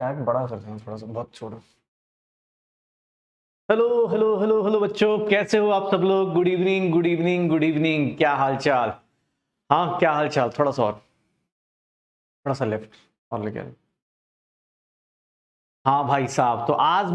Tag बड़ा करते हैं थोड़ा सा, बहुत छोटा। हेलो हेलो हेलो हेलो बच्चों, कैसे हो आप सब लोग? Good evening good evening good evening. क्या हाल चाल? हाँ, क्या हाल चाल? थोड़ा सा और, थोड़ा सा लेफ्ट और लेके आए। हाँ भाई साहब, तो आज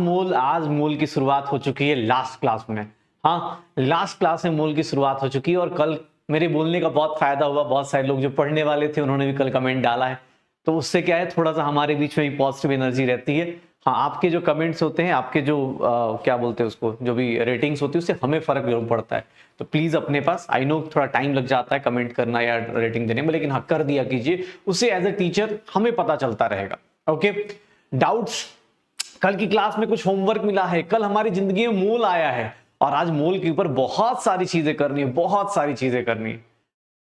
मोल की शुरुआत हो चुकी है लास्ट क्लास में। हाँ, लास्ट क्लास में मोल की शुरुआत हो चुकी है और कल मेरे बोलने का बहुत फायदा हुआ। बहुत सारे लोग जो पढ़ने वाले थे उन्होंने भी कल कमेंट डाला है, तो उससे क्या है, थोड़ा सा हमारे बीच में भी पॉजिटिव एनर्जी रहती है। हाँ, आपके जो कमेंट्स होते हैं, आपके जो क्या बोलते हैं उसको, जो भी रेटिंग्स होती है, उससे हमें फर्क जरूर पड़ता है। तो प्लीज अपने पास, आई नो थोड़ा टाइम लग जाता है कमेंट करना या रेटिंग देने में, लेकिन हाँ कर दिया कीजिए, उससे एज ए टीचर हमें पता चलता रहेगा। Okay, doubts? कल की क्लास में कुछ होमवर्क मिला है, कल हमारी जिंदगी में मोल आया है और आज मोल के ऊपर बहुत सारी चीजें करनी है, बहुत सारी चीजें करनी है।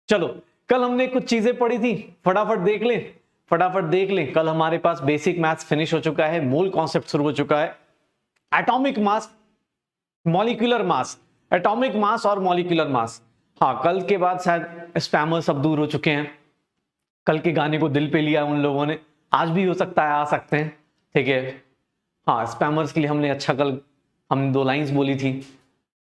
चलो, कल हमने कुछ चीजें पढ़ी थी, फटाफट देख लें, फटाफट देख लें। कल हमारे पास बेसिक मैथ्स फिनिश हो चुका है, मोल कॉन्सेप्ट शुरू हो चुका है, atomic mass, molecular mass, atomic mass और मॉलिक्यूलर मास। हाँ, कल के बाद शायद स्पैमर सब दूर हो चुके हैं। कल के गाने को दिल पे लिया उन लोगों ने, आज भी हो सकता है आ सकते हैं, ठीक है। हाँ, स्पैमर्स के लिए हमने अच्छा, कल हमने 2 लाइंस बोली थी।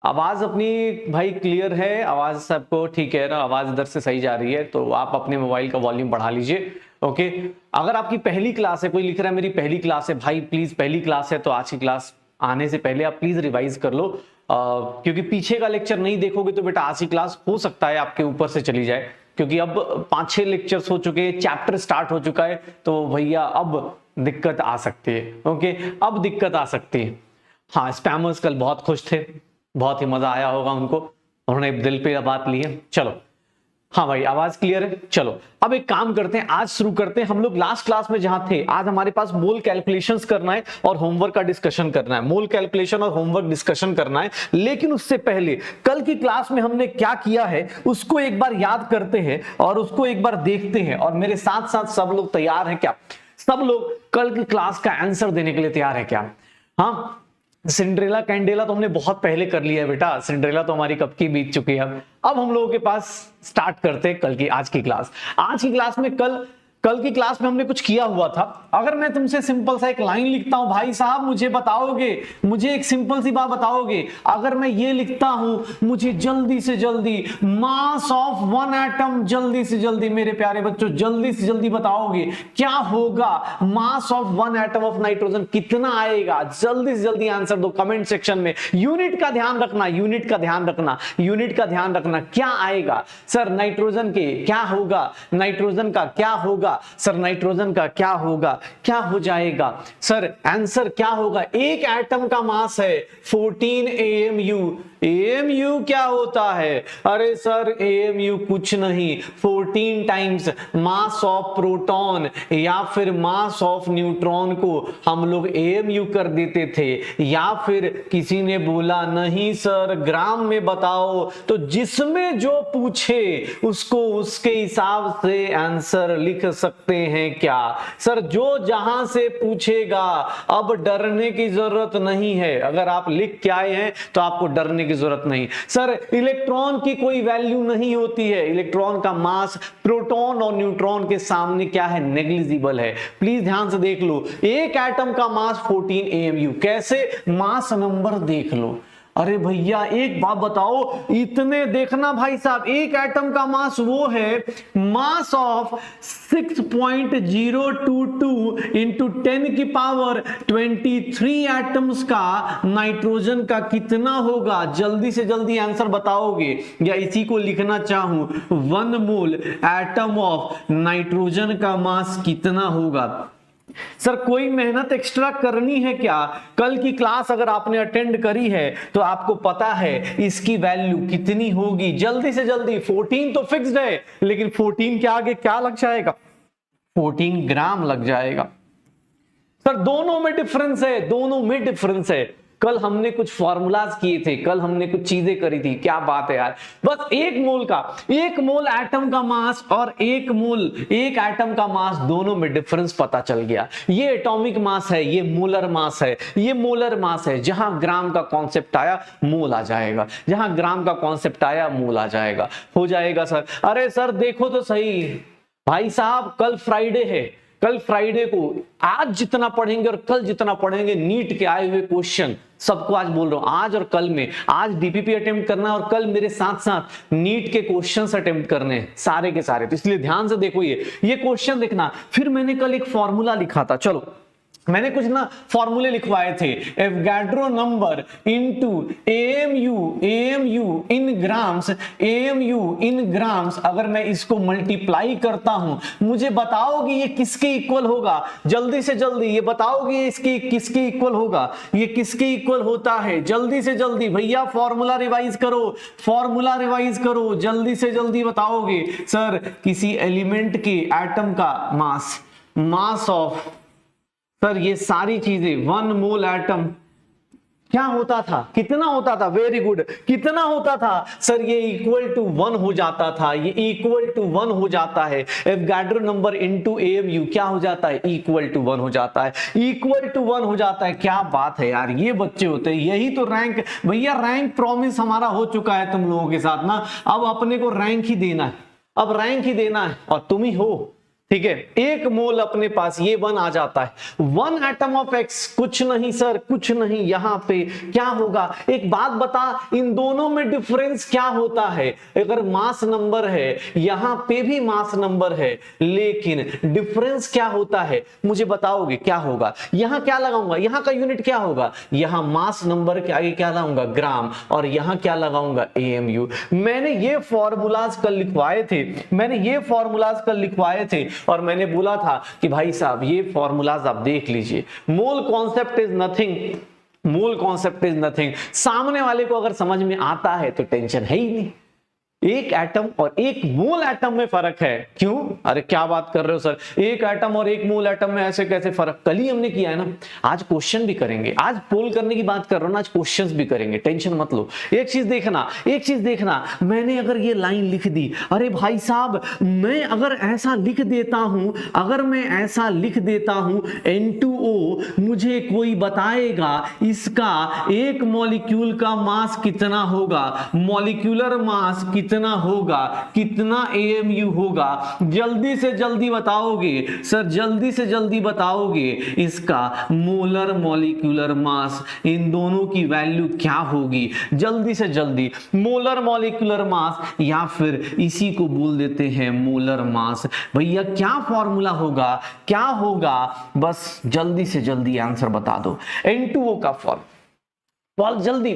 आवाज अपनी भाई क्लियर है? आवाज सबको ठीक है ना? आवाज इधर से सही जा रही है तो आप अपने मोबाइल का वॉल्यूम बढ़ा लीजिए। ओके, अगर आपकी पहली क्लास है, कोई लिख रहा है मेरी पहली क्लास है, भाई प्लीज पहली क्लास है तो आज की क्लास आने से पहले आप प्लीज रिवाइज कर लो, क्योंकि पीछे का लेक्चर नहीं देखोगे तो बेटा आज की क्लास हो सकता है आपके ऊपर से चली जाए, क्योंकि अब 5-6 लेक्चर्स हो चुके हैं, चैप्टर स्टार्ट हो चुका है, तो भैया अब दिक्कत आ सकती है। ओके, अब दिक्कत आ सकती है। हाँ, स्पैमर्स कल बहुत खुश थे, बहुत ही मजा आया होगा उनको, उन्होंने दिल पे बात ली है। चलो, हाँ भाई आवाज क्लियर है। चलो अब एक काम करते हैं, आज शुरू करते हैं। हम लोग लास्ट क्लास में जहां थे, आज हमारे पास मोल कैलकुलेशंस करना है और होमवर्क का डिस्कशन करना है। मोल कैलकुलेशन और होमवर्क डिस्कशन करना है, लेकिन उससे पहले कल की क्लास में हमने क्या किया है उसको एक बार याद करते हैं और उसको एक बार देखते हैं। और मेरे साथ साथ सब लोग तैयार हैं क्या? सब लोग कल की क्लास का आंसर देने के लिए तैयार है क्या? हाँ, सिंड्रेला कैंडेला तो हमने बहुत पहले कर लिया है बेटा, सिंड्रेला तो हमारी कब की बीत चुकी है। अब हम लोगों के पास स्टार्ट करते हैं कल की, आज की क्लास। आज की क्लास में कल की क्लास में हमने कुछ किया हुआ था। अगर मैं तुमसे सिंपल सा एक लाइन लिखता हूं, भाई साहब मुझे बताओगे, मुझे एक सिंपल सी बात बताओगे, अगर मैं ये लिखता हूं, मुझे जल्दी से जल्दी मास ऑफ वन एटम, जल्दी से जल्दी मेरे प्यारे बच्चों जल्दी से जल्दी बताओगे क्या होगा? मास of one atom of nitrogen कितना आएगा? जल्दी से जल्दी आंसर दो कमेंट सेक्शन में। यूनिट का ध्यान रखना, यूनिट का ध्यान रखना, यूनिट का ध्यान रखना। क्या आएगा सर? नाइट्रोजन के क्या होगा? नाइट्रोजन का क्या होगा सर? नाइट्रोजन का क्या होगा? क्या हो जाएगा सर? आंसर क्या होगा? एक एटम का मास है 14 AMU। AMU क्या होता है? अरे सर AMU कुछ नहीं, 14 टाइम्स मास ऑफ प्रोटॉन या फिर मास ऑफ न्यूट्रॉन को हम लोग AMU कर देते थे। या फिर किसी ने बोला नहीं सर ग्राम में बताओ, तो जिसमें जो पूछे उसको उसके हिसाब से आंसर लिख सकते हैं क्या सर? जो जहां से पूछेगा, अब डरने की जरूरत नहीं है। अगर आप लिख के आए हैं तो आपको डरने की जरूरत नहीं। सर इलेक्ट्रॉन की कोई वैल्यू नहीं होती है, इलेक्ट्रॉन का मास प्रोटॉन और न्यूट्रॉन के सामने क्या है? नेग्लिजिबल है। प्लीज ध्यान से देख लो, एक एटम का मास 14 AMU। कैसे? मास नंबर देख लो। अरे भैया एक बात बताओ, इतने देखना भाई साहब, एक एटम का मास वो है मास ऑफ 6.022 इंटू 10 की पावर 23 एटम्स का नाइट्रोजन का कितना होगा? जल्दी से जल्दी आंसर बताओगे या इसी को लिखना चाहूं, 1 मोल एटम ऑफ नाइट्रोजन का मास कितना होगा? सर कोई मेहनत एक्स्ट्रा करनी है क्या? कल की क्लास अगर आपने अटेंड करी है तो आपको पता है इसकी वैल्यू कितनी होगी। जल्दी से जल्दी, 14 तो फिक्स्ड है, लेकिन 14 के आगे क्या लग जाएगा? 14 ग्राम लग जाएगा। सर दोनों में डिफरेंस है, दोनों में डिफरेंस है। कल हमने कुछ फॉर्मूलाज किए थे, कल हमने कुछ चीजें करी थी। क्या बात है यार, बस एक मोल एटम का मास और एक एटम का मास, दोनों में डिफरेंस पता चल गया। ये एटॉमिक मास है, ये मोलर मास है, ये मोलर मास है। जहां ग्राम का कॉन्सेप्ट आया मोल आ जाएगा, जहां ग्राम का कॉन्सेप्ट आया मोल आ जाएगा। हो जाएगा सर? अरे सर देखो तो सही भाई साहब, कल फ्राइडे है, कल फ्राइडे को आज जितना पढ़ेंगे और कल जितना पढ़ेंगे नीट के आए हुए क्वेश्चन सबको आज बोल रहा हूं, आज और कल में, आज डीपीपी अटेम्प्ट करना है और कल मेरे साथ साथ नीट के क्वेश्चंस अटेम्प्ट करने हैं सारे के सारे। तो इसलिए ध्यान से देखो ये क्वेश्चन देखना। फिर मैंने कल एक फॉर्मूला लिखा था, चलो मैंने कुछ ना फॉर्मूले लिखवाए थे, Avogadro number into AMU in grams, AMU in grams, अगर मैं इसको मल्टीप्लाई करता हूं मुझे बताओगे ये किसके इक्वल होगा, जल्दी से जल्दी ये बताओगे इसके किसके इक्वल होगा, ये किसके इक्वल होता है, जल्दी से जल्दी भैया फॉर्मूला रिवाइज करो, फॉर्मूला रिवाइज करो, जल्दी से जल्दी बताओगे। सर किसी एलिमेंट के एटम का मास ऑफ, सर ये सारी चीजें 1 मोल एटम क्या होता था, कितना होता था, वेरी गुड, कितना होता था सर, ये इक्वल टू 1 हो जाता था, ये इक्वल टू 1 हो जाता है। एवोगाड्रो नंबर इनटू एएमयू क्या हो जाता है, इक्वल टू 1 हो जाता है, इक्वल टू 1 हो जाता है। क्या बात है यार, ये बच्चे होते हैं, यही तो रैंक भैया, रैंक प्रॉमिस हमारा हो चुका है तुम लोगों के साथ ना, अब अपने को रैंक ही देना है, अब रैंक ही देना है और तुम ही हो, ठीक है। 1 मोल अपने पास ये 1 आ जाता है, 1 एटम ऑफ एक्स, कुछ नहीं सर कुछ नहीं, यहां पे क्या होगा, एक बात बता, इन दोनों में डिफरेंस क्या होता है, अगर मास नंबर है यहां पे भी मास नंबर है, लेकिन डिफरेंस क्या होता है मुझे बताओगे क्या होगा, यहां क्या लगाऊंगा, यहां का यूनिट क्या होगा, यहां मास नंबर के आगे क्या लगाऊंगा, ग्राम, और यहां क्या लगाऊंगा, एएमयू। मैंने ये फॉर्मूलाज कल लिखवाए थे, मैंने ये फॉर्मूलाज कल लिखवाए थे और मैंने बोला था कि भाई साहब ये फॉर्मूलाज आप देख लीजिए, mole concept is nothing, mole concept is nothing, सामने वाले को अगर समझ में आता है तो टेंशन है ही नहीं। एक एटम और एक मोल एटम में फर्क है, क्यों, अरे क्या बात कर रहे हो सर, एक एटम और एक मोल एटम में ऐसे कैसे फर्क, कल ही हमने किया है ना, आज क्वेश्चन भी करेंगे, आज पोल करने की बात कर रहा हूं ना, आज क्वेश्चंस भी करेंगे, टेंशन मत लो। एक चीज देखना, एक चीज देखना, मैंने अगर ये लाइन लिख दी, अरे भाई साहब मैं अगर ऐसा लिख देता हूं, अगर मैं ऐसा लिख देता हूं N2O, मुझे कोई बताएगा इसका एक मॉलिक्यूल का मास कितना होगा, मॉलिक्यूलर मास कितना होगा, कितना एएमयू होगा, जल्दी से जल्दी बताओगे सर, जल्दी से जल्दी बताओगे इसका मोलर मॉलिक्यूलर मास, इन दोनों की वैल्यू क्या होगी, जल्दी से जल्दी, मोलर मॉलिक्यूलर मास या फिर इसी को बोल देते हैं मोलर मास। भैया क्या फॉर्मूला होगा, क्या होगा, बस जल्दी से जल्दी आंसर बता दो। N2O का फॉर्मूला जल्दी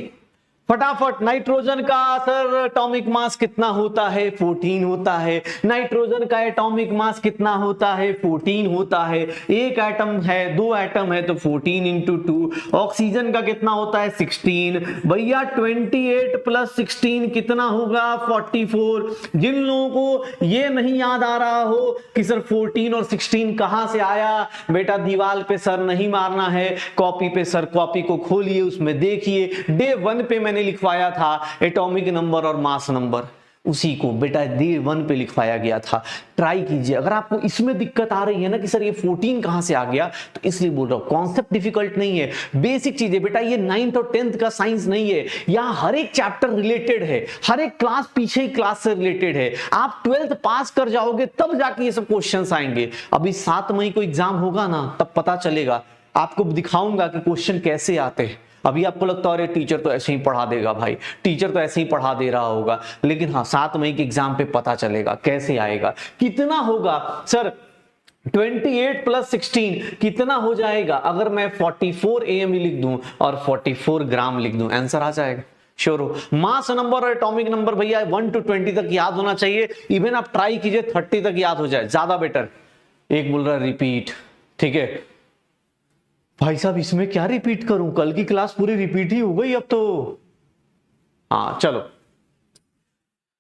फटाफट, नाइट्रोजन का सर एटॉमिक मास कितना होता है, 14 होता है, नाइट्रोजन का एटॉमिक मास कितना होता है, 14 होता है, एक एटम है, 2 एटम है तो 14 इंटू 2, ऑक्सीजन का कितना होता है 16, भैया 28 प्लस 16 कितना होगा 44। जिन लोगों को ये नहीं याद आ रहा हो कि सर 14 और 16 कहां से आया, बेटा दीवार पे सर नहीं मारना है, कॉपी पे सर, कॉपी को खोलिए उसमें देखिए, डे 1 पे मैंने लिखवाया था एटॉमिक नंबर और मास नंबर, उसी को बेटा डे 1 पे लिखवाया गया था। ट्राई कीजिए, अगर आपको इसमें दिक्कत आ रही है ना कि सर ये 14 कहां से आ गया, तो इसलिए बोल रहा हूं कॉन्सेप्ट डिफिकल्ट नहीं है, बेसिक चीजें बेटा, ये 9th और 10th का साइंस नहीं है, यहां हर एक चैप्टर रिलेटेड है, हर एक क्लास पीछे ही क्लास से रिलेटेड है, आप 12th पास कर जाओगे तब जाके ये सब क्वेश्चंस आएंगे। अभी 7 मई को एग्जाम होगा ना, तब पता चलेगा, आपको दिखाऊंगा कि क्वेश्चन कैसे आते हैं। अभी आपको लगता है अरे टीचर तो ऐसे ही पढ़ा देगा, भाई टीचर तो ऐसे ही पढ़ा दे रहा होगा, लेकिन हाँ 7 मई के एग्जाम पे पता चलेगा कैसे आएगा, कितना होगा सर 28 प्लस 16 कितना हो जाएगा, अगर मैं 44 AMU लिख दूं और 44 ग्राम लिख दूं, आंसर आ जाएगा, श्योर हो। मास नंबर और एटॉमिक नंबर भैया 1 to 20 तक याद होना चाहिए, इवन आप ट्राई कीजिए 30 तक याद हो जाए, ज्यादा बेटर। एक बोल रहा है रिपीट, ठीक है भाई साहब इसमें क्या रिपीट करूं, कल की क्लास पूरी रिपीट ही हो गई अब तो। हाँ चलो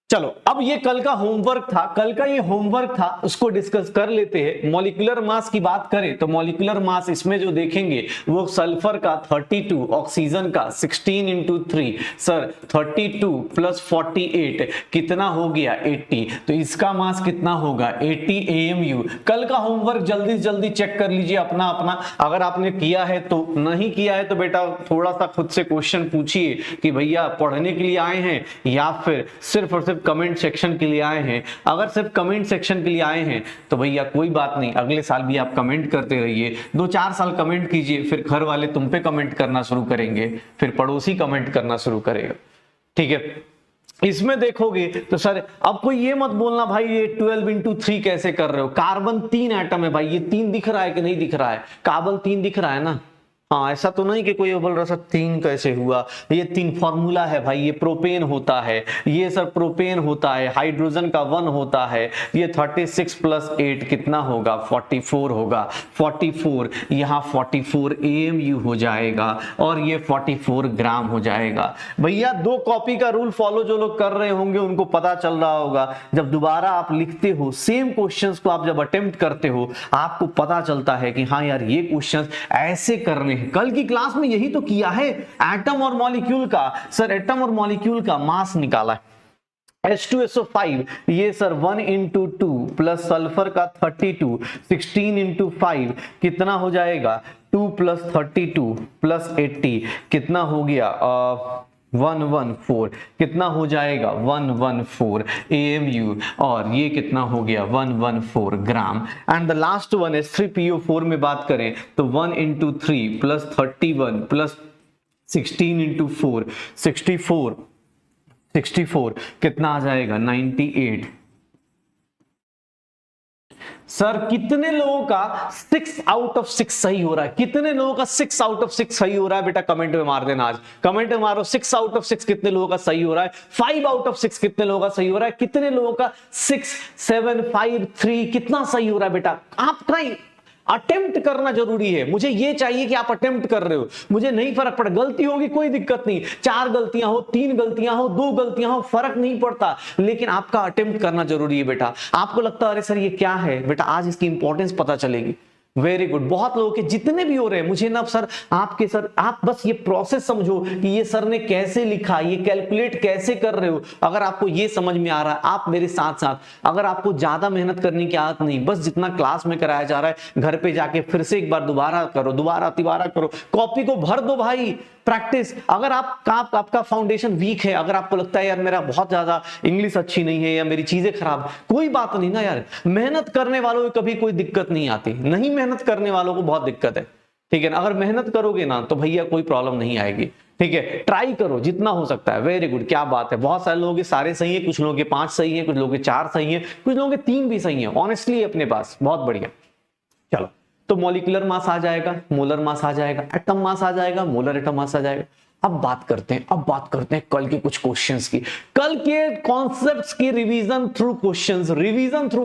चलो, अब ये कल का होमवर्क था, कल का ये होमवर्क था, उसको डिस्कस कर लेते हैं। मॉलिक्यूलर मास की बात करें तो मॉलिक्यूलर मास इसमें जो देखेंगे वो सल्फर का 32, ऑक्सीजन का 16 इंटू 3, सर 32 प्लस 48 कितना हो गया 80, तो इसका मास कितना होगा 80 AMU। कल का होमवर्क जल्दी जल्दी चेक कर लीजिए अपना अपना, अगर आपने किया है तो, नहीं किया है तो बेटा थोड़ा सा खुद से क्वेश्चन पूछिए कि भैया पढ़ने के लिए आए हैं या फिर सिर्फ और सिर्फ कमेंट सेक्शन के लिए आए हैं, अगर सिर्फ कमेंट सेक्शन के लिए आए हैं तो भैया कोई बात नहीं, अगले साल भी आप कमेंट करते रहिए, 2-4 साल कमेंट कीजिए, फिर घर वाले तुम पे कमेंट करना शुरू करेंगे, फिर पड़ोसी कमेंट करना शुरू करेगा, ठीक है। इसमें देखोगे तो सर अब कोई ये मत बोलना भाई ये 12 इंटू 3 कैसे कर रहे हो, कार्बन 3 एटम है भाई, ये 3 दिख रहा है कि नहीं दिख रहा है, कार्बन 3 दिख रहा है ना, हाँ ऐसा तो नहीं कि कोई बोल रहा सर 3 कैसे हुआ, ये 3 फॉर्मूला है भाई, ये प्रोपेन होता है, ये सर प्रोपेन होता है, हाइड्रोजन का 1 होता है, ये 36 प्लस 8 कितना होगा 44 होगा, 44 यहाँ 44 AMU हो जाएगा और ये 44 ग्राम हो जाएगा। भैया 2 कॉपी का रूल फॉलो जो लोग कर रहे होंगे उनको पता चल रहा होगा, जब दोबारा आप लिखते हो सेम क्वेश्चंस को, आप जब अटेम्प्ट करते हो आपको पता चलता है कि हाँ यार ये क्वेश्चंस ऐसे करने हैं। कल की क्लास में यही तो किया है, एटम और मॉलिक्यूल का, सर एटम और मॉलिक्यूल का मास निकाला है, H2SO5 ये सर 1 इंटू 2 प्लस सल्फर का 32, 16 इंटू 5 कितना हो जाएगा 2 प्लस 32 प्लस 80 कितना हो गया 114 कितना हो जाएगा 114 AMU और ये कितना हो गया 114 gram. And the last one H3PO4 में बात करें तो 1 इंटू 3 प्लस 31 प्लस 16 इंटू 4 64 कितना आ जाएगा 98। सर कितने लोगों का 6 आउट ऑफ 6 सही हो रहा है, कितने लोगों का 6 आउट ऑफ 6 सही हो रहा है बेटा कमेंट में मार देना, आज कमेंट में मारो 6 आउट ऑफ 6 कितने लोगों का सही हो रहा है, 5 आउट ऑफ 6 कितने लोगों का सही हो रहा है, कितने लोगों का 6 7 5 3 कितना सही हो रहा है बेटा। आपका अटेम्प्ट करना जरूरी है, मुझे ये चाहिए कि आप अटेम्प्ट कर रहे हो, मुझे नहीं फर्क पड़ा, गलती होगी कोई दिक्कत नहीं, 4 गलतियां हो 3 गलतियां हो 2 गलतियां हो फर्क नहीं पड़ता, लेकिन आपका अटेम्प्ट करना जरूरी है बेटा। आपको लगता है अरे सर ये क्या है बेटा, आज इसकी इंपॉर्टेंस पता चलेगी। वेरी गुड, बहुत लोगों के जितने भी हो रहे हैं मुझे ना सर आपके सर आप बस ये प्रोसेस समझो कि ये सर ने कैसे लिखा, ये कैलकुलेट कैसे कर रहे हो, अगर आपको ये समझ में आ रहा है आप मेरे साथ साथ, अगर आपको ज्यादा मेहनत करने की आदत नहीं, बस जितना क्लास में कराया जा रहा है घर पे जाके फिर से एक बार दोबारा करो, दोबारा तिबारा करो, कॉपी को भर दो भाई, प्रैक्टिस। अगर आपका फाउंडेशन वीक है, अगर आपको लगता है यार मेरा बहुत ज्यादा इंग्लिश अच्छी नहीं है या मेरी चीजें खराब, कोई बात नहीं ना यार, मेहनत करने वालों को कभी कोई दिक्कत नहीं आती, नहीं मेहनत करने वालों को बहुत दिक्कत है, ठीक है ना। अगर मेहनत करोगे ना तो भैया कोई प्रॉब्लम नहीं आएगी, ठीक है, ट्राई करो जितना हो सकता है। वेरी गुड, क्या बात है, बहुत सारे लोगों के सारे सही है, कुछ लोगों के 5 सही है, कुछ लोगों के 4 सही है, कुछ लोगों के 3 भी सही है, ऑनेस्टली अपने पास बहुत बढ़िया। चलो तो मॉलिक्यूलर मास आ जाएगा, मोलर मास आ जाएगा, एटम मास आ जाएगा, मोलर एटम मास आ जाएगा। अब बात करते हैं कल के कुछ क्वेश्चंस की, कल के कॉन्सेप्ट्स की रिवीजन थ्रू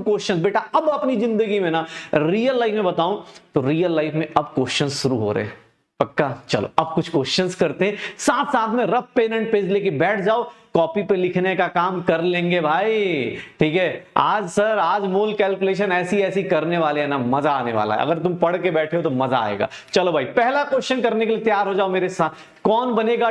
क्वेश्चंस बेटा। अब अपनी जिंदगी में ना रियल लाइफ में बताऊं तो रियल लाइफ में अब क्वेश्चंस शुरू हो रहे हैं, पक्का। चलो अब कुछ क्वेश्चंस करते हैं, साथ साथ में रफ पेन एंड पेज लेके बैठ जाओ, कॉपी पे लिखने का काम कर लेंगे भाई, ठीक है। आज मोल कैलकुलेशन ऐसी करने वाले हैं ना, मजा आने वाला है, अगर तुम पढ़ के बैठे हो तो मजा आएगा। चलो भाई पहला क्वेश्चन करने के लिए तैयार हो जाओ मेरे साथ। कौन बनेगा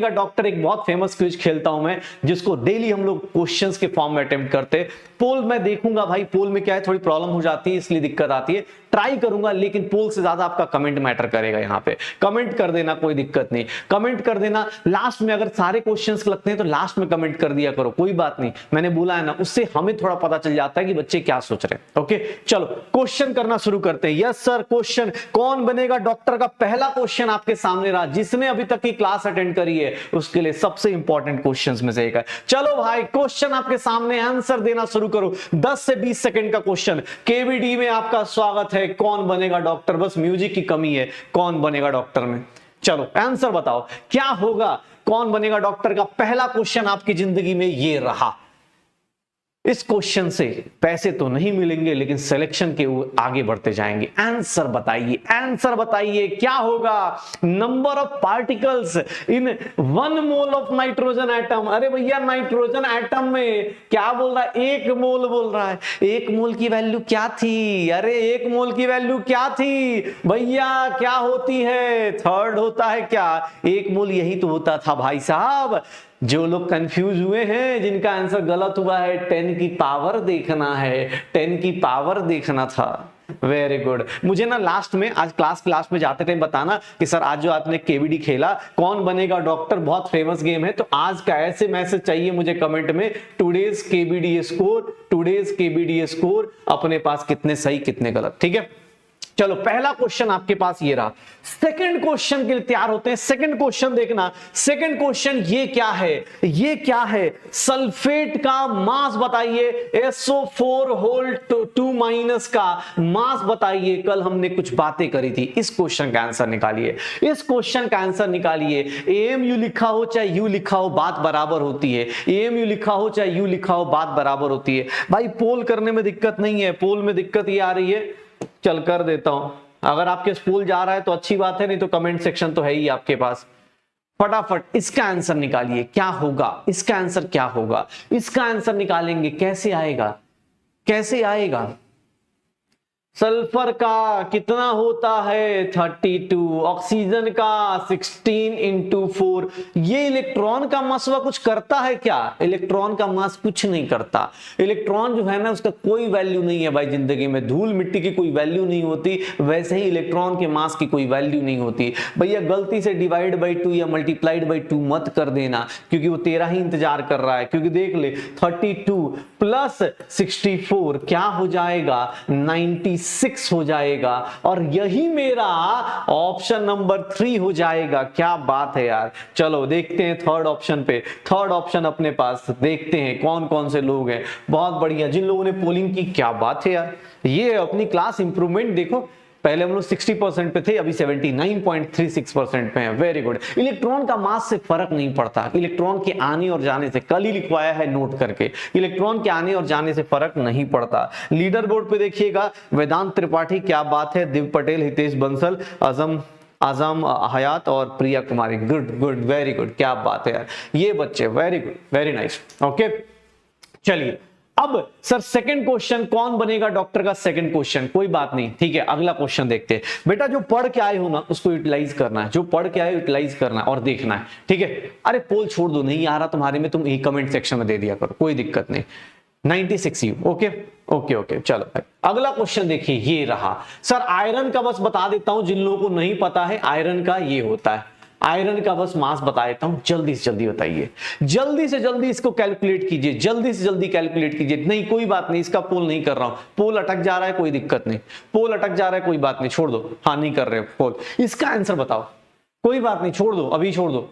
डॉक्टर, एक बहुत फेमस क्विज खेलता हूं मैं, जिसको डेली हम लोग क्वेश्चंस के फॉर्म में अटेम्प्ट करते हैं। पोल मैं देखूंगा भाई, पोल में क्या है थोड़ी प्रॉब्लम हो जाती है इसलिए दिक्कत आती है, ट्राई करूंगा, लेकिन पोल से ज्यादा आपका कमेंट मैटर करेगा। यहाँ पे कमेंट कर देना, कोई दिक्कत नहीं, कमेंट कर देना। लास्ट में अगर सारे क्वेश्चंस लगते हैं तो लास्ट में कमेंट कर दिया करो, कोई बात नहीं, मैंने बोला है ना, उससे हमें थोड़ा पता चल जाता है कि बच्चे क्या सोच रहे हैं। ओके चलो क्वेश्चन करना शुरू करते हैं। यस सर, क्वेश्चन कौन बनेगा डॉक्टर का पहला क्वेश्चन आपके सामने रहा, जिसने अभी तक की क्लास अटेंड करी है उसके लिए सबसे इंपॉर्टेंट क्वेश्चंस में से एक है। चलो भाई क्वेश्चन आपके सामने, आंसर देना शुरू करो, 10 से 20 सेकंड का क्वेश्चन। केवीडी में आपका स्वागत है। कौन बनेगा डॉक्टर, बस म्यूजिक की कमी है, कौन बनेगा डॉक्टर में। चलो आंसर बताओ क्या होगा, कौन बनेगा डॉक्टर का पहला क्वेश्चन आपकी जिंदगी में ये रहा। इस क्वेश्चन से पैसे तो नहीं मिलेंगे लेकिन सिलेक्शन के आगे बढ़ते जाएंगे। आंसर बताइए क्या होगा। Number of particles in 1 mole of nitrogen atom. अरे भैया नाइट्रोजन एटम में क्या बोल रहा है, 1 मोल बोल रहा है। 1 मोल की वैल्यू क्या थी, अरे 1 मोल की वैल्यू क्या थी भैया, क्या होती है, थर्ड होता है क्या, 1 मोल यही तो होता था भाई साहब। जो लोग कंफ्यूज हुए हैं, जिनका आंसर गलत हुआ है, 10 की पावर देखना है, 10 की पावर देखना था। Very good. मुझे ना लास्ट में आज क्लास में जाते टाइम बताना कि सर आज जो आपने केबीडी खेला कौन बनेगा डॉक्टर, बहुत फेमस गेम है, तो आज का ऐसे मैसेज चाहिए मुझे कमेंट में, today's KBD score, today's KBD score, अपने पास कितने सही कितने गलत। ठीक है, चलो पहला क्वेश्चन आपके पास ये रहा। सेकंड क्वेश्चन के लिए तैयार होते हैं। सेकंड क्वेश्चन देखना, सेकंड क्वेश्चन ये क्या है, ये क्या है, सल्फेट का मास बताइए, SO4 होल 2 माइनस का मास बताइए। कल हमने कुछ बातें करी थी, इस क्वेश्चन का आंसर निकालिए, इस क्वेश्चन का आंसर निकालिए। AMU लिखा हो चाहे यू लिखा हो बात बराबर होती है, AMU लिखा हो चाहे यू लिखा हो बात बराबर होती है। भाई पोल करने में दिक्कत नहीं है, पोल में दिक्कत ये आ रही है, चल कर देता हूं। अगर आपके स्कूल जा रहा है तो अच्छी बात है, नहीं तो कमेंट सेक्शन तो है ही आपके पास। फटाफट इसका आंसर निकालिए, क्या होगा, इसका आंसर क्या होगा, इसका आंसर निकालेंगे, कैसे आएगा, कैसे आएगा। सल्फर का कितना होता है 32, ऑक्सीजन का 16 इंटू 4। ये इलेक्ट्रॉन का मास कुछ करता है क्या? इलेक्ट्रॉन का मास कुछ नहीं करता। इलेक्ट्रॉन जो है ना उसका कोई वैल्यू नहीं है भाई जिंदगी में, धूल मिट्टी की कोई वैल्यू नहीं होती, वैसे ही इलेक्ट्रॉन के मास की कोई वैल्यू नहीं होती। भैया गलती से डिवाइड बाई 2 या मल्टीप्लाइड बाई 2 मत कर देना, क्योंकि वो तेरा ही इंतजार कर रहा है। क्योंकि देख ले 32 प्लस 64 क्या हो जाएगा, 96 हो जाएगा, और यही मेरा ऑप्शन नंबर 3 हो जाएगा। क्या बात है यार। चलो देखते हैं थर्ड ऑप्शन पे, थर्ड ऑप्शन अपने पास देखते हैं कौन कौन से लोग हैं। बहुत बढ़िया, जिन लोगों ने पोलिंग की, क्या बात है यार, ये अपनी क्लास इंप्रूवमेंट देखो, पहले हम लोग 60% पे थे, अभी 79.36% पे हैं। Very good. इलेक्ट्रॉन का मास से फर्क नहीं पड़ता, इलेक्ट्रॉन के आने और जाने से, कल ही लिखवाया है नोट करके, इलेक्ट्रॉन के आने और जाने से फर्क नहीं पड़ता। लीडर बोर्ड पे देखिएगा, वेदांत त्रिपाठी, क्या बात है, दिव पटेल, हितेश बंसल, आजम हयात और Priya Kumari. Good good, very good, क्या बात है यार, ये बच्चे very good, very nice. Okay चलिए अब सर सेकंड क्वेश्चन कौन बनेगा डॉक्टर का, सेकंड क्वेश्चन कोई बात नहीं, ठीक है अगला क्वेश्चन देखते हैं। बेटा जो पढ़ के आए हो ना उसको यूटिलाइज करना है, जो पढ़ के आए यूटिलाइज करना है और देखना है, ठीक है। अरे पोल छोड़ दो, नहीं आ रहा तुम्हारे में, तुम एक कमेंट सेक्शन में दे दिया करो, कोई दिक्कत नहीं। 96 यू, ओके ओके ओके। चलो भाई अगला क्वेश्चन देखिए, ये रहा। सर आयरन का बस बता देता हूं जिन लोगों को नहीं पता है, आयरन का ये होता है, आयरन का बस मास बता देता हूं, जल्दी से जल्दी बताइए, जल्दी से जल्दी इसको कैलकुलेट कीजिए, जल्दी से जल्दी कैलकुलेट कीजिए। नहीं कोई बात नहीं, इसका पोल नहीं कर रहा हूं, पोल अटक जा रहा है कोई दिक्कत नहीं, पोल अटक जा रहा है कोई बात नहीं, छोड़ दो, हाँ नहीं कर रहे हो पोल। इसका आंसर बताओ, कोई बात नहीं, छोड़ दो, अभी छोड़ दो,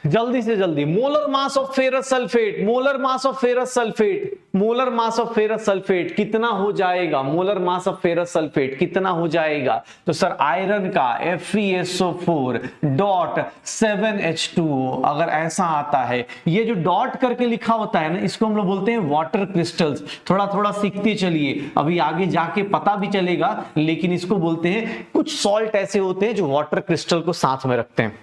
जल्दी से जल्दी। Molar mass of ferrous sulphate, molar mass of ferrous sulphate, molar mass of ferrous sulphate कितना हो जाएगा, molar mass of ferrous sulphate कितना हो जाएगा। तो सर आयरन का FeSO4 डॉट 7H2O, अगर ऐसा आता है, ये जो डॉट करके लिखा होता है ना, इसको हम लोग बोलते हैं वाटर क्रिस्टल्स। थोड़ा थोड़ा सीखते चलिए, अभी आगे जाके पता भी चलेगा, लेकिन इसको बोलते हैं, कुछ सॉल्ट ऐसे होते हैं जो वाटर क्रिस्टल को साथ में रखते हैं।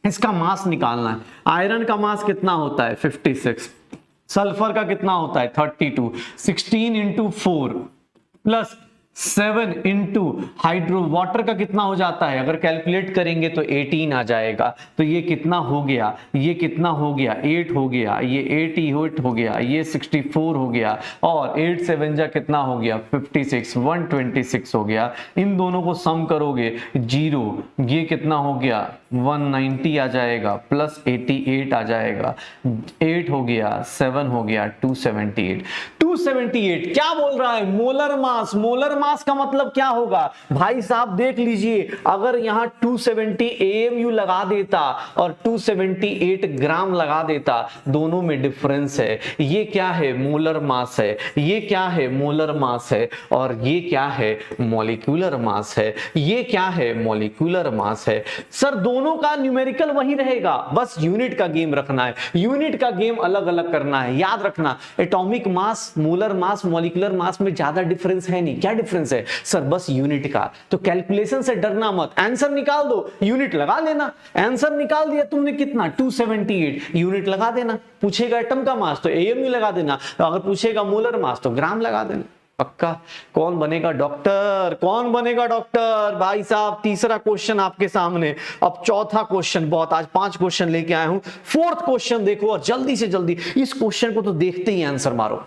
इसका मास निकालना है। आयरन का मास कितना होता है 56, सल्फर का कितना होता है 32, 16 into 4 plus 7 into hydro water का कितना हो जाता है, अगर कैलकुलेट करेंगे तो 18 आ जाएगा। तो ये कितना हो गया, ये कितना हो गया 8 हो गया, ये 88 हो गया, ये 64 हो गया, और 8 7 जा कितना हो गया 56, 126 हो गया। इन दोनों को सम करोगे 0, ये कितना हो गया 190 आ जाएगा, प्लस 88 आ जाएगा, 8 हो गया, 7 हो गया, 278। 278 क्या बोल रहा है, मोलर मास। मोलर मास का मतलब क्या होगा भाई साहब, देख लीजिए, अगर यहां 270 AMU लगा देता और 278 ग्राम लगा देता, दोनों में डिफरेंस है। ये क्या है, मोलर मास है, ये क्या है, मोलर मास है, और ये क्या है, मॉलिक्यूलर मास है। ये क्या है, मॉलिक्यूलर मास है। सर दोनों का न्यूमेरिकल वही रहेगा, बस यूनिट का गेम रखना है, यूनिट का गेम अलग अलग करना है। याद रखना, atomic mass, molar mass, molecular mass में ज्यादा डिफरेंस है नहीं। क्या डिफरेंस है सर, बस यूनिट का। तो कैलकुलेशन से डरना मत, आंसर निकाल दो, यूनिट लगा लेना। आंसर निकाल दिया तुमने कितना 278, यूनिट लगा देना। पूछेगा एटम का मास तो AMU लगा देना, तो अगर पूछेगा मोलर मास तो ग्राम लगा देना। पक्का। कौन बनेगा डॉक्टर, कौन बनेगा डॉक्टर भाई साहब। तीसरा क्वेश्चन आपके सामने, अब चौथा क्वेश्चन, बहुत आज 5 क्वेश्चन लेके आया हूं। फोर्थ क्वेश्चन देखो, और जल्दी से जल्दी इस क्वेश्चन को तो देखते ही आंसर मारो।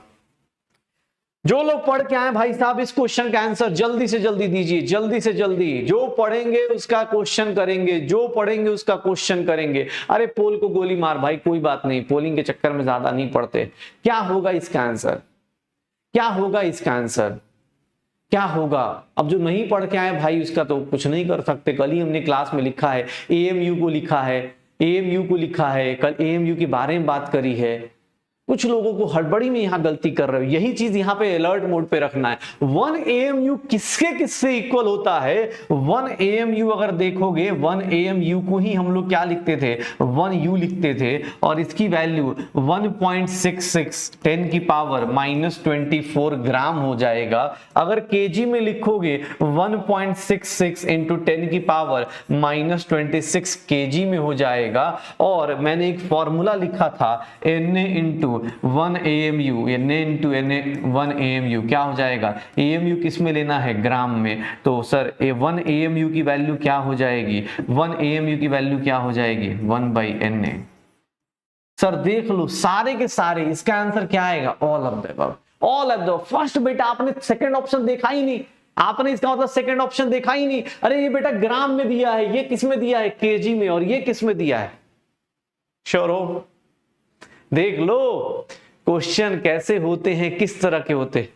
जो लोग पढ़ के आए भाई साहब इस क्वेश्चन का आंसर जल्दी से जल्दी दीजिए, जल्दी से जल्दी। जो पढ़ेंगे उसका क्वेश्चन करेंगे, जो पढ़ेंगे उसका क्वेश्चन करेंगे। अरे पोल को गोली मार भाई, कोई बात नहीं, पोलिंग के चक्कर में ज्यादा नहीं पढ़ते। क्या होगा इसका आंसर, क्या होगा इसका आंसर, क्या होगा? अब जो नहीं पढ़ के आए भाई उसका तो कुछ नहीं कर सकते। कल ही हमने क्लास में लिखा है, एएमयू को लिखा है, एएमयू को लिखा है, कल एएमयू के बारे में बात करी है। कुछ लोगों को हड़बड़ी में यहां गलती कर रहे हो, यही चीज यहां पे अलर्ट मोड पे रखना है। 1 AMU किसके किससे इक्वल होता है? 1 AMU अगर देखोगे 1 AMU को ही हम लोग क्या लिखते थे, 1U लिखते थे, और इसकी वैल्यू 1.66 10 की पावर -24 ग्राम हो जाएगा। अगर केजी में लिखोगे 1.66 इंटू 10 की पावर -26 केजी में हो जाएगा। और मैंने एक फॉर्मूला लिखा था Na into 1 AMU, Na into 1 AMU क्या हो जाएगा? AMU किस में लेना है? ग्राम में। तो सर 1 AMU की वैल्यू क्या हो जाएगी? 1 AMU की वैल्यू क्या हो जाएगी? 1/Na। सर देख लो सारे के सारे, इसका आंसर क्या आएगा? All of the above, all of the. First बेटा आपने सेकंड ऑप्शन देखा ही नहीं, आपने इसका मतलब सेकंड ऑप्शन देखा ही नहीं। अरे ये बेटा ग्राम में दिया है, ये किस में दिया है? केजी में। और ये किस में दिया है? श्योर हो? देख लो क्वेश्चन कैसे होते हैं, किस तरह के होते हैं।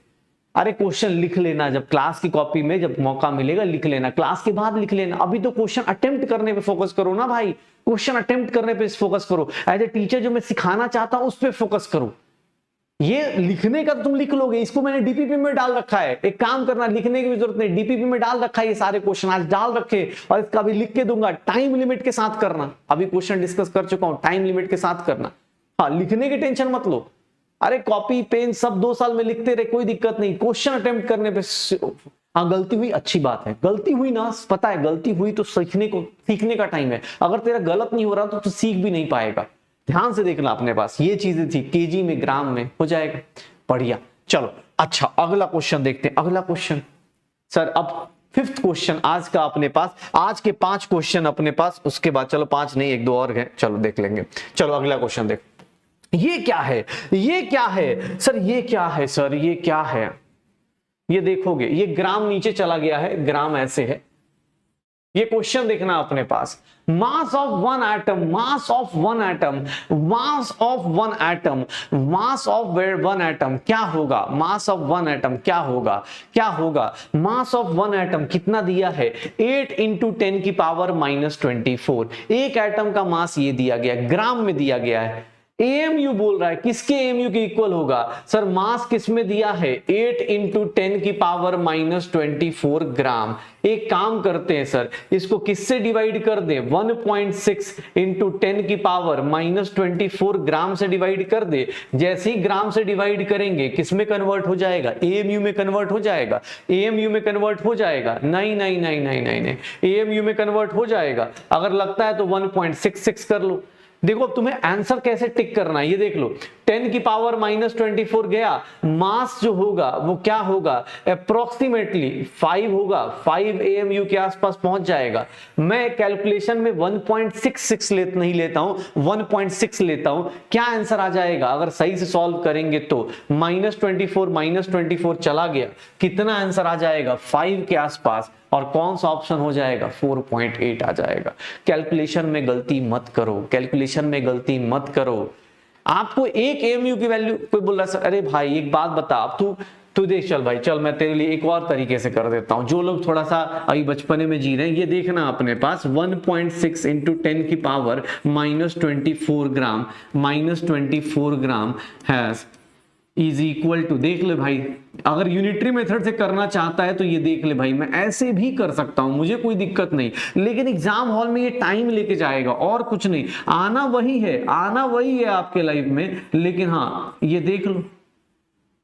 अरे क्वेश्चन लिख लेना, जब क्लास की कॉपी में जब मौका मिलेगा लिख लेना, क्लास के बाद लिख लेना। अभी तो क्वेश्चन अटेम्प्ट करने पे फोकस करो ना भाई, क्वेश्चन अटेम्प्ट करने पे फोकस करो। एज ए टीचर जो मैं सिखाना चाहता हूं उस पर फोकस करो। ये लिखने का तुम लिख लोगे, इसको मैंने डीपीपी में डाल रखा है। एक काम करना, लिखने की भी जरूरत नहीं, डीपीपी में डाल रखा है, ये सारे क्वेश्चन आज डाल रखे, और इसका भी लिख के दूंगा। टाइम लिमिट के साथ करना, अभी क्वेश्चन डिस्कस कर चुका हूं, टाइम लिमिट के साथ करना। हाँ, लिखने की टेंशन मत लो। अरे कॉपी पेन सब 2 साल में लिखते रहे, कोई दिक्कत नहीं। क्वेश्चन अटेम्प्ट करने पे हाँ गलती हुई अच्छी बात है, गलती हुई ना, पता है गलती हुई तो सीखने का टाइम है। अगर तेरा गलत नहीं हो रहा तो तू सीख भी नहीं पाएगा। ध्यान से देखना, अपने पास ये चीजें थी, केजी में ग्राम में हो जाएगा। बढ़िया, चलो अच्छा अगला क्वेश्चन देखते हैं। अगला क्वेश्चन सर, अब 5th क्वेश्चन आज का अपने पास, आज के 5 क्वेश्चन अपने पास, उसके बाद चलो 5 नहीं 1-2 और हैं, चलो देख लेंगे। चलो अगला क्वेश्चन देख। ये क्या है, ये क्या है सर, ये क्या है सर, ये क्या है? ये देखोगे ये ग्राम नीचे चला गया है, ग्राम ऐसे है। ये क्वेश्चन देखना अपने पास, mass of one atom, mass of one atom, mass of one atom, mass of one atom क्या होगा? मास ऑफ वन एटम क्या होगा? क्या होगा? मास ऑफ वन एटम कितना दिया है? 8 इंटू 10 की पावर -24। एक एटम का मास ये दिया गया, ग्राम में दिया गया है। एएमयू बोल रहा है, किसके एएमयू के इक्वल होगा? सर मास किसमें दिया है? 8 इंटू 10 की पावर -24 ग्राम। एक काम करते हैं सर, इसको किससे डिवाइड कर दे? 1.6 इंटू 10 की पावर -24 ग्राम से डिवाइड कर दे। जैसे ही ग्राम से डिवाइड करेंगे किसमें कन्वर्ट हो जाएगा? एएमयू में कन्वर्ट हो जाएगा। एएमयू में कन्वर्ट हो जाएगा? नहीं नहीं नहीं नहीं नहीं नहीं, एएमयू में कन्वर्ट हो जाएगा। अगर लगता है तो 1.66 कर लो। देखो अब तुम्हें आंसर कैसे टिक करना है, ये देख लो। 10 की पावर -24 गया, मास जो होगा वो क्या होगा? अप्रोक्सीमेटली 5 होगा, 5 AMU के आसपास पहुंच जाएगा। मैं कैलकुलेशन में 1.66 नहीं लेता हूं, 1.6 लेता हूं। क्या आंसर आ जाएगा अगर सही से सॉल्व करेंगे तो? -24 चला गया, कितना आंसर आ जाएगा? 5 के आसपास। और कौन सा ऑप्शन हो जाएगा? 4.8 आ जाएगा। कैलकुलेशन में गलती मत करो, कैलकुलेशन में गलती मत करो। आपको एक एएमयू की वैल्यू, कोई बोल रहा है अरे भाई एक बात बता, अब तू देख, चल भाई चल, मैं तेरे लिए एक और तरीके से कर देता हूं। जो लोग थोड़ा सा अभी बचपने में जी रहे हैं, ये देखना अपने पास 1.6 इंटू 10 की power -24 gram, -24 gram has is equal to, देख ले भाई, अगर यूनिटरी मेथड से करना चाहता है तो ये देख ले भाई, मैं ऐसे भी कर सकता हूं, मुझे कोई दिक्कत नहीं। लेकिन एग्जाम हॉल में ये टाइम लेके जाएगा और कुछ नहीं। आना वही है, आना वही है आपके लाइफ में। लेकिन हाँ ये देख लो,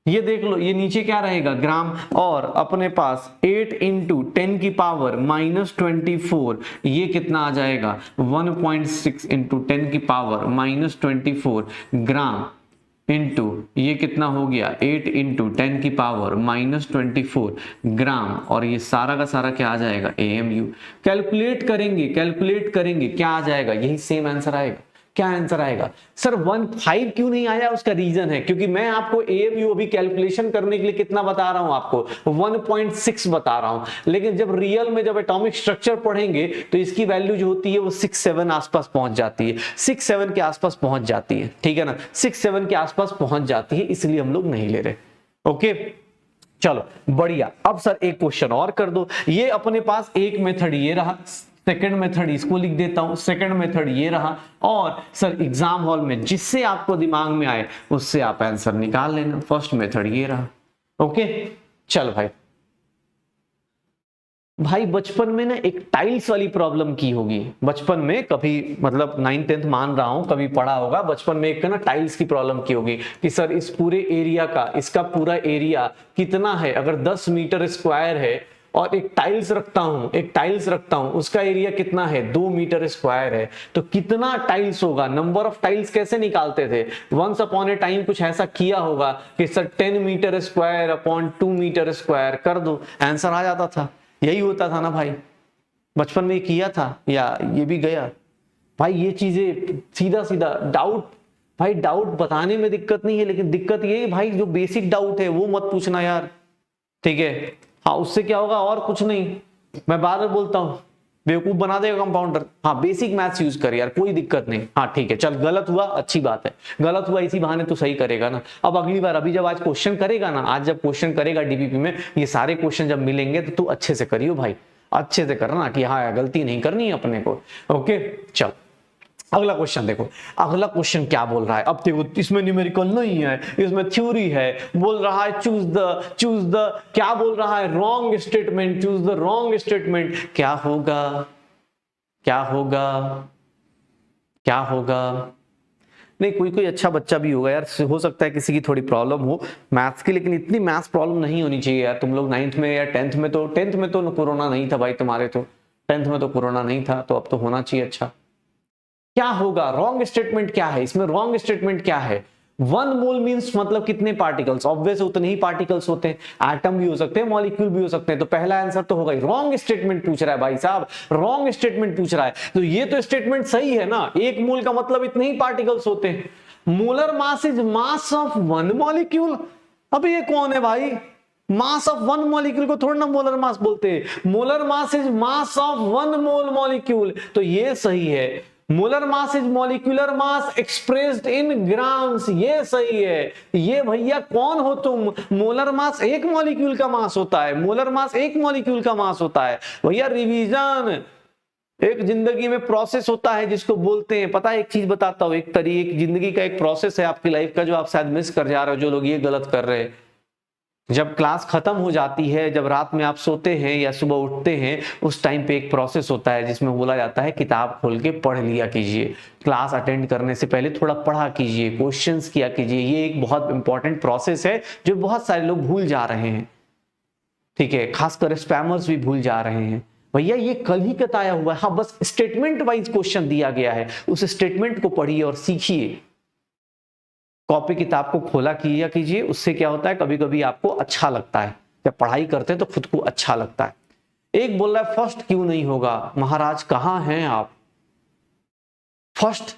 ये देख लो, ये नीचे क्या रहेगा? ग्राम। और अपने पास 8 इंटू 10 की पावर -24, ये कितना आ जाएगा? 1.6 इंटू 10 की पावर -24 ग्राम इंटू ये कितना हो गया? 8 इंटू 10 की पावर -24 ग्राम। और ये सारा का सारा क्या आ जाएगा? एएमयू। कैलकुलेट करेंगे, कैलकुलेट करेंगे, क्या आ जाएगा? यही सेम आंसर आएगा। क्या आंसर आएगा सर? 1.5 क्यों नहीं आया? उसका रीजन है क्योंकि मैं आपको AMU अभी कैलकुलेशन करने के लिए कितना बता रहा हूं आपको, 1.6 बता रहा हूं, लेकिन जब रियल में जब एटॉमिक स्ट्रक्चर पढ़ेंगे तो इसकी वैल्यू जो होती है वो 6-7 आसपास पहुंच जाती है, 6-7 के आसपास पहुंच जाती है, ठीक है ना, 6-7 के आसपास पहुंच जाती है, इसलिए हम लोग नहीं ले रहे। ओके चलो बढ़िया। अब सर एक क्वेश्चन और कर दो। ये अपने पास एक मेथड ये रहा, सेकंड मेथड इसको लिख देता हूं, सेकंड मेथड ये रहा, और सर एग्जाम हॉल में जिससे आपको दिमाग में आए उससे आप आंसर निकाल लेना। फर्स्ट मेथड ये रहा। ओके चल भाई बचपन में ना एक टाइल्स वाली प्रॉब्लम की होगी, बचपन में कभी मतलब 9th-10th मान रहा हूं कभी पढ़ा होगा, बचपन में एक ना टाइल्स की प्रॉब्लम की होगी कि सर इस पूरे एरिया का, इसका पूरा एरिया कितना है, अगर 10 मीटर स्क्वायर है और एक टाइल्स रखता हूं उसका एरिया कितना है, 2 मीटर स्क्वायर है, तो कितना टाइल्स होगा, नंबर ऑफ टाइल्स कैसे निकालते थे? वंस अपॉन ए टाइम कुछ ऐसा किया होगा कि sir 10 metre square upon 2 metre square कर दो, आंसर आ जाता था। यही होता था ना भाई, बचपन में किया था या ये भी गया भाई? ये चीजें सीधा सीधा डाउट, भाई डाउट बताने में दिक्कत नहीं है, लेकिन दिक्कत ये भाई जो बेसिक डाउट है वो मत पूछना यार, ठीक है? हाँ उससे क्या होगा, और कुछ नहीं, मैं बार बार बोलता हूं बेवकूफ बना देगा कंपाउंडर। हाँ बेसिक मैथ्स यूज कर यार, कोई दिक्कत नहीं। हाँ ठीक है चल, गलत हुआ अच्छी बात है, गलत हुआ इसी बहाने तो सही करेगा ना। अब अगली बार, अभी जब आज क्वेश्चन करेगा ना, आज जब क्वेश्चन करेगा डीपीपी में, ये सारे क्वेश्चन जब मिलेंगे तो तू अच्छे से करियो भाई, अच्छे से करना कि हाँ गलती नहीं करनी है अपने को। ओके चल अगला क्वेश्चन देखो, अगला क्वेश्चन क्या बोल रहा है। अब देखो इसमें न्यूमेरिकल नहीं है, इसमें थ्योरी है। बोल रहा है चूज द क्या बोल रहा है, wrong statement, choose the wrong statement. क्या होगा, क्या होगा, क्या होगा? नहीं कोई अच्छा बच्चा भी होगा यार, हो सकता है किसी की थोड़ी प्रॉब्लम हो मैथ्स की, लेकिन इतनी मैथ्स प्रॉब्लम नहीं होनी चाहिए यार। तुम लोग 9th में या 10th में तो कोरोना नहीं था भाई तुम्हारे, तो 10th में तो कोरोना नहीं था, तो अब तो होना चाहिए। अच्छा क्या होगा, रॉन्ग स्टेटमेंट क्या है इसमें? रॉन्ग स्टेटमेंट क्या है? 1 मोल मींस मतलब कितने पार्टिकल्स? ऑब्वियस उतने ही पार्टिकल्स होते हैं, एटम भी हो सकते हैं, मॉलिक्यूल भी हो सकते हैं, तो पहला आंसर तो होगा। रॉन्ग स्टेटमेंट पूछ रहा है भाई साहब, रॉन्ग स्टेटमेंट पूछ रहा है, तो ये तो स्टेटमेंट सही है ना, 1 मोल का मतलब इतने ही पार्टिकल्स होते हैं। Molar mass is mass of 1 molecule. अब ये कौन है भाई? मास ऑफ 1 मॉलिक्यूल को थोड़ा ना मोलर मास बोलते हैं, molar mass is mass of 1 mole molecule, तो ये सही है। Molar mass is molecular mass expressed in grams, ये सही है। ये भैया कौन हो तुम? मोलर मास 1 मॉलिक्यूल का मास होता है, मोलर मास 1 मॉलिक्यूल का मास होता है भैया। रिवीजन एक जिंदगी में प्रोसेस होता है जिसको बोलते हैं, पता है एक चीज बताता हूं, एक जिंदगी का एक प्रोसेस है आपकी लाइफ का जो आप शायद मिस कर जा रहे हो, जो लोग ये गलत कर रहे हैं। जब क्लास खत्म हो जाती है, जब रात में आप सोते हैं या सुबह उठते हैं, उस टाइम पे एक प्रोसेस होता है जिसमें बोला जाता है किताब खोल के पढ़ लिया कीजिए, क्लास अटेंड करने से पहले थोड़ा पढ़ा कीजिए, क्वेश्चंस किया कीजिए। ये एक बहुत इंपॉर्टेंट प्रोसेस है जो बहुत सारे लोग भूल जा रहे हैं, ठीक है, खासकर स्पैमर्स भी भूल जा रहे हैं। भैया ये कल ही बताया हुआ है, हाँ बस स्टेटमेंट वाइज क्वेश्चन दिया गया है, उस स्टेटमेंट को पढ़िए और सीखिए। कॉपी किताब को खोला कीजिए, उससे क्या होता है कभी कभी आपको अच्छा लगता है, जब पढ़ाई करते हैं तो खुद को अच्छा लगता है। एक बोल रहा है फर्स्ट क्यों नहीं होगा? महाराज कहां हैं आप? फर्स्ट,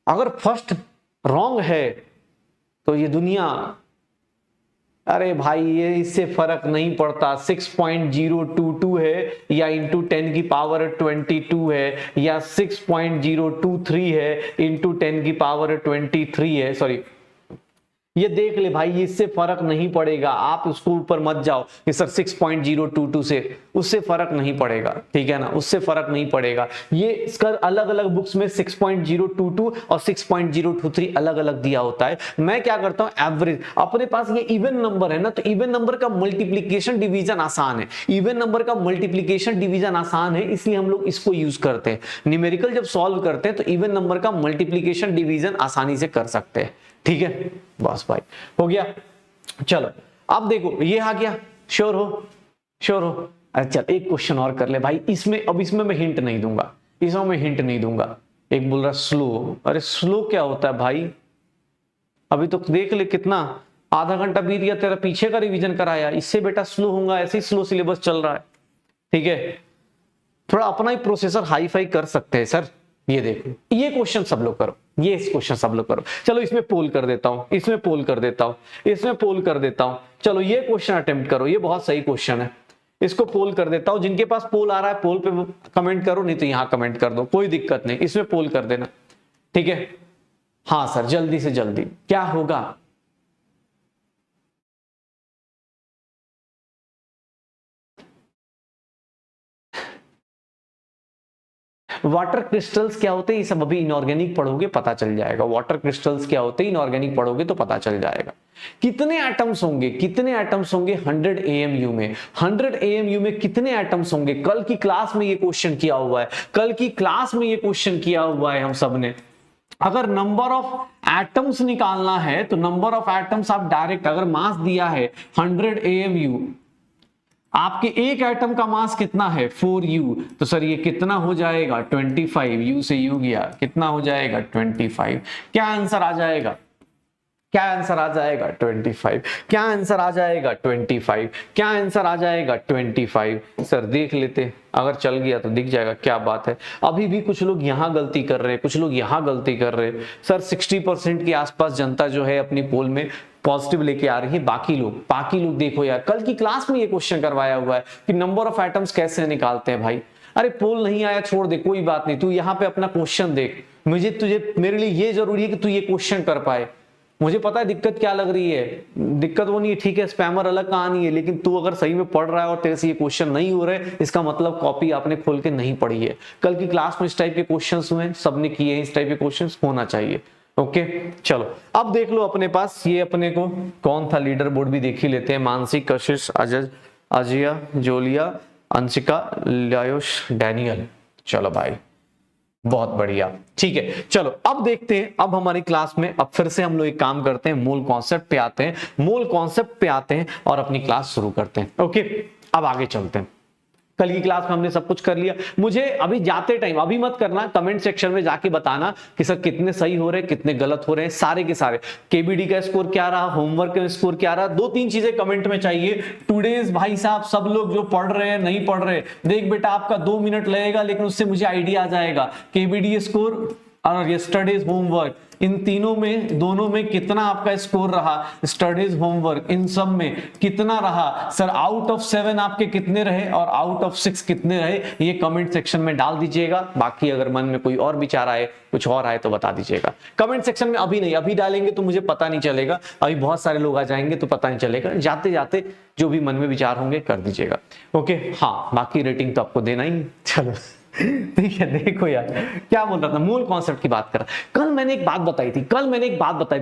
अगर फर्स्ट रॉन्ग है तो ये दुनिया, अरे भाई ये इससे फर्क नहीं पड़ता, 6.022 है या इंटू 10 की पावर 22 है या 6.023 है इंटू 10 की पावर 23 है, सॉरी ये देख ले भाई, इससे फर्क नहीं पड़ेगा। आप उसको ऊपर मत जाओ कि सर 6.022 से, उससे फर्क नहीं पड़ेगा, ठीक है ना, उससे फर्क नहीं पड़ेगा। ये इसका अलग अलग बुक्स में 6.022 और 6.023 अलग अलग दिया होता है। मैं क्या करता हूं, एवरेज, अपने पास ये इवन नंबर है ना, तो इवन नंबर का मल्टीप्लीकेशन डिवीजन आसान है, इवन नंबर का मल्टीप्लीकेशन डिवीजन आसान है, इसलिए हम लोग इसको यूज करते हैं। न्यूमेरिकल जब सॉल्व करते हैं तो इवन नंबर का मल्टीप्लीकेशन डिवीजन आसानी से कर सकते हैं, ठीक है। बस भाई हो गया। चलो अब देखो ये आ गया, श्योर हो, श्योर हो? अच्छा चल एक क्वेश्चन और कर ले भाई, इसमें मैं हिंट नहीं दूंगा, इसमें मैं हिंट नहीं दूंगा। एक बोल रहा स्लो, अरे स्लो क्या होता है भाई? अभी तो देख ले कितना आधा घंटा बीत गया, तेरा पीछे का रिवीजन कराया, इससे बेटा स्लो होगा, ऐसे ही स्लो सिलेबस चल रहा है, ठीक है। थोड़ा अपना ही प्रोसेसर हाई फाई कर सकते हैं सर, ये देखो, ये क्वेश्चन सब लोग करो, ये इस क्वेश्चन सब लोग करो। चलो इसमें पोल कर देता हूं, इसमें पोल कर देता हूं, इसमें पोल कर देता हूं। चलो ये क्वेश्चन अटेम्प्ट करो, ये बहुत सही क्वेश्चन है, इसको पोल कर देता हूं। जिनके पास पोल आ रहा है पोल पे कमेंट करो, नहीं तो यहां कमेंट कर दो, कोई दिक्कत नहीं, इसमें पोल कर देना, ठीक है। हाँ सर, जल्दी से जल्दी क्या होगा? वाटर क्रिस्टल्स क्या होते हैं, ये सब अभी इनऑर्गेनिक पढ़ोगे पता चल जाएगा। वाटर क्रिस्टल्स क्या होते हैं, इनऑर्गेनिक पढ़ोगे तो पता चल जाएगा। कितने एटम्स होंगे, कितने एटम्स होंगे 100 AMU में? 100 AMU में कितने एटम्स होंगे? कल की क्लास में ये क्वेश्चन किया हुआ है, कल की क्लास में ये क्वेश्चन किया हुआ है हम सब ने। अगर नंबर ऑफ एटम्स निकालना है तो नंबर ऑफ एटम्स आप डायरेक्ट, अगर मास दिया है 100 AMU, आपके एक एटम का मास कितना है 4U, तो सर ये कितना हो जाएगा 25, U से U गया, कितना हो जाएगा 25। क्या आंसर आ जाएगा? क्या आंसर आ जाएगा 25। क्या आंसर आ जाएगा 25। क्या आंसर आ जाएगा 25। सर देख लेते, अगर चल गया तो दिख जाएगा, क्या बात है। अभी भी कुछ लोग यहां गलती कर रहे हैं, कुछ लोग यहां गलती कर रहे हैं। सर 60% के आसपास जनता जो है अपनी पोल में पॉजिटिव लेके आ रही है। बाकी लोग देखो यार, कल की क्लास में ये क्वेश्चन करवाया हुआ है कि नंबर ऑफ एटम्स कैसे निकालते हैं भाई। अरे पोल नहीं आया छोड़ दे, कोई बात नहीं, तू यहाँ पे अपना क्वेश्चन देख। मेरे लिए ये जरूरी है कि तू ये क्वेश्चन कर पाए। मुझे पता है दिक्कत क्या लग रही है, दिक्कत वो नहीं है, ठीक है, स्पैमर अलग कहानी है, लेकिन तू अगर सही में पढ़ रहा है और तेरे से ये क्वेश्चन नहीं हो रहे, इसका मतलब कॉपी आपने खोल के नहीं पढ़ी है। कल की क्लास में इस टाइप के क्वेश्चंस हुए, सबने किए हैं, इस टाइप के क्वेश्चंस होना चाहिए। ओके चलो अब देख लो अपने पास, ये अपने को कौन था, लीडर बोर्ड भी देख ही लेते हैं। मानसी, कशिश, अजिया, जोलिया, अंशिका, लायुष, डैनियल। चलो भाई बहुत बढ़िया, ठीक है। चलो अब देखते हैं, अब हमारी क्लास में अब फिर से हम लोग एक काम करते हैं, मूल कॉन्सेप्ट पे आते हैं, मूल कॉन्सेप्ट पे आते हैं और अपनी क्लास शुरू करते हैं। ओके अब आगे चलते हैं। कल की क्लास में हमने सब कुछ कर लिया। मुझे अभी जाते टाइम, अभी मत करना, कमेंट सेक्शन में जाके बताना कि सर कितने सही हो रहे हैं, कितने गलत हो रहे हैं, सारे के सारे। केबीडी का स्कोर क्या रहा, होमवर्क का स्कोर क्या रहा, 2-3 चीजें कमेंट में चाहिए। टुडेज भाई साहब सब लोग जो पढ़ रहे हैं नहीं पढ़ रहे, देख बेटा आपका 2 मिनट लगेगा, लेकिन उससे मुझे आइडिया आ जाएगा केबीडी स्कोर और यस्टरडेज होमवर्क, इन तीनों में, दोनों में कितना आपका स्कोर रहा, स्टडीज होमवर्क इन सब में कितना रहा, सर आउट ऑफ 7 आपके कितने रहे और आउट ऑफ 6 कितने रहे, ये कमेंट सेक्शन में डाल दीजिएगा। बाकी अगर मन में कोई और विचार आए, कुछ और आए तो बता दीजिएगा कमेंट सेक्शन में। अभी नहीं, अभी डालेंगे तो मुझे पता नहीं चलेगा, अभी बहुत सारे लोग आ जाएंगे तो पता नहीं चलेगा। जाते जाते जो भी मन में विचार होंगे कर दीजिएगा। ओके हाँ, बाकी रेटिंग तो आपको देना ही। चलो ठीक है, देखो यार क्या बोल रहा था, मूल कॉन्सेप्ट की बात कर रहा। कल मैंने एक बात बताई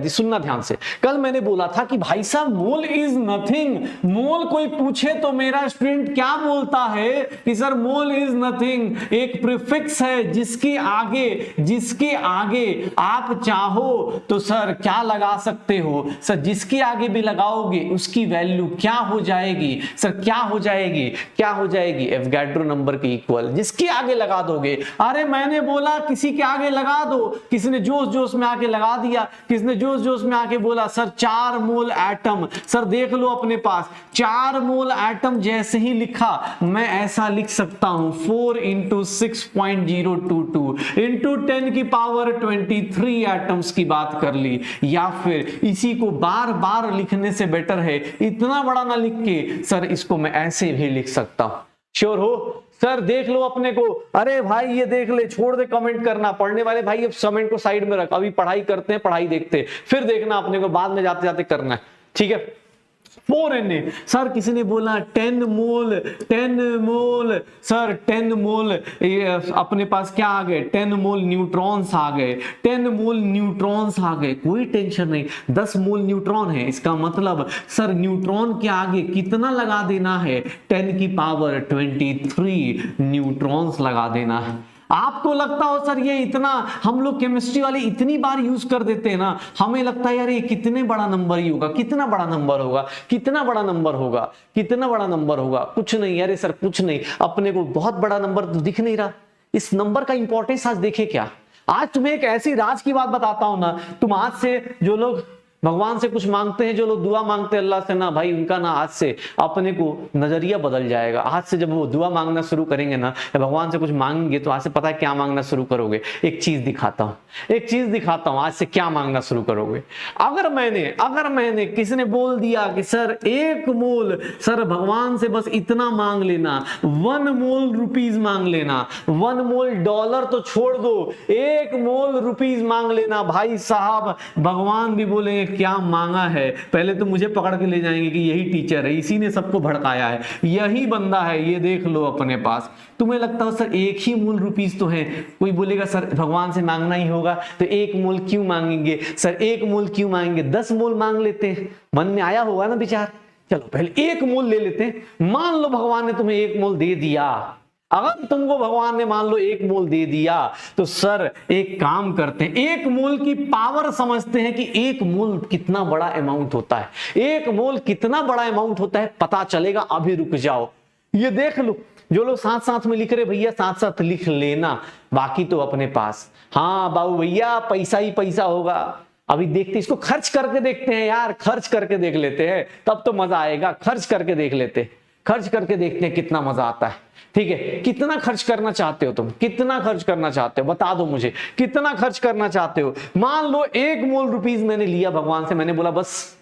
थी, सुनना ध्यान से। कल मैंने बोला था कि भाई साहब मोल इज नथिंग। मोल कोई पूछे तो मेरा स्टूडेंट क्या बोलता है कि सर मोल इज नथिंग, एक प्रीफिक्स है जिसके आगे आप चाहो तो सर क्या लगा सकते हो, सर जिसके आगे भी लगाओगे उसकी वैल्यू क्या हो जाएगी, सर क्या हो जाएगी एवोगाड्रो नंबर के इक्वल, जिसके आगे लगा दोगे। अरे मैंने बोला किसी के आगे लगा दो, किसी ने जोश में आके लगा दिया, किसी ने जोश में आके बोला सर 4 मोल एटम। सर देख लो अपने पास 4 मोल एटम जैसे ही लिखा, मैं ऐसा लिख सकता हूं 4 × 6.022 × 10 की पावर 23 एटम्स की बात कर ली। या फिर इसी को बार बार लिखने से बेटर है इतना बड़ा ना लिख के, सर इसको मैं ऐसे भी लिख सकता हूं। श्योर हो सर, देख लो अपने को। अरे भाई ये देख ले, छोड़ दे कमेंट करना, पढ़ने वाले भाई अब कमेंट को साइड में रख, अभी पढ़ाई करते हैं, पढ़ाई देखते हैं, फिर देखना अपने को बाद में जाते जाते करना है, ठीक है। 4Na, सर किसी ने बोला 10 मोल, सर 10 मोल अपने पास क्या आ गए, 10 मोल न्यूट्रॉन्स आ गए, 10 मोल न्यूट्रॉन्स आ गए, कोई टेंशन नहीं, 10 मोल न्यूट्रॉन है, इसका मतलब सर न्यूट्रॉन के आगे कितना लगा देना है, 10 की पावर 23 न्यूट्रॉन्स लगा देना है। आपको लगता हो सर ये इतना, हम लोग केमिस्ट्री वाले इतनी बार यूज कर देते हैं ना, हमें लगता है यार ये कितने बड़ा नंबर ही होगा, कितना बड़ा नंबर होगा। कुछ नहीं यार सर, कुछ नहीं, अपने को बहुत बड़ा नंबर तो दिख नहीं रहा। इस नंबर का इंपॉर्टेंस आज देखे क्या, आज तुम्हें एक ऐसी राज की बात बताता हूं ना, तुम आज से जो लोग भगवान से कुछ मांगते हैं जो लोग, दुआ मांगते हैं अल्लाह से ना भाई, उनका ना आज से अपने को नजरिया बदल जाएगा। आज से जब वो दुआ मांगना शुरू करेंगे ना, या भगवान से कुछ मांगेंगे, तो आज से पता है क्या मांगना शुरू करोगे। एक चीज दिखाता हूं आज से क्या मांगना शुरू करोगे। अगर मैंने किसी ने बोल दिया कि सर 1 मोल, सर भगवान से बस इतना मांग लेना, 1 मोल रुपीज मांग लेना, 1 मोल डॉलर तो छोड़ दो, 1 मोल रुपीज मांग लेना, भाई साहब भगवान भी बोलेंगे क्या मांगा है। पहले तो मुझे पकड़ के ले जाएंगे कि यही टीचर है, इसी ने सबको भड़काया है, यही बंदा है, ये देख लो अपने पास। तुम्हें लगता हो सर 1 ही मोल रुपीज तो है, कोई बोलेगा सर भगवान से मांगना ही होगा तो 1 मोल क्यों मांगेंगे, सर 1 मोल क्यों मांगेंगे, 10 मोल मांग लेते हैं। मन में आया होगा ना विचार, चलो पहले 1 मोल ले लेते हैं। मान लो भगवान ने तुम्हें 1 मोल दे दिया, अगर तुमको भगवान ने मान लो 1 मोल दे दिया, तो सर एक काम करते हैं, 1 मोल की पावर समझते हैं कि 1 मोल कितना बड़ा अमाउंट होता है। 1 मोल कितना बड़ा अमाउंट होता है पता चलेगा, अभी रुक जाओ, ये देख लो। जो लोग साथ साथ में लिख रहे भैया साथ साथ लिख लेना, बाकी तो अपने पास। हाँ बाबू भैया पैसा ही पैसा होगा, अभी देखते, इसको खर्च करके देखते हैं यार, खर्च करके देख लेते हैं तब तो मजा आएगा। खर्च करके देख लेते हैं, खर्च करके देखते हैं कितना मजा आता है। ठीक है, कितना खर्च करना चाहते हो तुम, कितना खर्च करना चाहते हो बता दो मुझे, कितना खर्च करना चाहते हो। मान लो 1 मोल रुपीज मैंने लिया भगवान से, मैंने बोला बस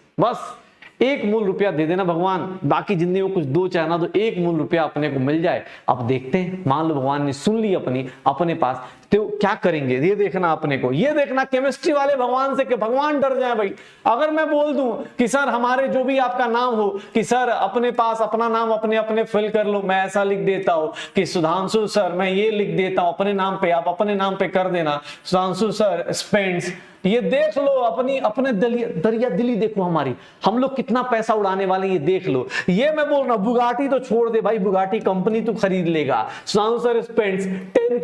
1 मोल रुपया दे देना भगवान, बाकी जिंदगी में कुछ दो चाहे ना, तो 1 मोल रुपया अपने को मिल जाए। अब देखते हैं, मान लो भगवान ने सुन ली अपने पास, तो क्या करेंगे ये देखना अपने को, ये देखना केमिस्ट्री वाले भगवान से कि भगवान डर जाए भाई। अगर मैं बोल दूं कि सर हमारे जो भी आपका नाम हो, कि सर अपने पास अपना नाम अपने फिल कर लो, मैं ऐसा लिख देता हूं कि सुधांशु सर, मैं ये लिख देता हूं अपने नाम पे, आप अपने नाम पे कर देना सुधांशु सर स्पेंड्स। ये देख लो अपने दरिया दिली देखो हमारी, हम लोग कितना पैसा उड़ाने वाले, ये देख लो। ये मैं बोल रहा हूं, बुगाटी तो छोड़ दे भाई, बुगाटी कंपनी तो खरीद लेगा। सुधांशु सर स्पेंड्स 10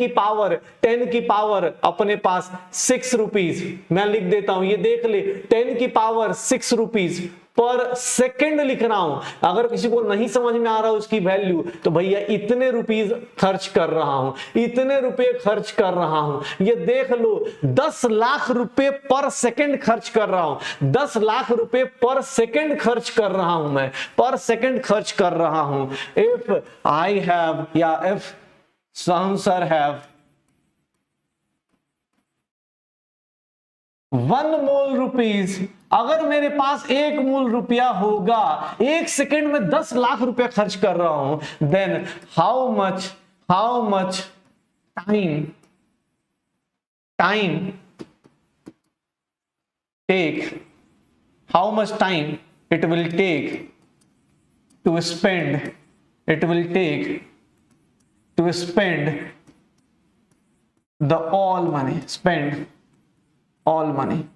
की पावर अपने पास 6 रुपीज, मैं लिख देता हूं, ये देख ले 10 की पावर 6 रुपीज पर सेकंड लिख रहा हूं। अगर किसी को नहीं समझ में आ रहा उसकी वैल्यू, तो भैया इतने रुपीज खर्च कर रहा हूं, इतने रुपए खर्च कर रहा हूं। ये देख लो 10 लाख रुपए पर सेकंड खर्च कर रहा हूं, 10 लाख रुपए पर सेकंड खर्च कर रहा हूं, मैं पर सेकंड खर्च कर रहा हूं। इफ आई हैव, या if sir have 1 mole rupees, अगर मेरे पास 1 मोल रुपया होगा, 1 सेकंड में 10 लाख रुपया खर्च कर रहा हूं, then how much time it will take to spend the all money,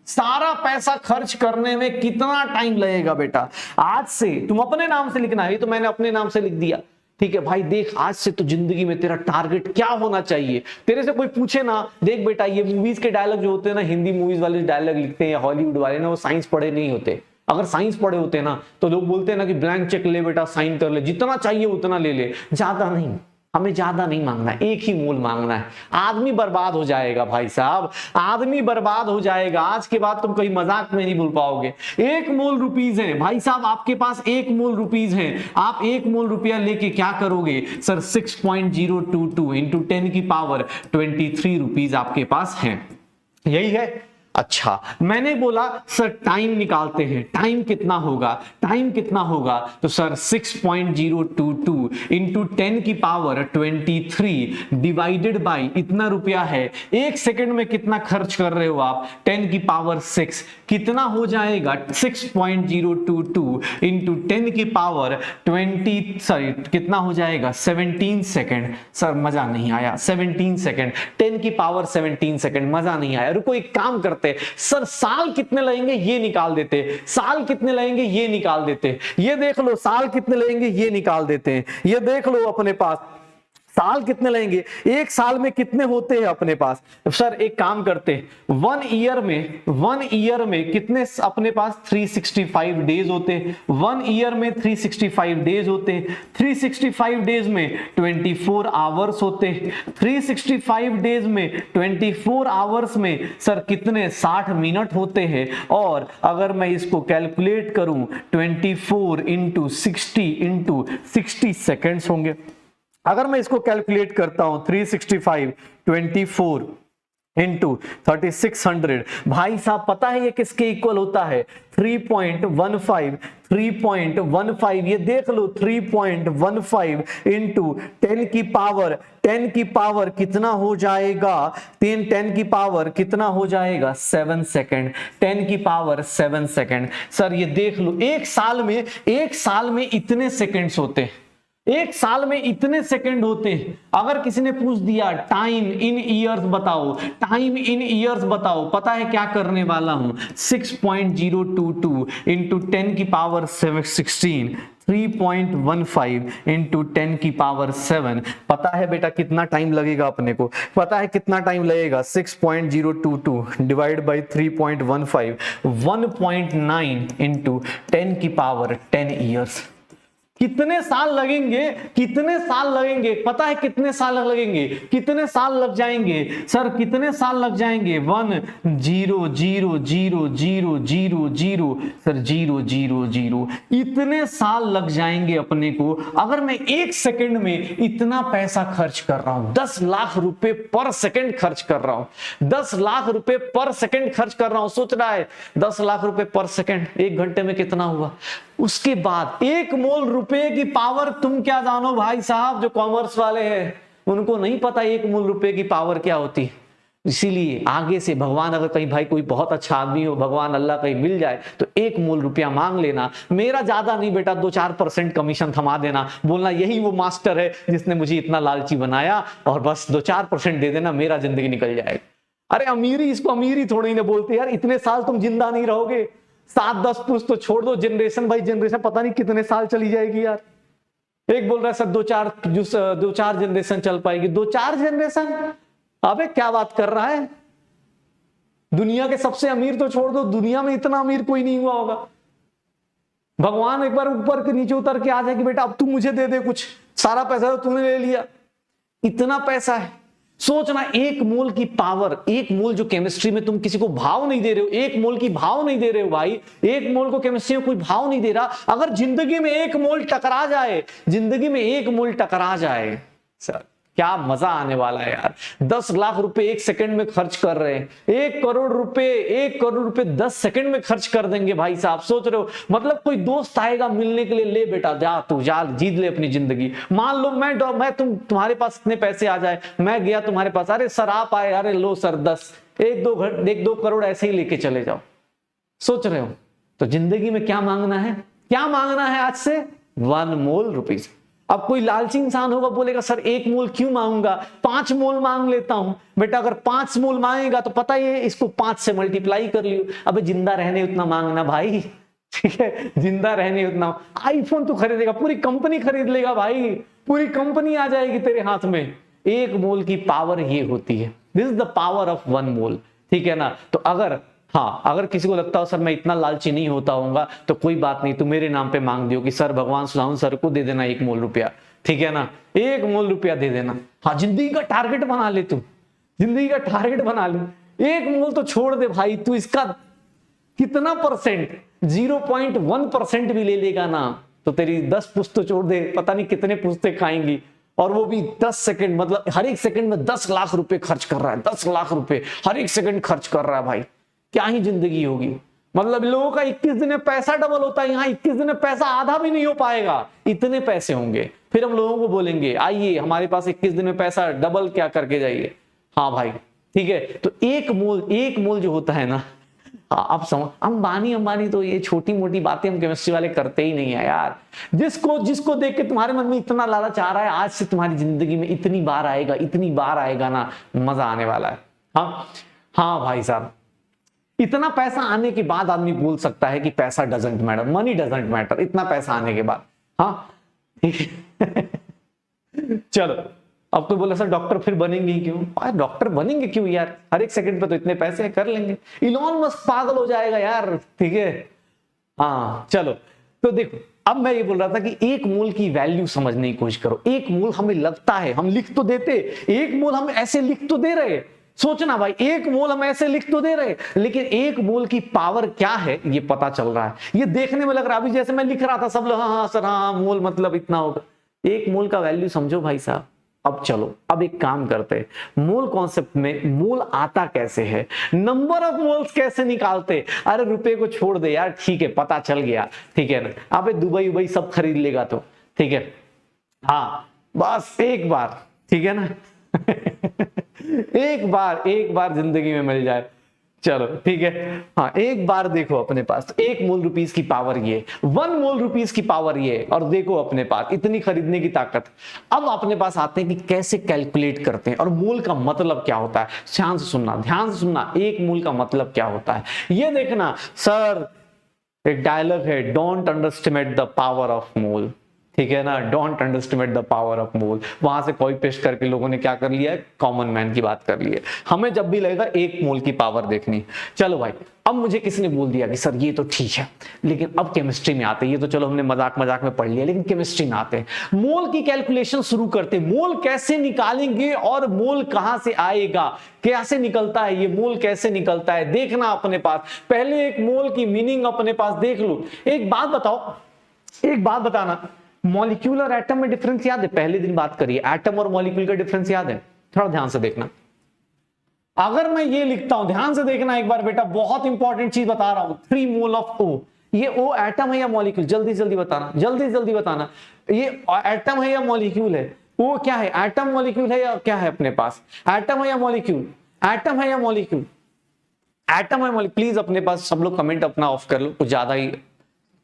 सारा पैसा खर्च करने में कितना टाइम लगेगा बेटा। आज से तुम अपने नाम से लिखना है, तो मैंने अपने नाम से लिख दिया। ठीक है भाई, देख आज से तो जिंदगी में तेरा टारगेट क्या होना चाहिए। तेरे से कोई पूछे ना, देख बेटा ये मूवीज के डायलॉग जो होते हैं ना, हिंदी मूवीज वाले डायलॉग लिखते हैं या हॉलीवुड वाले ना, वो साइंस पढ़े नहीं होते। अगर साइंस पढ़े होते ना तो लोग बोलते हैं ना कि ब्लैंक चेक ले बेटा, साइन कर ले, जितना चाहिए उतना ले ले, ज्यादा नहीं, हमें ज्यादा नहीं मांगना है, 1 ही मोल मांगना है। आदमी बर्बाद हो जाएगा भाई साहब, आदमी बर्बाद हो जाएगा। आज के बाद तुम कहीं मजाक में नहीं बोल पाओगे। 1 मोल रुपीज है भाई साहब, आपके पास 1 मोल रुपीज है, आप 1 मोल रुपया लेके क्या करोगे सर? 6.022 इंटू 10 की पावर 23 रुपीज आपके पास है, यही है। अच्छा, मैंने बोला सर टाइम निकालते हैं, टाइम कितना होगा? तो सर 6.022 इंटू 10 की पावर 23 डिवाइडेड बाई इतना रुपया है, 1 सेकंड में कितना खर्च कर रहे हो आप? 10 की पावर 6, कितना हो जाएगा? 6.022 इंटू 10 की पावर 17 सेकंड। सर मजा नहीं आया, 17 सेकंड, 10 की पावर 17 सेकंड, मजा नहीं आया। रुको एक काम करते, सर साल कितने लगेंगे ये निकाल देते, साल कितने लगेंगे ये निकाल देते। ये देख लो साल कितने लगेंगे ये निकाल देते हैं। ये देख लो अपने पास साल कितने लगेंगे, एक साल में कितने होते हैं अपने पास? सर एक काम करते हैं, 1 ईयर में कितने अपने पास 365 डेज होते हैं। 1 ईयर में 365 डेज होते हैं। 365 डेज में 24 आवर्स होते हैं। 365 डेज में 24 आवर्स में सर कितने 60 मिनट होते हैं। और अगर मैं इसको कैलकुलेट करूं 24 इंटू 60 सेकेंड्स होंगे। अगर मैं इसको कैलकुलेट करता हूं 365 24 इंटू 3600, भाई साहब पता है ये किसके इक्वल होता है? 3.15 ये देख लो, 3.15 इंटू 10 की पावर कितना हो जाएगा? 10 की पावर कितना हो जाएगा? 7 सेकेंड। 10 की पावर 7 सेकेंड। सर ये देख लो, एक साल में इतने सेकेंड्स होते हैं। एक साल में इतने सेकंड होते हैं। अगर किसी ने पूछ दिया टाइम इन ईयर्स बताओ, पता है क्या करने वाला हूं? 6.022 इंटू 10 की पावर 16, 3.15 इंटू 10 की पावर 7। पता है बेटा कितना टाइम लगेगा अपने को? पता है कितना टाइम लगेगा? 6.022 डिवाइड बाई 3.15, 1.9 इंटू 10 की पावर 10 ईयर्स। कितने साल लगेंगे? पता है कितने साल लगेंगे? कितने साल लग जाएंगे सर? कितने साल लग जाएंगे? 1 0 0 0 0 0 0 सर 0 0 0 इतने साल लग जाएंगे अपने को। अगर मैं एक सेकंड में इतना पैसा खर्च कर रहा हूं, 10 लाख रुपए पर सेकंड खर्च कर रहा हूं, 10 लाख रुपए पर सेकंड खर्च कर रहा हूं। सोच रहा है 10 लाख रुपए पर सेकंड, एक घंटे में कितना हुआ? उसके बाद 1 मोल रुपए की पावर तुम क्या जानो भाई साहब? जो कॉमर्स वाले हैं उनको नहीं पता 1 मोल रुपए की पावर क्या होती। इसीलिए आगे से भगवान, अगर कहीं भाई कोई बहुत अच्छा आदमी हो, भगवान अल्लाह कहीं मिल जाए तो 1 मोल रुपया मांग लेना। मेरा ज्यादा नहीं बेटा, 2-4% कमीशन थमा देना, बोलना यही वो मास्टर है जिसने मुझे इतना लालची बनाया, और बस 2-4% दे देना, मेरा जिंदगी निकल जाएगा। अरे अमीरी, इसको अमीरी थोड़ी ना बोलते यार। इतने साल तुम जिंदा नहीं रहोगे, 7-10 पुश्त तो छोड़ दो, जनरेशन भाई जनरेशन पता नहीं कितने साल चली जाएगी यार। एक बोल रहा है सर 2-4 जनरेशन चल पाएगी। 2-4 जनरेशन? अबे क्या बात कर रहा है? दुनिया के सबसे अमीर तो छोड़ दो, दुनिया में इतना अमीर कोई नहीं हुआ होगा। भगवान एक बार ऊपर के नीचे उतर के आ जाए कि बेटा अब तू मुझे दे दे कुछ, सारा पैसा तो तूने ले लिया। इतना पैसा है। सोचना 1 मोल की पावर, 1 मोल जो केमिस्ट्री में तुम किसी को भाव नहीं दे रहे हो, 1 मोल की भाव नहीं दे रहे हो भाई, 1 मोल को केमिस्ट्री में कोई भाव नहीं दे रहा। अगर जिंदगी में 1 मोल टकरा जाए, सर क्या मजा आने वाला है यार। 10 लाख रुपए 1 सेकंड में खर्च कर रहे हैं। 1 करोड़ रुपए 10 सेकंड में खर्च कर देंगे भाई साहब। सोच रहे हो मतलब कोई दोस्त आएगा मिलने के लिए, ले बेटा जा, तू जा जीत ले अपनी जिंदगी। मान लो मैं तुम्हारे पास इतने पैसे आ जाए, मैं गया तुम्हारे पास, अरे सर आप आए, अरे लो सर 10, 1-2 करोड़ ऐसे ही लेके चले जाओ। सोच रहे हो? तो जिंदगी में क्या मांगना है आज से? 1 मोल रुपीज। अब कोई लालची इंसान होगा, बोलेगा सर 1 मोल क्यों मांगूंगा, 5 मोल मांग लेता हूं। बेटा अगर 5 मोल मांगेगा तो पता ही है, इसको 5 से मल्टीप्लाई कर लियो। अबे जिंदा रहने उतना मांगना भाई, ठीक है? जिंदा रहने उतना। आईफोन तो खरीदेगा, पूरी कंपनी खरीद लेगा भाई, पूरी कंपनी आ जाएगी तेरे हाथ में। 1 मोल की पावर ये होती है। This is the power of 1 मोल, ठीक है ना? तो अगर किसी को लगता हो सर मैं इतना लालची नहीं होता होऊंगा, तो कोई बात नहीं, तू मेरे नाम पे मांग दियो कि सर भगवान सुनाऊं सर को दे देना 1 मोल रुपया, ठीक है ना? 1 मोल रुपया दे देना। हाँ, जिंदगी का टारगेट बना ले, तू जिंदगी का टारगेट बना ले। 1 मोल तो छोड़ दे भाई, तू इसका कितना परसेंट, 0.1% भी ले लेगा ना, तो तेरी 10 पुश्त छोड़ दे, पता नहीं कितने पुश्ते खाएंगी। और वो भी 10 सेकंड, मतलब हर एक सेकंड में 10 लाख रुपए खर्च कर रहा है। 10 लाख रुपए हर एक सेकंड खर्च कर रहा है भाई। क्या ही जिंदगी होगी। मतलब लोगों का 21 दिन में पैसा डबल होता है, यहाँ 21 दिन में पैसा आधा भी नहीं हो पाएगा, इतने पैसे होंगे। फिर हम लोगों को बोलेंगे आइए हमारे पास 21 दिन में पैसा डबल क्या करके जाइए। हाँ भाई ठीक है। तो 1 मोल जो होता है ना, अब समझ, अंबानी तो ये छोटी मोटी बातें हम केमिस्ट्री वाले करते ही नहीं है यार। जिसको देख के तुम्हारे मन में इतना लालच आ रहा है, आज से तुम्हारी जिंदगी में इतनी बार आएगा ना, मजा आने वाला है। हाँ भाई साहब, इतना पैसा आने के बाद आदमी बोल सकता है कि पैसा doesn't matter, money doesn't matter, इतना पैसा आने के बाद। हाँ चलो अब कोई बोला सर डॉक्टर फिर बनेंगे ही क्यों? अरे डॉक्टर बनेंगे क्यों यार, हर एक सेकंड पे तो इतने पैसे हैं, कर लेंगे। इलॉन मस्क पागल हो जाएगा यार, ठीक है। हाँ चलो, तो देखो अब मैं ये बोल रहा था कि एक मोल की वैल्यू समझने की कोशिश करो। एक मोल हमें लगता है, हम लिख तो देते, एक मोल हम ऐसे लिख तो दे रहे, सोचना भाई, एक मोल हम ऐसे लिख तो दे रहे, लेकिन एक मोल की पावर क्या है ये पता चल रहा है। ये देखने में लग रहा है, अभी जैसे मैं लिख रहा था सब लोग हाँ हाँ सर हाँ मोल मतलब इतना होगा। एक मोल का वैल्यू समझो भाई साहब। अब चलो, अब एक काम करते हैं, मोल कॉन्सेप्ट में मोल आता कैसे है, नंबर ऑफ मोल्स कैसे निकालते। अरे रुपए को छोड़ दे यार, ठीक है पता चल गया, ठीक है ना, अबे दुबई उबई सब खरीद लेगा तो ठीक है, हाँ बस एक बार, ठीक है ना एक बार जिंदगी में मिल जाए, चलो ठीक है। हाँ एक बार देखो अपने पास, तो 1 मोल रुपीस की पावर ये, 1 मोल रुपीस की पावर ये, और देखो अपने पास इतनी खरीदने की ताकत। अब अपने पास आते हैं कि कैसे कैलकुलेट करते हैं और मोल का मतलब क्या होता है। ध्यान से सुनना, ध्यान से सुनना, 1 मोल का मतलब क्या होता है ये देखना। सर एक डायलॉग है, don't underestimate the power of mole, ठीक है ना, don't underestimate the power of mole. वहां से कॉपी पेस्ट करके लोगों ने क्या कर लिया है, कॉमन मैन की बात कर ली है। हमें जब भी लगेगा 1 मोल की पावर देखनी। चलो भाई, अब मुझे किसी ने बोल दिया कि सर ये तो ठीक है, लेकिन अब केमिस्ट्री में आते हैं, ये तो चलो हमने मजाक मजाक में पढ़ लिया, लेकिन केमिस्ट्री में आते हैं, मोल की कैलकुलेशन शुरू करते। मोल कैसे निकालेंगे और मोल कहां से आएगा, कैसे निकलता है ये मोल, कैसे निकलता है देखना अपने पास। पहले एक मोल की मीनिंग अपने पास देख लो। एक बात बताओ, एक बात बताना, मॉलिक्यूल और एटम में डिफरेंस याद है? पहले दिन बात करिए, एटम और मॉलिक्यूल का डिफरेंस याद है? थोड़ा ध्यान से देखना। अगर मैं ये लिखता हूं, ध्यान से देखना एक बार बेटा, बहुत इंपॉर्टेंट चीज बता रहा हूं, 3 मोल ऑफ O, ये O एटम है या मॉलिक्यूल? जल्दी जल्दी बताना, जल्दी जल्दी बताना, ये एटम है या मॉलिक्यूल है? O क्या है, एटम मॉलिक्यूल है या क्या है अपने पास? एटम है या मॉलिक्यूल? एटम है या मॉलिक्यूल? एटम है मॉलिक्यूल? प्लीज अपने पास सब लोग कमेंट अपना ऑफ कर लो, कुछ ज्यादा ही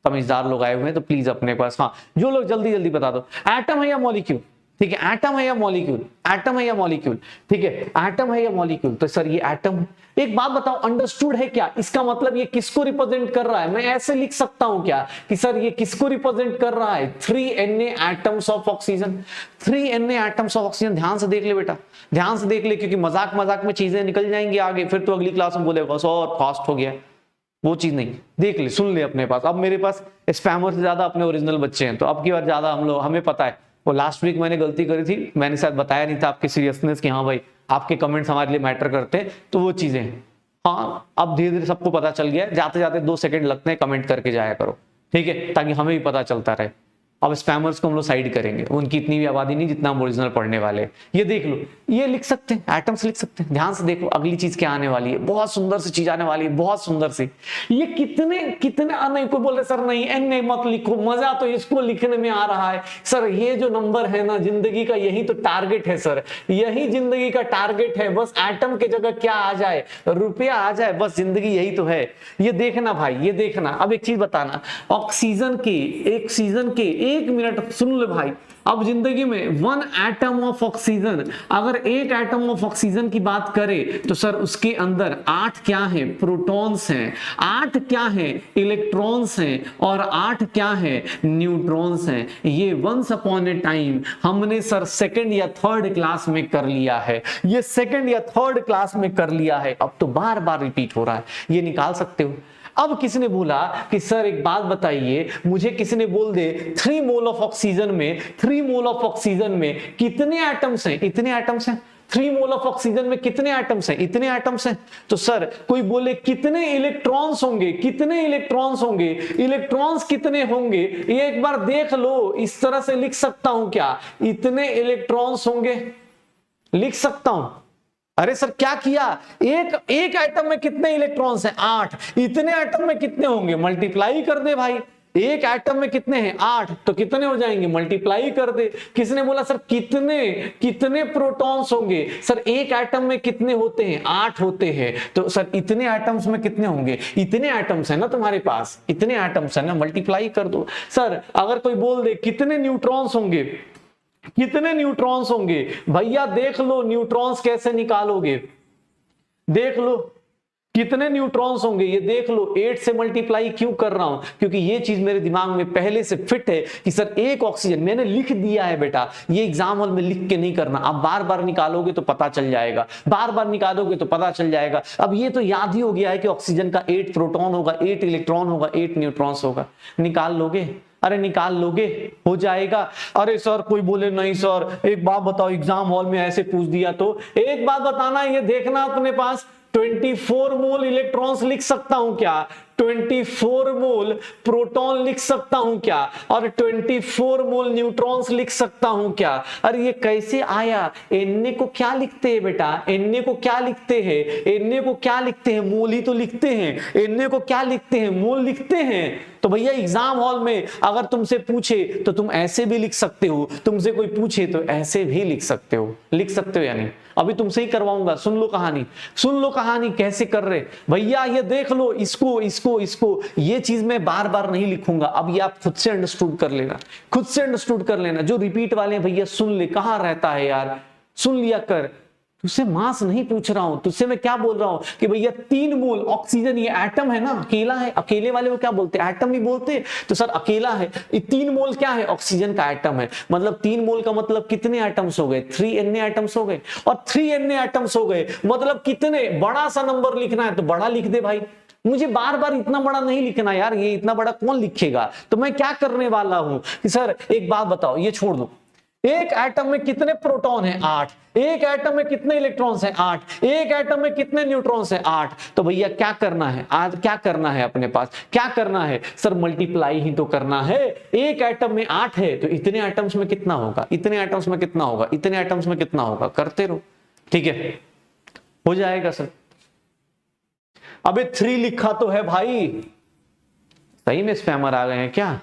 समझदार लोग आए हुए हैं, तो प्लीज अपने पास, हाँ जो लोग जल्दी जल्दी बता दो, एटम है या मॉलिक्यूल? ठीक है, एटम है या मॉलिक्यूल? एटम है या मॉलिक्यूल? ठीक है, एटम है या मॉलिक्यूल? तो सर ये एटम है। एक बात बताओ, अंडरस्टूड है क्या? इसका मतलब ये किसको रिप्रेजेंट कर रहा है? मैं ऐसे लिख सकता हूं क्या कि सर ये किसको रिप्रेजेंट कर रहा है? 3Na atoms of oxygen, 3Na atoms of oxygen. ध्यान से देख ले बेटा, ध्यान से देख ले, क्योंकि मजाक मजाक में चीजें निकल जाएंगी आगे, फिर तो अगली क्लास में बोलेगा और फास्ट हो गया, वो चीज नहीं। देख ले, सुन ले अपने पास। अब मेरे पास स्पैमर से ज्यादा अपने ओरिजिनल बच्चे हैं, तो अब की बार ज्यादा हमें पता है। वो लास्ट वीक मैंने गलती करी थी, मैंने शायद बताया नहीं था आपकी सीरियसनेस कि हाँ भाई आपके कमेंट्स हमारे लिए मैटर करते हैं, तो वो चीजें हैं। हाँ अब धीरे धीरे सबको पता चल गया है, जाते जाते 2 सेकंड लगते हैं, कमेंट करके जाया करो, ठीक है, ताकि हमें भी पता चलता रहे। अब स्पैमर्स को हम लोग साइड करेंगे, उनकी इतनी भी आबादी नहीं जितना हम ओरिजिनल पढ़ने वाले। ये देख लो, ये लिख सकते हैं, एटम्स लिख सकते हैं। ध्यान से देखो, अगली चीज क्या आने वाली है, बहुत सुंदर सी चीज आने वाली है, बहुत सुंदर सी। ये कितने कितने नहीं, कोई बोल रहे सर नहीं एन मत लिखो, मजा तो इसको लिखने में आ रहा है। सर ये जो नंबर है ना, जिंदगी का यही तो टारगेट है सर, यही जिंदगी का टारगेट है। बस एटम की जगह क्या आ जाए, रुपया आ जाए, बस जिंदगी यही तो है। ये देखना भाई, ये देखना। अब एक चीज बताना, ऑक्सीजन के 1 मिनट सुन ले भाई। अब जिंदगी में 1 एटम ऑफ ऑक्सीजन, अगर 1 एटम ऑफ ऑक्सीजन की बात करें तो सर उसके अंदर 8 क्या है, प्रोटॉन्स हैं, 8 क्या है, इलेक्ट्रॉन्स हैं, और 8 क्या है, न्यूट्रॉन्स हैं। ये वंस अपॉन ए टाइम हमने सर 2nd या 3rd क्लास में कर लिया है, ये 2nd या 3rd क्लास में कर लिया है। अब तो बार बार रिपीट हो रहा है, ये निकाल सकते हो। अब किसी ने बोला कि सर एक बात बताइए मुझे, किसी ने बोल दे 3 मोल ऑफ ऑक्सीजन में, 3 मोल ऑफ ऑक्सीजन में कितने एटम्स हैं? इतने एटम्स हैं। 3 मोल ऑफ ऑक्सीजन में कितने एटम्स हैं? इतने एटम्स हैं। तो सर कोई बोले कितने इलेक्ट्रॉन्स होंगे, कितने इलेक्ट्रॉन्स होंगे, इलेक्ट्रॉन्स कितने होंगे, ये एक बार देख लो। इस तरह से लिख सकता हूं क्या, इतने इलेक्ट्रॉन्स होंगे, लिख सकता हूं। अरे सर क्या किया, एक एटम में कितने इलेक्ट्रॉन्स हैं? 8। इतने एटम में कितने होंगे? मल्टीप्लाई कर दे भाई। एक एटम में कितने हैं? 8, तो कितने हो जाएंगे? मल्टीप्लाई कर दे। किसने बोला सर कितने प्रोटॉन्स होंगे? सर एक एटम में कितने होते हैं? 8 होते हैं। तो सर इतने एटम्स में कितने होंगे? इतने एटम्स है ना तुम्हारे पास, इतने एटम्स है ना, मल्टीप्लाई कर दो। सर अगर कोई बोल दे कितने न्यूट्रॉन्स होंगे, कितने न्यूट्रॉन्स होंगे, भैया देख लो न्यूट्रॉन्स कैसे निकालोगे, देख लो कितने न्यूट्रॉन्स होंगे ये देख लो। 8 से मल्टीप्लाई क्यों कर रहा हूं, क्योंकि ये चीज मेरे दिमाग में पहले से फिट है कि सर एक ऑक्सीजन मैंने लिख दिया है बेटा, ये एग्जाम हॉल में लिख के नहीं करना, आप बार बार निकालोगे तो पता चल जाएगा, बार बार निकालोगे तो पता चल जाएगा। अब ये तो याद ही हो गया है कि ऑक्सीजन का 8 प्रोटॉन होगा, 8 इलेक्ट्रॉन होगा, 8 न्यूट्रॉन्स होगा। निकाल लोगे? अरे निकाल लोगे, हो जाएगा। अरे सर कोई बोले नहीं सर एक बात बताओ, एग्जाम हॉल में ऐसे पूछ दिया तो एक बात बताना, ये देखना अपने पास 24 मोल इलेक्ट्रॉन्स लिख सकता हूं क्या, 24 मोल प्रोटॉन लिख सकता हूं क्या, और 24 मोल न्यूट्रॉन्स लिख सकता हूं क्या? अरे ये कैसे आया? एन को क्या लिखते हैं बेटा, एन को क्या लिखते हैं, एन को क्या लिखते हैं, मोल ही तो लिखते हैं। एन को क्या लिखते हैं, मोल लिखते हैं। तो भैया एग्जाम हॉल में अगर तुमसे पूछे तो तुम ऐसे भी लिख सकते हो, तुमसे कोई पूछे तो ऐसे भी लिख सकते हो, लिख सकते हो या नहीं? अभी तुमसे ही करवाऊंगा, सुन लो कहानी, सुन लो कहानी कैसे कर रहे भैया। ये देख लो, इसको इसको इसको, ये चीज मैं बार बार नहीं लिखूंगा, अब ये आप खुद से अंडरस्टूड कर लेना, खुद से अंडरस्टूड कर लेना। जो रिपीट वाले हैं भैया सुन ले, कहां रहता है यार, सुन लिया कर। तुझसे मास नहीं पूछ रहा हूं, तुझसे मैं क्या बोल रहा हूं कि भैया 3 मोल ऑक्सीजन, ये एटम है ना, अकेला है, अकेले वाले को क्या बोलते हैं, एटम ही बोलते हैं। तो सर अकेला है, ये 3 मोल क्या है, ऑक्सीजन का एटम है। मतलब 3 मोल का मतलब कितने एटम्स हो गए, 3 Na एटम्स हो गए, और 3 Na एटम्स हो गए मतलब कितने, बड़ा सा नंबर लिखना है तो बड़ा लिख दे भाई, मुझे बार बार इतना बड़ा नहीं लिखना यार, ये इतना बड़ा कौन लिखेगा। तो मैं क्या करने वाला हूं कि सर एक बात बताओ, ये छोड़ दो, एक एटम में कितने प्रोटॉन है, 8, एक एटम में कितने इलेक्ट्रॉन्स हैं, 8, एक एटम में कितने न्यूट्रॉन्स हैं, 8। तो भैया क्या करना है, आज क्या करना है अपने पास, क्या करना है सर, मल्टीप्लाई ही तो करना है। एक एटम में 8 है तो इतने एटम्स में कितना होगा, इतने एटम्स में कितना होगा, इतने एटम्स में कितना होगा, करते रहो, ठीक है, हो जाएगा सर। अबे 3 लिखा तो है भाई, सही में स्पैमर आ गए हैं क्या?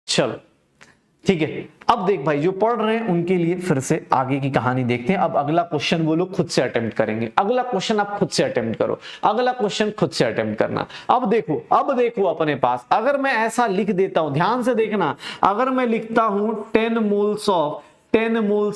चलो ठीक है, अब देख भाई जो पढ़ रहे हैं उनके लिए फिर से आगे की कहानी देखते हैं। अब अगला क्वेश्चन वो लोग खुद से अटेम्प्ट करेंगे, अगला क्वेश्चन आप खुद से अटेम्प्ट करो, अगला क्वेश्चन खुद से अटेम्प्ट करना। अब देखो अपने पास, अगर मैं ऐसा लिख देता हूं, ध्यान से देखना, अगर मैं लिखता हूं 10 मोल्स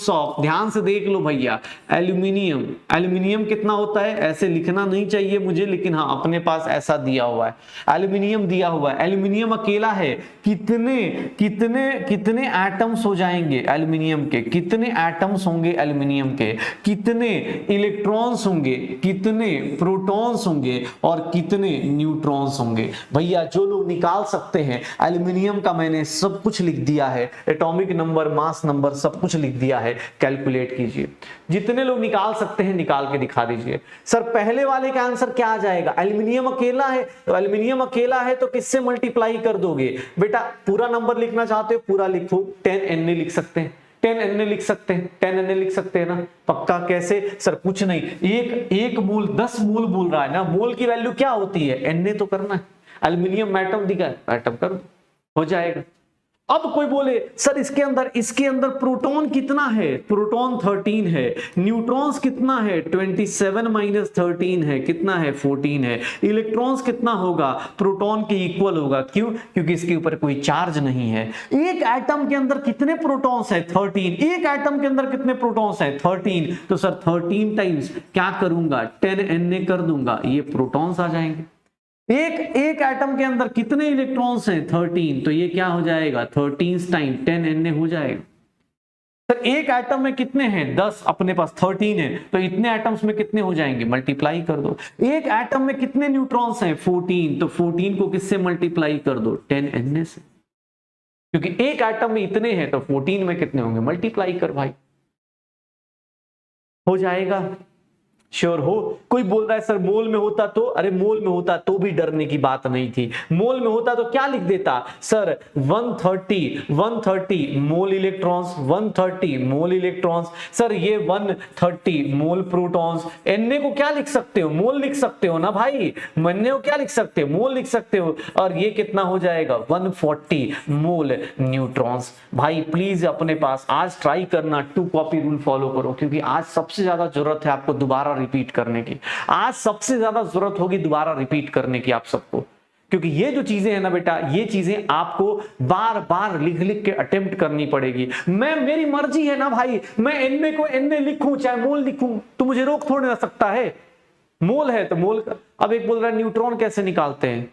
ऑफ, ध्यान से देख लो भैया, एल्यूमिनियम, एल्यूमिनियम कितना होता है, ऐसे लिखना नहीं चाहिए मुझे, लेकिन हाँ अपने पास ऐसा दिया हुआ है, एल्यूमिनियम दिया हुआ है, एल्यूमिनियम अकेला है, कितने कितने कितने एटम्स हो जाएंगे एल्यूमिनियम के, कितने एटम्स होंगे एल्यूमिनियम के, कितने इलेक्ट्रॉन्स होंगे, कितने प्रोटॉन्स होंगे, और कितने न्यूट्रॉन्स होंगे। भैया जो लोग निकाल सकते हैं, एल्यूमिनियम का मैंने सब कुछ लिख दिया है, एटॉमिक नंबर, मास नंबर सब कुछ लिख दिया है, कैलकुलेट कीजिए, जितने लोग निकाल सकते हैं निकाल के दिखा दीजिए। सर पहले वाले का आंसर क्या आ जाएगा, एल्यूमिनियम अकेला है, तो एल्यूमिनियम अकेला है तो किससे मल्टीप्लाई कर दोगे बेटा, पूरा नंबर लिखना चाहते हो पूरा लिखो, 10 Na लिख सकते हैं, 10 Na लिख सकते हैं, 10 Na लिख सकते हैं ना, पक्का। कैसे सर, कुछ नहीं, एक मोल 10 मोल बोल रहा है ना, मोल की वैल्यू क्या होती है, Na तो करना है, एल्यूमिनियम एटम दिखा है, एटम कर दो, हो जाएगा। अब कोई बोले सर इसके अंदर प्रोटॉन कितना है, प्रोटॉन 13 है, न्यूट्रॉन्स कितना है, 27 माइनस 13 है, कितना है, 14 है, इलेक्ट्रॉन्स कितना होगा, प्रोटॉन के इक्वल होगा, क्यों, क्योंकि इसके ऊपर कोई चार्ज नहीं है। एक एटम के अंदर कितने प्रोटॉन्स है, 13, एक एटम के अंदर कितने प्रोटॉन्स है, 13, तो सर 13 टाइम्स क्या करूंगा, 10 Na कर दूंगा, ये प्रोटॉन्स आ जाएंगे। एक एटम के अंदर कितने इलेक्ट्रॉन्स हैं, 13, तो ये क्या हो जाएगा, 13 टाइम 10 Na हो जाएगा। सर एक एटम में कितने हैं, 10, अपने पास 13 है, तो इतने एटम्स में कितने हो जाएंगे, मल्टीप्लाई कर दो। एक एटम में कितने न्यूट्रॉन्स हैं, 14, तो 14 को किससे मल्टीप्लाई कर दो, 10 Na से, क्योंकि एक एटम में इतने हैं तो 14 में कितने होंगे, मल्टीप्लाई कर भाई, हो जाएगा। श्योर हो? कोई बोल रहा है सर मोल में होता तो, अरे मोल में होता तो भी डरने की बात नहीं थी, मोल में होता तो क्या लिख देता सर, 130 मोल इलेक्ट्रॉन्स, 130 मोल इलेक्ट्रॉन्स, सर ये 130 मोल प्रोटॉन्स। Na को क्या लिख सकते हो, मोल लिख सकते हो ना भाई, Na को क्या लिख सकते हो, मोल लिख सकते हो, और ये कितना हो जाएगा, 140 मोल न्यूट्रॉन्स। भाई प्लीज अपने पास आज ट्राई करना, 2 कॉपी रूल फॉलो करो, क्योंकि आज सबसे ज्यादा जरूरत है आपको दोबारा रिपीट करने की, आज सबसे ज्यादा जरूरत होगी दोबारा रिपीट करने की आप सबको, क्योंकि ये जो चीजें हैं ना बेटा, ये चीजें आपको बार बार लिख लिख के अटेम्प्ट करनी पड़ेगी। मेरी मर्जी है ना भाई, मैं एन को एन लिखूं चाहे मोल लिखूं, तो मुझे रोक थोड़ी ना सकता है। मोल है तो मोल का। अब एक बोल रहा है न्यूट्रॉन कैसे निकालते हैं,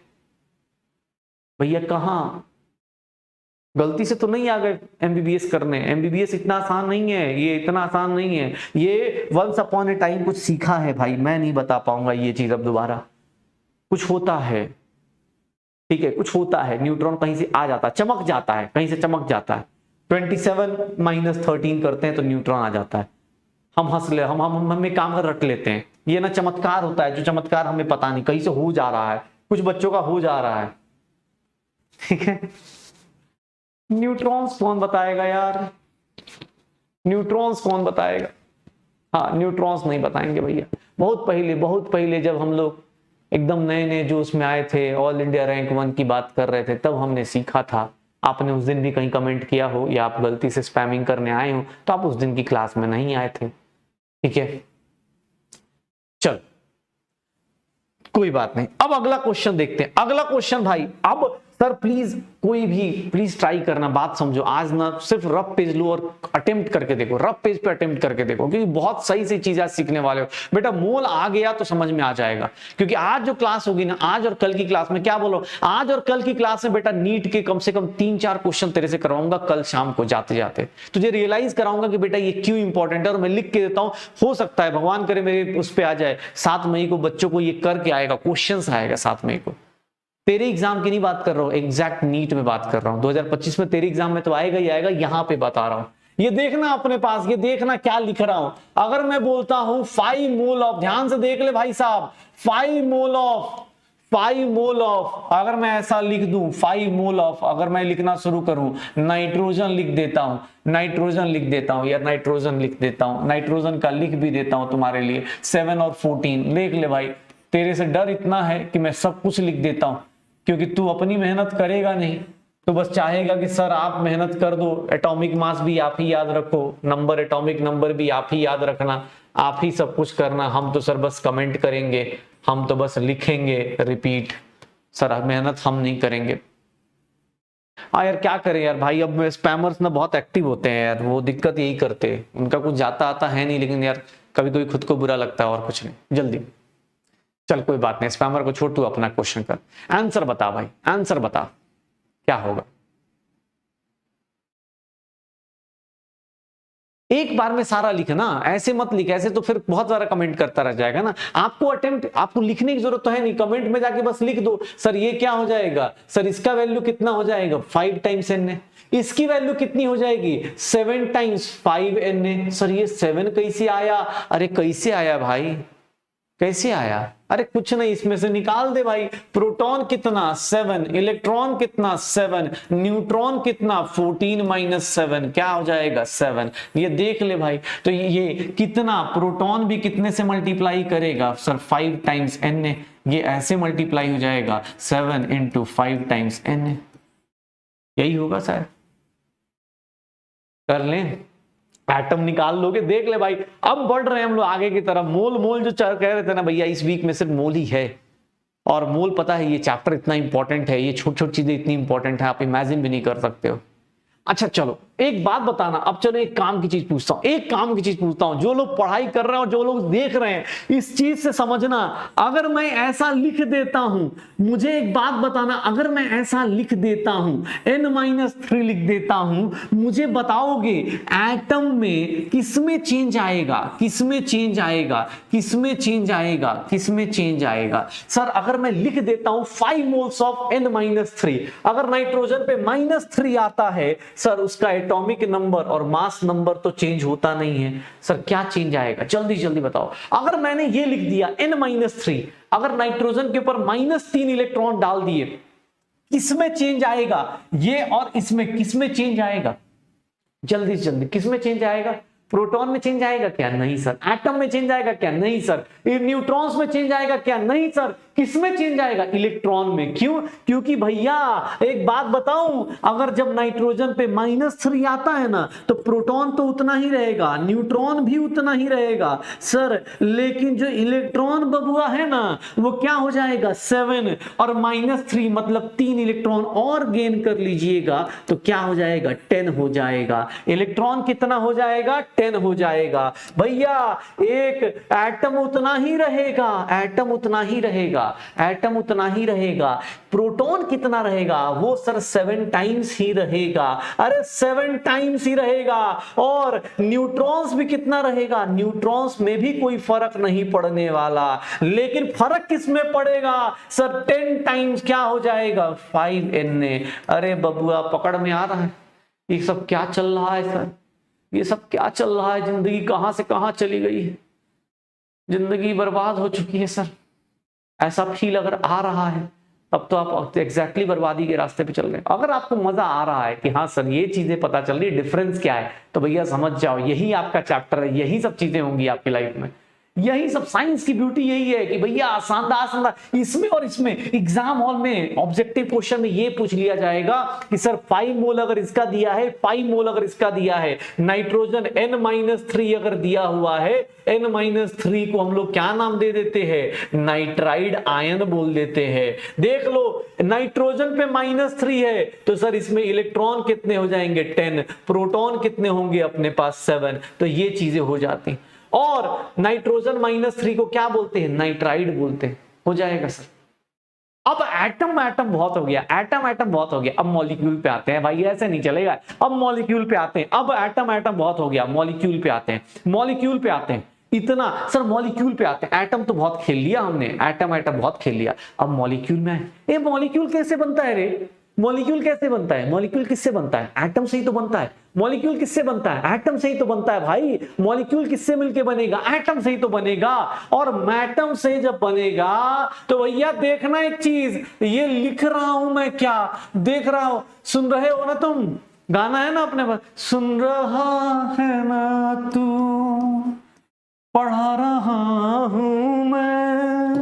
भैया कहां, गलती से तो नहीं आ गए एमबीबीएस करने। एमबीबीएस इतना आसान नहीं है, ये इतना आसान नहीं है। ये वंस अपॉन ए टाइम कुछ सीखा है भाई, मैं नहीं बता पाऊंगा ये चीज अब दोबारा। कुछ होता है, ठीक है, कुछ होता है, न्यूट्रॉन कहीं से आ जाता है, चमक जाता है, कहीं से चमक जाता है। 27 - 13 करते हैं तो न्यूट्रॉन आ जाता है। हम हंस ले, हमें काम रट लेते हैं। ये ना चमत्कार होता है, जो चमत्कार हमें पता नहीं, कहीं से हो जा रहा है, कुछ बच्चों का हो जा रहा है, ठीक है। न्यूट्रॉन्स कौन बताएगा यार, न्यूट्रॉन्स कौन बताएगा? हाँ, न्यूट्रॉन्स नहीं बताएंगे भैया। बहुत पहले जब हम लोग एकदम नए नए जोश में आए थे, ऑल इंडिया रैंक 1 की बात कर रहे थे, तब हमने सीखा था। आपने उस दिन भी कहीं कमेंट किया हो या आप गलती से स्पैमिंग करने आए हो, तो आप उस दिन की क्लास में नहीं आए थे, ठीक है। चल कोई बात नहीं, अब अगला क्वेश्चन देखते हैं। अगला क्वेश्चन भाई, अब सर प्लीज कोई भी प्लीज ट्राई करना, बात समझो। आज ना सिर्फ रफ पेज लो और अटेम्प्ट करके देखो, रफ पेज पे अटेम्प्ट करके देखो, क्योंकि बहुत सही से चीज आज सीखने वाले हो बेटा। मोल आ गया तो समझ में आ जाएगा, क्योंकि आज जो क्लास होगी ना, आज और कल की क्लास में, क्या बोलो, आज और कल की क्लास में बेटा नीट के कम से कम 3-4 क्वेश्चन तेरे से करवाऊंगा कल शाम को जाते जाते। तुझे रियलाइज कराऊंगा कि बेटा ये क्यों इंपॉर्टेंट है, और मैं लिख के देता हूं। हो सकता है भगवान करे मेरे उस पर आ जाए, 7 मई को बच्चों को ये करके आएगा, क्वेश्चन आएगा 7 मई को। तेरे एग्जाम की नहीं बात कर रहा हूं, एग्जैक्ट नीट में बात कर रहा हूं। 2025 में तेरे एग्जाम में तो आएगा ही आएगा, यहां पे बता रहा हूं। ये देखना अपने पास, ये देखना क्या लिख रहा हूं। अगर मैं बोलता हूं 5 मोल ऑफ, ध्यान से देख ले भाई साहब, 5 मोल ऑफ, अगर मैं ऐसा लिख दूं 5 मोल ऑफ, अगर मैं लिखना शुरू करूं, नाइट्रोजन लिख देता हूं, नाइट्रोजन लिख देता हूं यार, नाइट्रोजन लिख देता हूं, नाइट्रोजन का लिख भी देता हूं तुम्हारे लिए। 7 और 14 देख ले भाई। तेरे से डर इतना है कि मैं सब कुछ लिख देता हूं, क्योंकि तू अपनी मेहनत करेगा नहीं, तो बस चाहेगा कि सर आप मेहनत कर दो, एटॉमिक मास भी आप ही याद रखो, नंबर, एटॉमिक नंबर भी आप ही याद रखना, आप ही सब कुछ करना, हम तो सर बस कमेंट करेंगे, हम तो बस लिखेंगे रिपीट, सर मेहनत हम नहीं करेंगे। यार क्या करें यार भाई, अब स्पैमर्स ना बहुत एक्टिव होते हैं यार, वो दिक्कत यही करते हैं, उनका कुछ जाता आता है नहीं, लेकिन यार कभी कभी खुद को बुरा लगता है, और कुछ नहीं। जल्दी चल, कोई बात नहीं, स्पैमर को छोड़, तू अपना क्वेश्चन कर, आंसर बता भाई, आंसर बता क्या होगा। एक बार में सारा लिखना, ऐसे मत लिख, ऐसे तो फिर बहुत सारा कमेंट करता रह जाएगा ना। आपको अटेम्प्ट, आपको लिखने की जरूरत तो है नहीं, कमेंट में जाके बस लिख दो, सर ये क्या हो जाएगा, सर इसका वैल्यू कितना हो जाएगा 5 टाइम्स n, इसकी वैल्यू कितनी हो जाएगी 7 टाइम्स 5 n। सर ये 7 कैसे आया, अरे कैसे आया भाई, कैसे आया, अरे कुछ नहीं, इसमें से निकाल दे भाई। प्रोटॉन कितना 7, इलेक्ट्रॉन कितना 7, न्यूट्रॉन कितना 14 - 7, क्या हो जाएगा 7। ये देख ले भाई, तो ये कितना, प्रोटॉन भी कितने से मल्टीप्लाई करेगा सर 5 टाइम्स n, ये ऐसे मल्टीप्लाई हो जाएगा 7 × 5 टाइम्स n, यही होगा सर। कर लें, एटम निकाल लोगे, देख ले भाई। अब बढ़ रहे हैं हम लोग आगे की तरफ। मोल जो कह रहे थे ना भैया, इस वीक में सिर्फ मोल ही है, और मोल पता है ये चैप्टर इतना इंपॉर्टेंट है, ये छोटी छोटी चीजें इतनी इंपॉर्टेंट है, आप इमेजिन भी नहीं कर सकते हो। अच्छा चलो एक बात बताना, अब चलो एक काम की चीज पूछता हूं, एक काम की चीज पूछता हूं, जो लोग पढ़ाई कर रहे हैं और जो लोग देख रहे हैं, इस चीज से समझना। अगर मैं ऐसा लिख देता हूं, मुझे एक बात बताना, अगर मैं ऐसा लिख देता हूं, n-3 लिख देता हूं, मुझे बताओगे एटम में किसमें चेंज आएगा, किसमें चेंज आएगा, किसमें चेंज आएगा, किसमें चेंज आएगा। सर अगर मैं लिख देता हूं 5 मोल्स ऑफ n-3, अगर नाइट्रोजन पे -3 आता है सर, उसका एटॉमिक नंबर और मास नंबर तो चेंज होता नहीं है, सर क्या चेंज आएगा, जल्दी जल्दी बताओ। अगर मैंने ये लिख दिया n-3, अगर नाइट्रोजन के ऊपर -3 इलेक्ट्रॉन डाल दिए, किसमें चेंज आएगा, ये और इसमें किसमें चेंज आएगा, जल्दी जल्दी किसमें चेंज आएगा। प्रोटॉन में चेंज आएगा क्या, नहीं सर। एटम में चेंज आएगा क्या, नहीं सर। न्यूट्रॉन्स में चेंज आएगा क्या, नहीं सर। किसमें चेंज आएगा? इलेक्ट्रॉन में। क्यों? क्योंकि भैया एक बात बताऊं, अगर जब नाइट्रोजन पे -3 आता है ना तो प्रोटॉन तो उतना ही रहेगा, न्यूट्रॉन भी उतना ही रहेगा सर, लेकिन जो इलेक्ट्रॉन बबुआ है ना वो क्या हो जाएगा? 7 और -3 मतलब 3 इलेक्ट्रॉन और गेन कर लीजिएगा तो क्या हो जाएगा? 10 हो जाएगा। इलेक्ट्रॉन कितना हो जाएगा? 10 हो जाएगा। भैया एक एटम उतना ही रहेगा, एटम उतना ही रहेगा, एटम उतना ही रहेगा। प्रोटॉन कितना रहेगा? वो सर 7 टाइम्स ही रहेगा। अरे 7 टाइम्स ही रहेगा। और न्यूट्रॉन्स भी कितना रहेगा? न्यूट्रॉन्स में भी कोई फर्क नहीं पड़ने वाला, लेकिन फर्क किस में पड़ेगा सर? 10 टाइम्स क्या हो जाएगा? 5Na। अरे बबुआ पकड़ में आ रहा है? ये सब क्या चल रहा है सर? ये सब क्या चल रहा है? जिंदगी कहां से कहां चली गई है? जिंदगी बर्बाद हो चुकी है सर। ऐसा फील अगर आ रहा है तब तो आप एग्जैक्टली बर्बादी के रास्ते पे चल रहे हैं। अगर आपको मजा आ रहा है कि हाँ सर ये चीजें पता चल रही है, डिफरेंस क्या है, तो भैया समझ जाओ यही आपका चैप्टर है, यही सब चीजें होंगी आपकी लाइफ में। यही सब साइंस की ब्यूटी यही है कि भैया शानदार शानदार इसमें और इसमें एग्जाम हॉल में ऑब्जेक्टिव क्वेश्चन में ये पूछ लिया जाएगा कि सर 5 मोल अगर इसका दिया है, 5 मोल अगर इसका दिया है, नाइट्रोजन N-3 अगर दिया हुआ है, N-3 को हम लोग क्या नाम दे देते हैं? नाइट्राइड आयन बोल देते हैं। देख लो नाइट्रोजन पे -3 है तो सर इसमें इलेक्ट्रॉन कितने हो जाएंगे? 10। प्रोटॉन कितने होंगे अपने पास? 7। तो ये चीजें हो जाती। और नाइट्रोजन -3 को क्या बोलते हैं? नाइट्राइड बोलते हैं। हो जाएगा सर। अब एटम एटम बहुत हो गया, एटम एटम बहुत हो गया। अब मॉलिक्यूल पे आते हैं भाई, ऐसे नहीं चलेगा। अब मॉलिक्यूल पे आते हैं। अब एटम एटम बहुत हो गया, मॉलिक्यूल पे आते हैं। मॉलिक्यूल पे आते हैं। इतना सर मॉलिक्यूल पे आते हैं। एटम तो बहुत खेल लिया हमने, एटम एटम बहुत खेल लिया। अब मॉलिक्यूल में ये मॉलिक्यूल कैसे बनता है रे? मॉलिक्यूल कैसे बनता है? मॉलिक्यूल किससे बनता है? एटम से ही तो बनता है। मॉलिक्यूल किससे बनता है? एटम से ही तो बनता है भाई। मॉलिक्यूल किससे मिलके बनेगा? एटम से ही तो बनेगा। और एटम से जब बनेगा तो भैया देखना एक चीज, ये लिख रहा हूं मैं, क्या देख रहा हूं? सुन रहे हो ना तुम? गाना है ना अपने पास, सुन रहा है ना तू, पढ़ा रहा हूं मैं,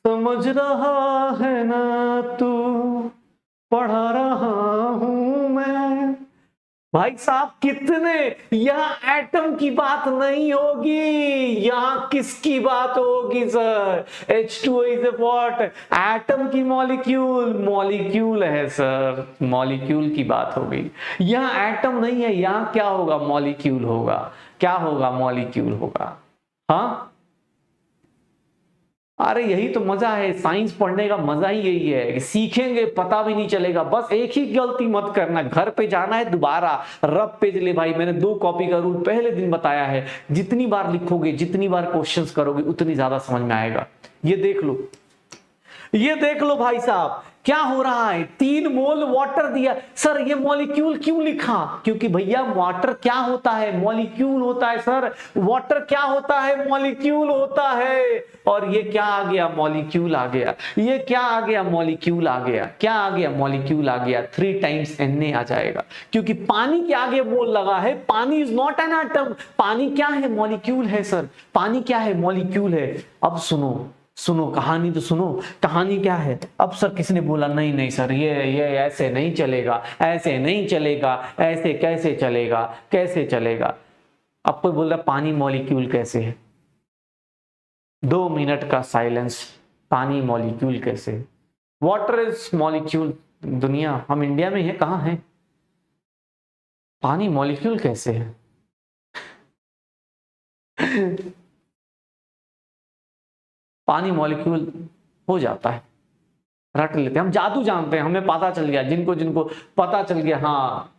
समझ रहा है ना तू, पढ़ा रहा हूं मैं। भाई साहब कितने, यहां एटम की बात नहीं होगी, यहां किसकी बात होगी sir? H2O is a what? Atom की मॉलिक्यूल, मॉलिक्यूल है सर, मॉलिक्यूल की बात होगी। यहां एटम नहीं है, यहां क्या होगा? मॉलिक्यूल होगा। क्या होगा? मॉलिक्यूल होगा। हाँ अरे यही तो मजा है, साइंस पढ़ने का मजा ही यही है कि सीखेंगे पता भी नहीं चलेगा। बस एक ही गलती मत करना, घर पे जाना है दोबारा रफ पेज ले भाई। मैंने 2 कॉपी का रूल पहले दिन बताया है, जितनी बार लिखोगे, जितनी बार क्वेश्चंस करोगे, उतनी ज्यादा समझ में आएगा। ये देख लो, ये देख लो भाई साहब क्या हो रहा है। 3 मोल वाटर दिया सर, ये मॉलिक्यूल क्यों लिखा? क्योंकि भैया वाटर क्या होता है? मॉलिक्यूल होता है सर। वाटर क्या होता है? मॉलिक्यूल होता है। और ये क्या आ गया? मॉलिक्यूल आ गया। ये क्या आ गया? मॉलिक्यूल आ गया। क्या आ गया? मॉलिक्यूल आ गया। 3 टाइम्स Na आ जाएगा, क्योंकि पानी के आगे मोल लगा है। पानी इज नॉट एन एटम। पानी क्या है? मॉलिक्यूल है सर। पानी क्या है? मॉलिक्यूल है। अब सुनो सुनो कहानी तो सुनो, कहानी क्या है? अब सर किसने बोला नहीं नहीं सर ये ऐसे नहीं चलेगा, ऐसे नहीं चलेगा, ऐसे कैसे चलेगा, कैसे चलेगा? अब कोई बोल रहा पानी मॉलिक्यूल कैसे है? 2 मिनट का साइलेंस। पानी मॉलिक्यूल कैसे? Water is molecule. दुनिया, हम इंडिया में है, कहां है? पानी मॉलिक्यूल कैसे है? पानी मॉलिक्यूल हो जाता है, रट लेते हैं हम, जादू जानते हैं, हमें पता चल गया, जिनको जिनको पता चल गया हाँ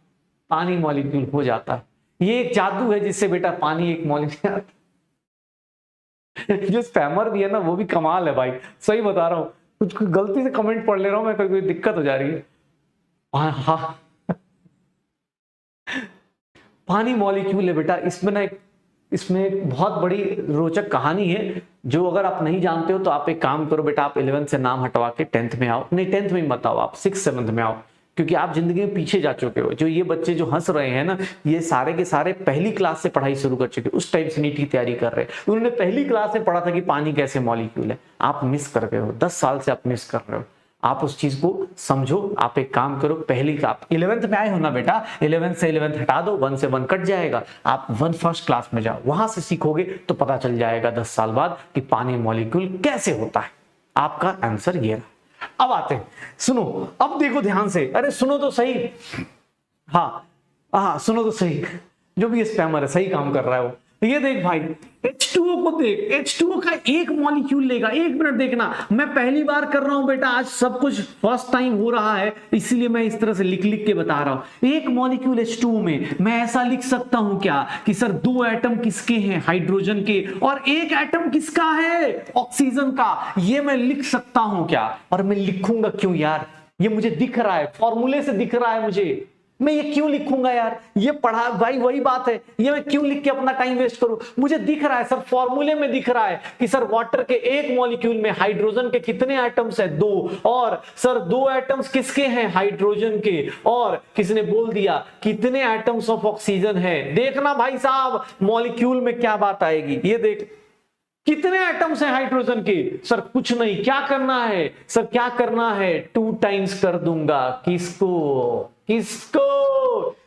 पानी मॉलिक्यूल हो जाता है। ये एक जादू है जिससे बेटा पानी एक मॉलिक्यूल जो स्पैमर भी है ना वो भी कमाल है भाई, सही बता रहा हूँ। कुछ गलती से कमेंट पढ़ ले रहा हूं मैं, कोई दिक्कत हो जा रही है। हाँ पानी मॉलिक्यूल है बेटा। इसमें ना इसमें एक बहुत बड़ी रोचक कहानी है, जो अगर आप नहीं जानते हो तो आप एक काम करो बेटा, आप 11th से नाम हटवा के 10th में आओ। नहीं 10th में मत आओ, आप 6th 7th में आओ, क्योंकि आप जिंदगी में पीछे जा चुके हो। जो ये बच्चे जो हंस रहे हैं ना, ये सारे के सारे पहली क्लास से पढ़ाई शुरू कर चुके, उस टाइम से नीट की तैयारी कर रहे हैं। उन्होंने पहली क्लास में पढ़ा था कि पानी कैसे मॉलिक्यूल है। आप मिस कर गए हो, 10 साल से आप मिस कर रहे हो। आप उस चीज को समझो। आप एक काम करो, पहली आप 11th में आए हो ना बेटा, 11th से 11th हटा दो, 1 से 1 कट जाएगा, आप 1 फर्स्ट क्लास में जाओ, वहां से सीखोगे तो पता चल जाएगा 10 साल बाद कि पानी मॉलिक्यूल कैसे होता है। आपका आंसर ये रहा। अब आते हैं, सुनो, अब देखो ध्यान से, अरे सुनो तो सही, हाँ सुनो तो सही, जो भी स्पैमर है सही काम कर रहा है वो। ये देख भाई, H2O को देख, H2O का एक मॉलिक्यूल लेगा, 1 मिनट देखना, मैं पहली बार कर रहा हूं बेटा, आज सब कुछ फर्स्ट टाइम हो रहा है, इसलिए मैं इस तरह से लिख लिख के बता रहा हूं। एक मॉलिक्यूल H2O में मैं ऐसा लिख सकता हूं क्या कि सर 2 एटम किसके हैं, हाइड्रोजन के, और 1 एटम किसका है, ऑक्सीजन का। ये मैं लिख सकता हूं क्या? और मैं लिखूंगा क्यों यार? ये मुझे दिख रहा है, फॉर्मूले से दिख रहा है मुझे, मैं ये क्यों लिखूंगा यार? ये पढ़ा भाई, वही बात है, ये मैं क्यों लिख के अपना टाइम वेस्ट करूं? मुझे दिख रहा है सर, फॉर्मूले में दिख रहा है कि सर वाटर के एक मॉलिक्यूल में हाइड्रोजन के कितने एटम्स है, 2, और सर 2 एटम्स किसके हैं, हाइड्रोजन के, और किसने बोल दिया कितने एटम्स ऑफ ऑक्सीजन है। देखना भाई साहब मॉलिक्यूल में क्या बात आएगी, ये देख कितने एटम्स हैं हाइड्रोजन के। सर कुछ नहीं, क्या करना है सर, क्या करना है, 2 टाइम्स कर दूंगा। किसको?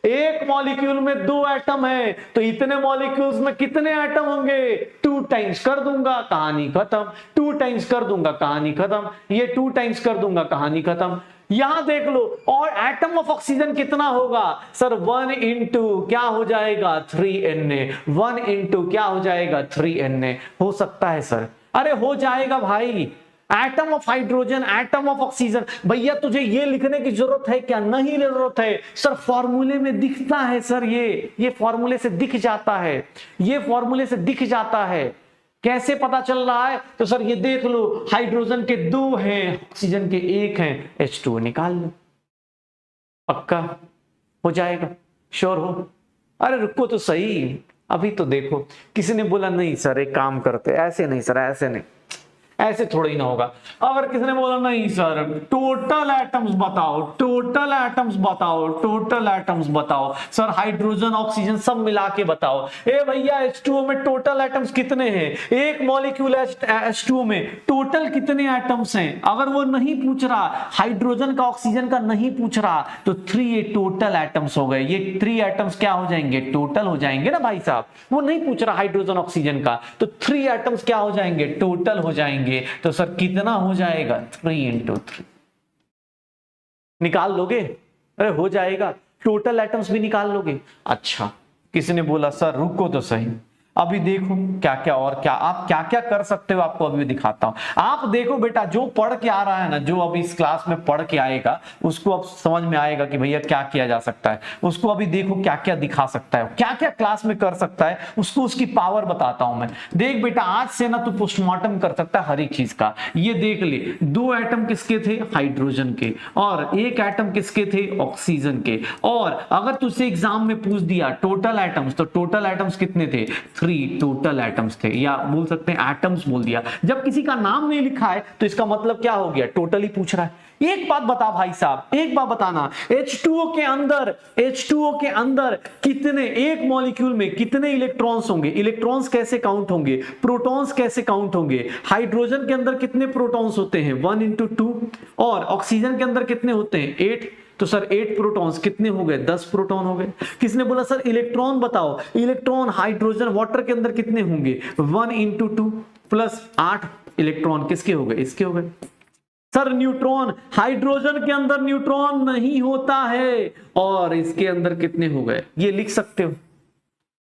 एक मॉलिक्यूल में 2 एटम है तो इतने मॉलिक्यूल्स में कितने एटम होंगे, 2 टाइम्स कर दूंगा, कहानी खत्म। 2 टाइम्स कर दूंगा, कहानी खत्म। ये 2 टाइम्स कर दूंगा, कहानी खत्म। यहां देख लो, और एटम ऑफ ऑक्सीजन कितना होगा सर, 1 इंटू क्या हो जाएगा, 3Na। 1 इंटू क्या हो जाएगा, 3Na। हो सकता है सर? अरे हो जाएगा भाई। Atom of hydrogen, atom of oxygen, भैया तुझे ये लिखने की जरूरत है क्या? नहीं जरूरत है सर, फॉर्मूले में दिखता है सर, ये फॉर्मूले से दिख जाता है, ये फॉर्मूले से दिख जाता है। कैसे पता चल रहा है? तो सर ये देख लो, हाइड्रोजन के 2 हैं, ऑक्सीजन के 1 हैं, H2O निकाल लो, पक्का हो जाएगा, श्योर हो? अरे रुको तो सही, अभी तो देखो। किसी ने बोला नहीं सर एक काम करते, ऐसे नहीं सर, ऐसे नहीं, ऐसे थोड़ा ही ना होगा। अगर किसी ने बोला नहीं सर टोटल एटम्स बताओ, टोटल एटम्स बताओ, टोटल एटम्स बताओ, सर हाइड्रोजन ऑक्सीजन सब मिला के बताओ। ए भैया H2O में टोटल एटम्स कितने हैं, एक मॉलिक्यूल H2O में टोटल कितने एटम्स हैं? अगर वो नहीं पूछ रहा, हाइड्रोजन का ऑक्सीजन का नहीं पूछ रहा, तो 3 टोटल एटम्स हो गए। ये 3 एटम्स क्या हो जाएंगे, टोटल हो जाएंगे ना भाई साहब। वो नहीं पूछ रहा हाइड्रोजन ऑक्सीजन का, तो 3 एटम्स क्या हो जाएंगे, टोटल हो जाएंगे। तो सर कितना हो जाएगा, 3 इंटू 3। निकाल लोगे? अरे हो जाएगा, टोटल एटम्स भी निकाल लोगे। अच्छा, किसी ने बोला सर रुको तो सही, अभी देखो क्या क्या और क्या आप क्या क्या कर सकते हो, आपको अभी दिखाता हूं। आप देखो बेटा, जो पढ़ के आ रहा है ना, जो अभी इस क्लास में पढ़ के आएगा, उसको अब समझ में आएगा कि भैया क्या किया जा सकता है। उसको अभी देखो क्या क्या दिखा सकता है, क्या क्या क्लास में कर सकता है, उसको उसकी पावर बताता हूं मैं। देख बेटा, आज से ना तू पोस्टमार्टम कर सकता है हर एक चीज का। ये देख ले, 2 एटम किसके थे, हाइड्रोजन के, और 1 एटम किसके थे, ऑक्सीजन के। और अगर तुझसे एग्जाम में पूछ दिया टोटल एटम्स, तो टोटल एटम्स कितने थे, 3 टोटल एटम्स थे, या बोल सकते हैं एटम्स बोल दिया। जब किसी का नाम नहीं लिखा है तो इसका मतलब क्या हो गया, टोटल ही पूछ रहा है। एक बात बता भाई साहब, एक बात बताना, H2O के अंदर कितने, एक मॉलिक्यूल में कितने इलेक्ट्रॉन्स होंगे, इलेक्ट्रॉन्स कैसे काउंट होंगे, प्रोटॉन्स कैसे काउंट होंगे। हाइड्रोजन के अंदर कितने प्रोटॉन्स होते हैं, 1 इंटू 2, और ऑक्सीजन के अंदर कितने होते हैं, 8। तो सर 8 प्रोटॉन्स कितने हो गए, 10 प्रोटॉन हो गए। किसने बोला सर इलेक्ट्रॉन बताओ, इलेक्ट्रॉन हाइड्रोजन वाटर के अंदर कितने होंगे, 1 इंटू 2 प्लस 8 इलेक्ट्रॉन किसके हो गए, इसके हो गए। सर न्यूट्रॉन, हाइड्रोजन के अंदर न्यूट्रॉन नहीं होता है, और इसके अंदर कितने हो गए, ये लिख सकते हो,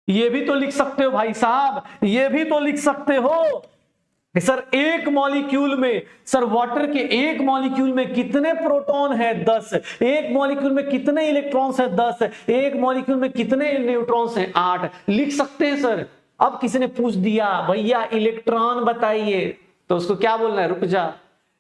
ये भी तो लिख सकते हो भाई साहब, ये भी तो लिख सकते हो। सर एक मॉलिक्यूल में, सर वाटर के एक मॉलिक्यूल में कितने प्रोटॉन है, 10। एक मॉलिक्यूल में कितने इलेक्ट्रॉन्स है, 10। एक मॉलिक्यूल में कितने न्यूट्रॉन्स हैं, 8। लिख सकते हैं सर। अब किसी ने पूछ दिया भैया इलेक्ट्रॉन बताइए, तो उसको क्या बोलना है, रुक जा,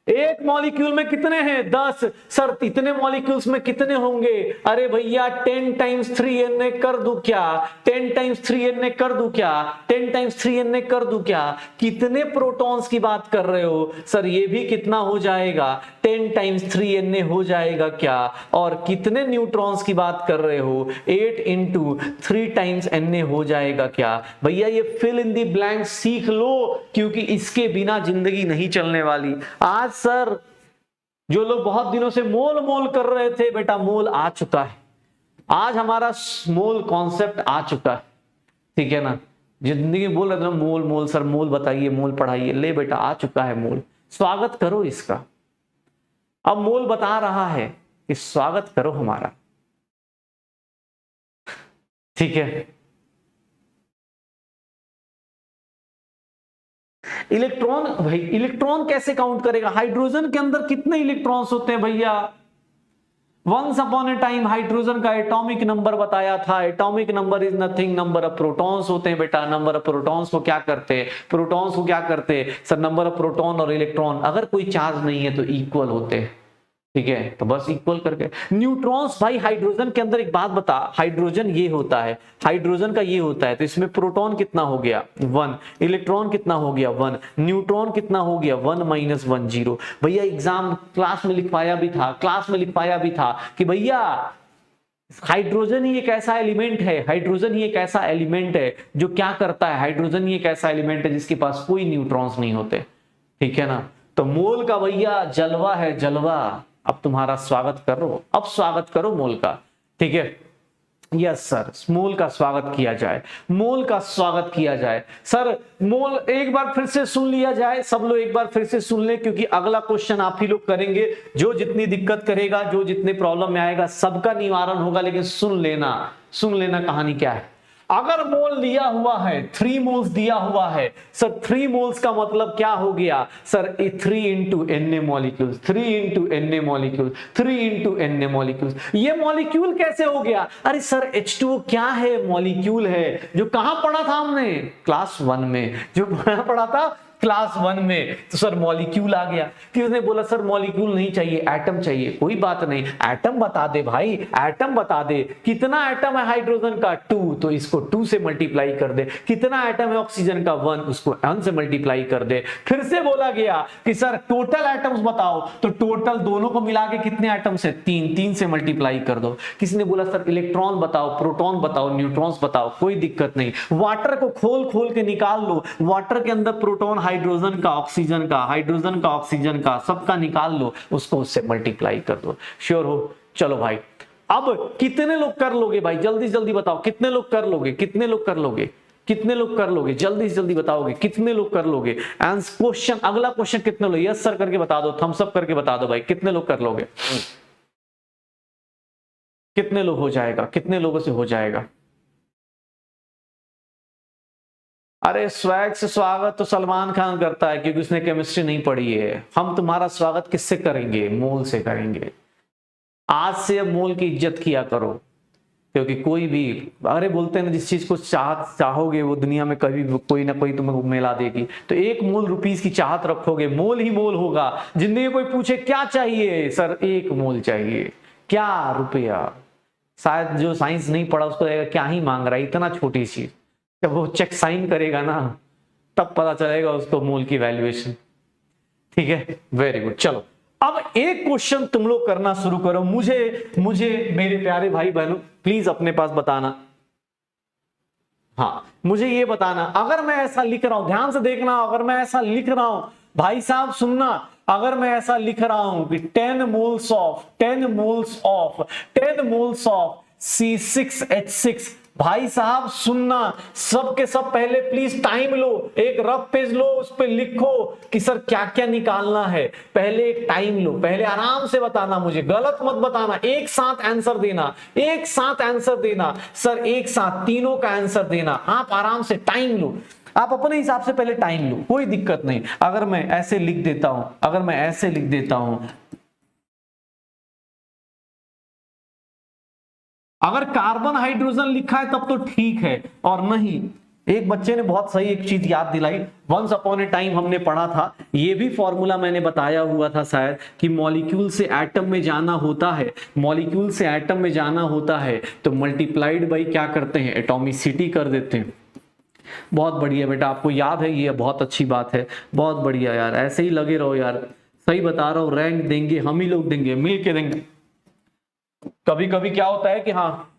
एक मॉलिक्यूल में कितने हैं? 10। सर इतने मॉलिक्यूल्स में कितने होंगे? अरे भैया 10 टाइम्स 3Na कर दूं क्या? 10 टाइम्स 3Na कर दूं क्या? 10 टाइम्स 3Na कर दूं क्या? कितने प्रोटॉन्स की बात कर रहे हो? सर ये भी कितना हो जाएगा? 10 टाइम्स 3Na हो जाएगा क्या? और कितने न्यूट्रॉन्स की बात कर रहे हो? 8 इंटू 3 टाइम्स Na हो जाएगा क्या? भैया ये फिल इन दी ब्लैंक सीख लो, क्योंकि इसके बिना जिंदगी नहीं चलने वाली। आज सर जो लोग बहुत दिनों से मोल मोल कर रहे थे, बेटा मोल आ चुका है। आज हमारा मोल कॉन्सेप्ट आ चुका है, ठीक है ना। जिंदगी बोल रहे थे मोल मोल, सर मोल बताइए, मोल पढ़ाइए, ले बेटा आ चुका है मोल, स्वागत करो इसका। अब मोल बता रहा है कि स्वागत करो हमारा, ठीक है। इलेक्ट्रॉन, भाई इलेक्ट्रॉन कैसे काउंट करेगा? हाइड्रोजन के अंदर कितने इलेक्ट्रॉन्स होते हैं भैया? Once upon a time hydrogen का एटॉमिक नंबर बताया था। Atomic number is nothing, number of protons होते हैं बेटा। नंबर ऑफ प्रोटॉन्स को क्या करते हैं? प्रोटॉन्स को क्या करते हैं सर? नंबर ऑफ प्रोटॉन और इलेक्ट्रॉन अगर कोई चार्ज नहीं है तो इक्वल होते हैं, ठीक है। तो बस इक्वल करके न्यूट्रॉन्स, भाई हाइड्रोजन के अंदर एक बात बता, हाइड्रोजन ये होता है, हाइड्रोजन का ये होता है, तो इसमें प्रोटॉन कितना हो गया? 1, इलेक्ट्रॉन कितना हो गया? 1, न्यूट्रॉन कितना हो गया? 1 - 1 0। भैया एग्जाम क्लास में लिखवाया भी था, क्लास में लिखवाया भी था कि भैया हाइड्रोजन ही एक ऐसा एलिमेंट है, हाइड्रोजन ही एक ऐसा एलिमेंट है जो क्या करता है, हाइड्रोजन ही एक ऐसा एलिमेंट है जिसके पास कोई न्यूट्रॉन्स नहीं होते, ठीक है ना। तो मोल का भैया जलवा है, जलवा। अब तुम्हारा स्वागत करो, अब स्वागत करो मोल का, ठीक है। यस सर, मोल का स्वागत किया जाए, मोल का स्वागत किया जाए। सर मोल एक बार फिर से सुन लिया जाए, सब लोग एक बार फिर से सुन ले, क्योंकि अगला क्वेश्चन आप ही लोग करेंगे। जो जितनी दिक्कत करेगा, जो जितने प्रॉब्लम में आएगा, सबका निवारण होगा, लेकिन सुन लेना, सुन लेना कहानी क्या है। अगर मोल दिया हुआ है, 3 मोल्स दिया हुआ है सर, 3 मोल्स का मतलब क्या हो गया sir? 3 into Na molecules, 3 into Na molecule, 3 into Na molecules. ये मॉलिक्यूल कैसे हो गया? अरे सर H2O क्या है? मॉलिक्यूल है। जो कहां पढ़ा था हमने? क्लास 1 में। जो पढ़ा था क्लास 1 में। तो सर मॉलिक्यूल आ गया। किसने बोला सर मॉलिक्यूल नहीं चाहिए, एटम चाहिए? कोई बात नहीं, एटम बता दे भाई, एटम बता दे। कितना एटम है हाइड्रोजन का? 2, तो इसको 2 से मल्टीप्लाई कर दे। कितना एटम है ऑक्सीजन का? 1, उसको 1 से मल्टीप्लाई कर दे। फिर से बोला गया कि सर टोटल एटम्स बताओ, तो टोटल दोनों को मिला के कितने एटम्स है? 3, 3 से मल्टीप्लाई कर दो। किसी ने बोला सर इलेक्ट्रॉन बताओ, प्रोटॉन बताओ, न्यूट्रॉन्स बताओ, कोई दिक्कत नहीं। वाटर को खोल खोल के निकाल लो, वाटर के अंदर प्रोटॉन, हाइड्रोजन का, ऑक्सीजन का, हाइड्रोजन का, ऑक्सीजन का, सबका निकाल लो, उसको उससे मल्टीप्लाई कर दो। श्योर हो? चलो भाई, अब कितने लोग कर लोगे भाई? जल्दी जल्दी बताओ, कितने लोग कर लोगे? कितने लोग कर लोगे? कितने लोग कर लोगे? जल्दी से जल्दी बताओगे, कितने लोग कर लोगे? आंसर क्वेश्चन, अगला क्वेश्चन कितने लोग? यस सर करके बता दो, थम्स अप करके बता दो भाई, कितने लोग कर लोगे? कितने लोग हो जाएगा? कितने लोगों से हो जाएगा? अरे स्वैग से स्वागत तो सलमान खान करता है, क्योंकि उसने केमिस्ट्री नहीं पढ़ी है। हम तुम्हारा स्वागत किससे करेंगे? मोल से करेंगे। आज से अब मोल की इज्जत किया करो, क्योंकि कोई भी, अरे बोलते हैं ना, जिस चीज को चाहोगे वो दुनिया में कभी कोई ना कोई तुम्हें मिला देगी। तो 1 मोल रुपीस की चाहत रखोगे, मोल ही मोल होगा। जिंदगी कोई पूछे क्या चाहिए, सर 1 मोल चाहिए। क्या रुपया? शायद जो साइंस नहीं पढ़ा उसको लगेगा क्या ही मांग रहा है, इतना छोटी चीज। जब वो चेक साइन करेगा ना, तब पता चलेगा उसको मोल की वैल्यूएशन, ठीक है। Very good. चलो अब एक क्वेश्चन तुम लोग करना शुरू करो। मुझे मेरे प्यारे भाई बहनों प्लीज अपने पास बताना, हाँ मुझे ये बताना, अगर मैं ऐसा लिख रहा हूं, ध्यान से देखना, अगर मैं ऐसा लिख रहा हूं भाई साहब सुनना, अगर मैं ऐसा लिख रहा हूं कि 10 मोल्स ऑफ C6H6, भाई साहब सुनना, सबके सब पहले प्लीज टाइम लो, एक रफ पेज लो, उस पे लिखो कि सर क्या क्या निकालना है। पहले एक टाइम लो, पहले आराम से बताना, मुझे गलत मत बताना, एक साथ आंसर देना, एक साथ आंसर देना सर, एक साथ तीनों का आंसर देना। आप आराम से टाइम लो, आप अपने हिसाब से पहले टाइम लो, कोई दिक्कत नहीं। अगर मैं ऐसे लिख देता हूं, अगर मैं ऐसे लिख देता हूं, अगर कार्बन हाइड्रोजन लिखा है तब तो ठीक है, और नहीं एक बच्चे ने बहुत सही एक चीज याद दिलाई, वंस अपॉन ए टाइम हमने पढ़ा था, ये भी फॉर्मूला मैंने बताया हुआ था शायद, कि मॉलिक्यूल से एटम में जाना होता है, मॉलिक्यूल से एटम में जाना होता है तो मल्टीप्लाइड बाई क्या करते हैं, एटॉमिसिटी कर देते हैं। बहुत बढ़िया बेटा, आपको याद है, ये बहुत अच्छी बात है, बहुत बढ़िया यार, ऐसे ही लगे रहो यार, सही बता रहा हूं, रैंक देंगे हम ही लोग, देंगे मिल के देंगे। कभी कभी क्या होता है कि हाँ